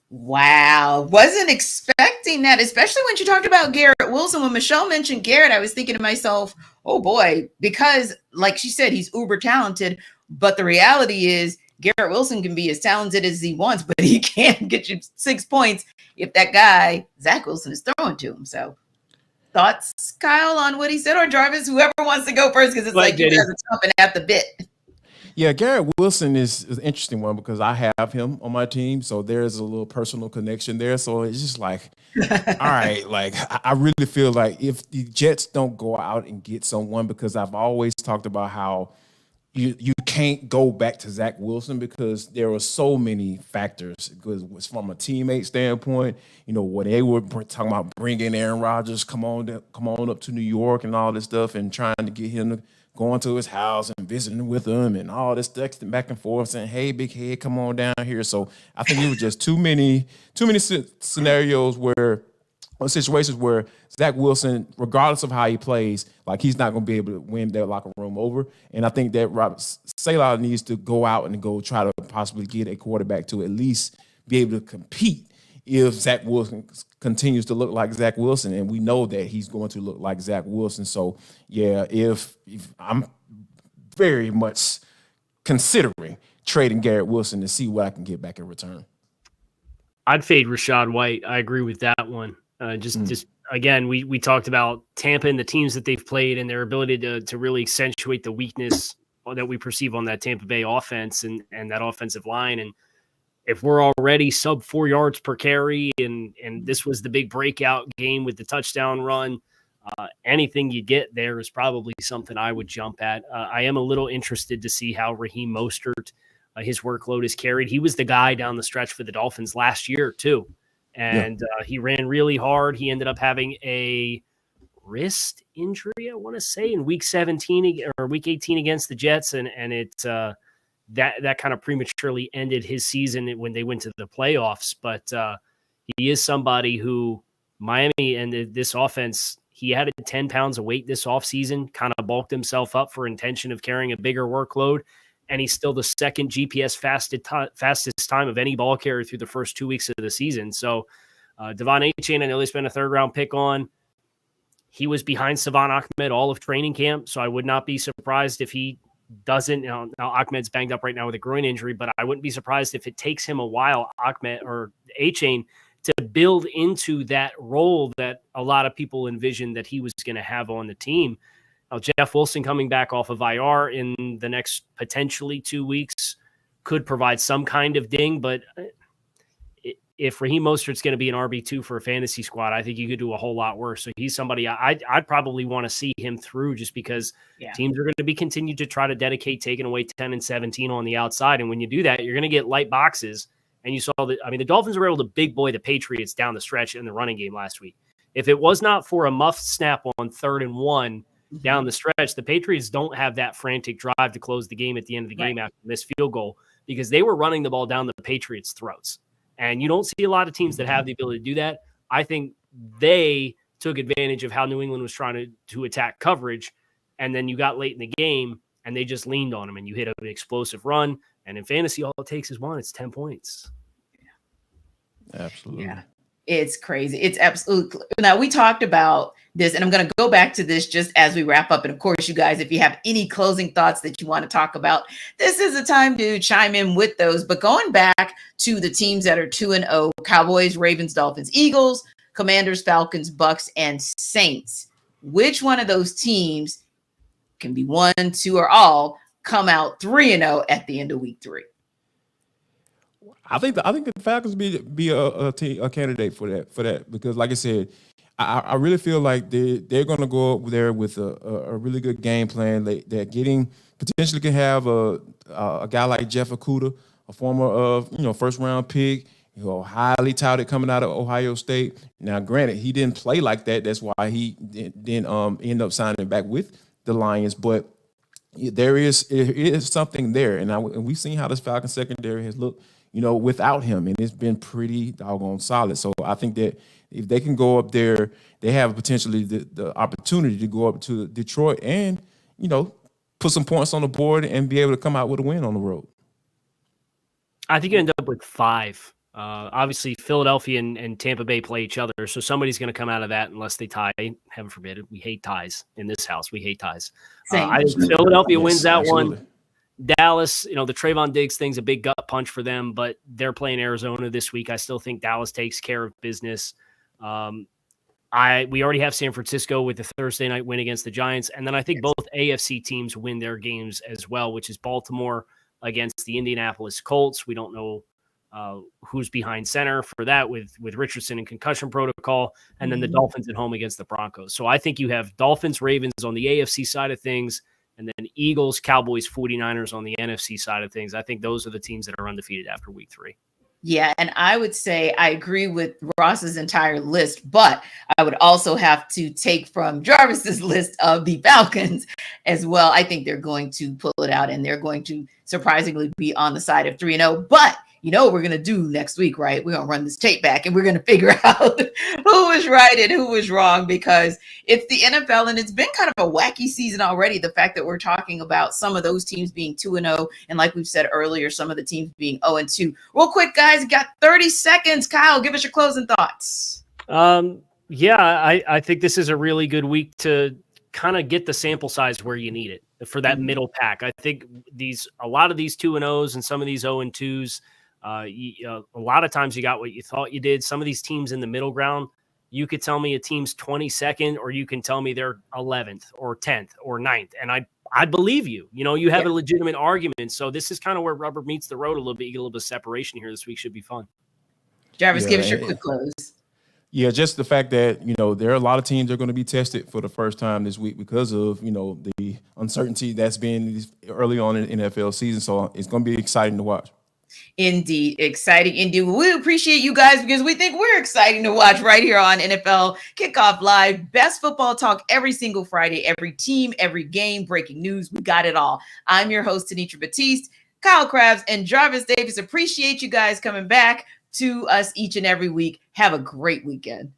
Wow. Wasn't expecting that, especially when you talked about Garrett Wilson. When Michelle mentioned Garrett, I was thinking to myself, oh boy, because like she said, he's uber talented. But the reality is Garrett Wilson can be as talented as he wants, but he can't get you 6 points if that guy, Zach Wilson, is throwing to him. So thoughts, Kyle, on what he said, or Jarvis, whoever wants to go first, because it's like you guys are chomping at the bit. Yeah, Garrett Wilson is an interesting one because I have him on my team, so there's a little personal connection there. So it's just like, all right, like I really feel like if the Jets don't go out and get someone, because I've always talked about how you can't go back to Zach Wilson because there were so many factors. Because from a teammate standpoint, when they were talking about bringing Aaron Rodgers, come on up to New York and all this stuff, and trying to get him to going to his house and visiting with him and all this texting back and forth saying, hey, big head, come on down here. So I think it was just too many scenarios or situations where Zach Wilson, regardless of how he plays, like he's not going to be able to win that locker room over. And I think that Saleh needs to go out and go try to possibly get a quarterback to at least be able to compete if Zach Wilson continues to look like Zach Wilson, and we know that he's going to look like Zach Wilson. So, yeah, if I'm very much considering trading Garrett Wilson to see what I can get back in return. I'd fade Rachaad White. I agree with that one. Just again, we talked about Tampa and the teams that they've played and their ability to really accentuate the weakness that we perceive on that Tampa Bay offense and that offensive line. And if we're already sub 4 yards per carry and this was the big breakout game with the touchdown run, anything you get there is probably something I would jump at. I am a little interested to see how Raheem Mostert, his workload is carried. He was the guy down the stretch for the Dolphins last year too. And he ran really hard. He ended up having a wrist injury, I want to say, in week 17 or week 18 against the Jets. And it that kind of prematurely ended his season when they went to the playoffs. But he is somebody who Miami and this offense, he added 10 pounds of weight this offseason, kind of bulked himself up for intention of carrying a bigger workload. And he's still the second GPS fastest time of any ball carrier through the first 2 weeks of the season. So Devon Achane, I know they spent a third-round pick on. He was behind Savon Ahmed all of training camp, so I would not be surprised if he doesn't. Now Ahmed's banged up right now with a groin injury, but I wouldn't be surprised if it takes him a while, Ahmed or Achane, to build into that role that a lot of people envisioned that he was going to have on the team. Jeff Wilson coming back off of IR in the next potentially 2 weeks could provide some kind of ding, but if Raheem Mostert's going to be an RB2 for a fantasy squad, I think you could do a whole lot worse. So he's somebody I'd probably want to see him through just because teams are going to be continued to try to dedicate taking away 10 and 17 on the outside. And when you do that, you're going to get light boxes. And you saw that, the Dolphins were able to big boy the Patriots down the stretch in the running game last week. If it was not for a muffed snap on 3rd and 1, down the stretch, the Patriots don't have that frantic drive to close the game at the end of the game after this field goal because they were running the ball down the Patriots' throats. And you don't see a lot of teams that have the ability to do that. I think they took advantage of how New England was trying to attack coverage, and then you got late in the game, and they just leaned on them, and you hit an explosive run. And in fantasy, all it takes is one. It's 10 points. Absolutely. Yeah. It's crazy. It's absolutely. Now, we talked about this, and I'm going to go back to this just as we wrap up. And of course, you guys, if you have any closing thoughts that you want to talk about, this is the time to chime in with those. But going back to the teams that are 2-0, Cowboys, Ravens, Dolphins, Eagles, Commanders, Falcons, Bucs, and Saints. Which one of those teams can be 1, 2, or all come out 3-0 at the end of week 3? I think the Falcons be a candidate for that because, like I said, I really feel like they're going to go up there with a really good game plan. They're getting potentially can have a guy like Jeff Okudah, a former first round pick, highly touted coming out of Ohio State. Now, granted, he didn't play like that. That's why he didn't end up signing back with the Lions, but there is something there, and we've seen how this Falcons secondary has looked, without him, and it's been pretty doggone solid. So I think that if they can go up there, they have potentially the opportunity to go up to Detroit and, put some points on the board and be able to come out with a win on the road. I think you end up with 5. Obviously, Philadelphia and Tampa Bay play each other, so somebody's going to come out of that unless they tie. Heaven forbid it. We hate ties in this house. We hate ties. I think Philadelphia wins that one. Dallas, the Trayvon Diggs thing's a big gut punch for them, but they're playing Arizona this week. I still think Dallas takes care of business. We already have San Francisco with the Thursday night win against the Giants, and then I think both AFC teams win their games as well, which is Baltimore against the Indianapolis Colts. We don't know who's behind center for that with Richardson and concussion protocol, and then the Dolphins at home against the Broncos. So I think you have Dolphins, Ravens on the AFC side of things, and then Eagles, Cowboys, 49ers on the NFC side of things. I think those are the teams that are undefeated after week 3. Yeah, and I would say I agree with Ross's entire list, but I would also have to take from Jarvis's list of the Falcons as well. I think they're going to pull it out, and they're going to surprisingly be on the side of 3-0. But you know what we're going to do next week, right? We're going to run this tape back, and we're going to figure out who was right and who was wrong, because it's the NFL, and it's been kind of a wacky season already. The fact that we're talking about some of those teams being 2-0, and like we've said earlier, some of the teams being 0-2. Real quick, guys, got 30 seconds. Kyle, give us your closing thoughts. Yeah, I think this is a really good week to kind of get the sample size where you need it for that middle pack. I think a lot of these 2-0s and some of these 0-2s, a lot of times you got what you thought you did. Some of these teams in the middle ground, you could tell me a team's 22nd, or you can tell me they're 11th or 10th or 9th. And I believe you. You know, you have a legitimate argument. So this is kind of where rubber meets the road a little bit. You get a little bit of separation here this week. Should be fun. Jarvis, give us your quick close. Yeah, just the fact that, you know, there are a lot of teams that are going to be tested for the first time this week because of, you know, the uncertainty that's been early on in the NFL season. So it's going to be exciting to watch. Indeed. Exciting. Indeed. We appreciate you guys because we think we're exciting to watch right here on NFL Kickoff Live. Best football talk every single Friday, every team, every game, breaking news. We got it all. I'm your host, Tanitra Batiste, Kyle Krabs, and Jarvis Davis. Appreciate you guys coming back to us each and every week. Have a great weekend.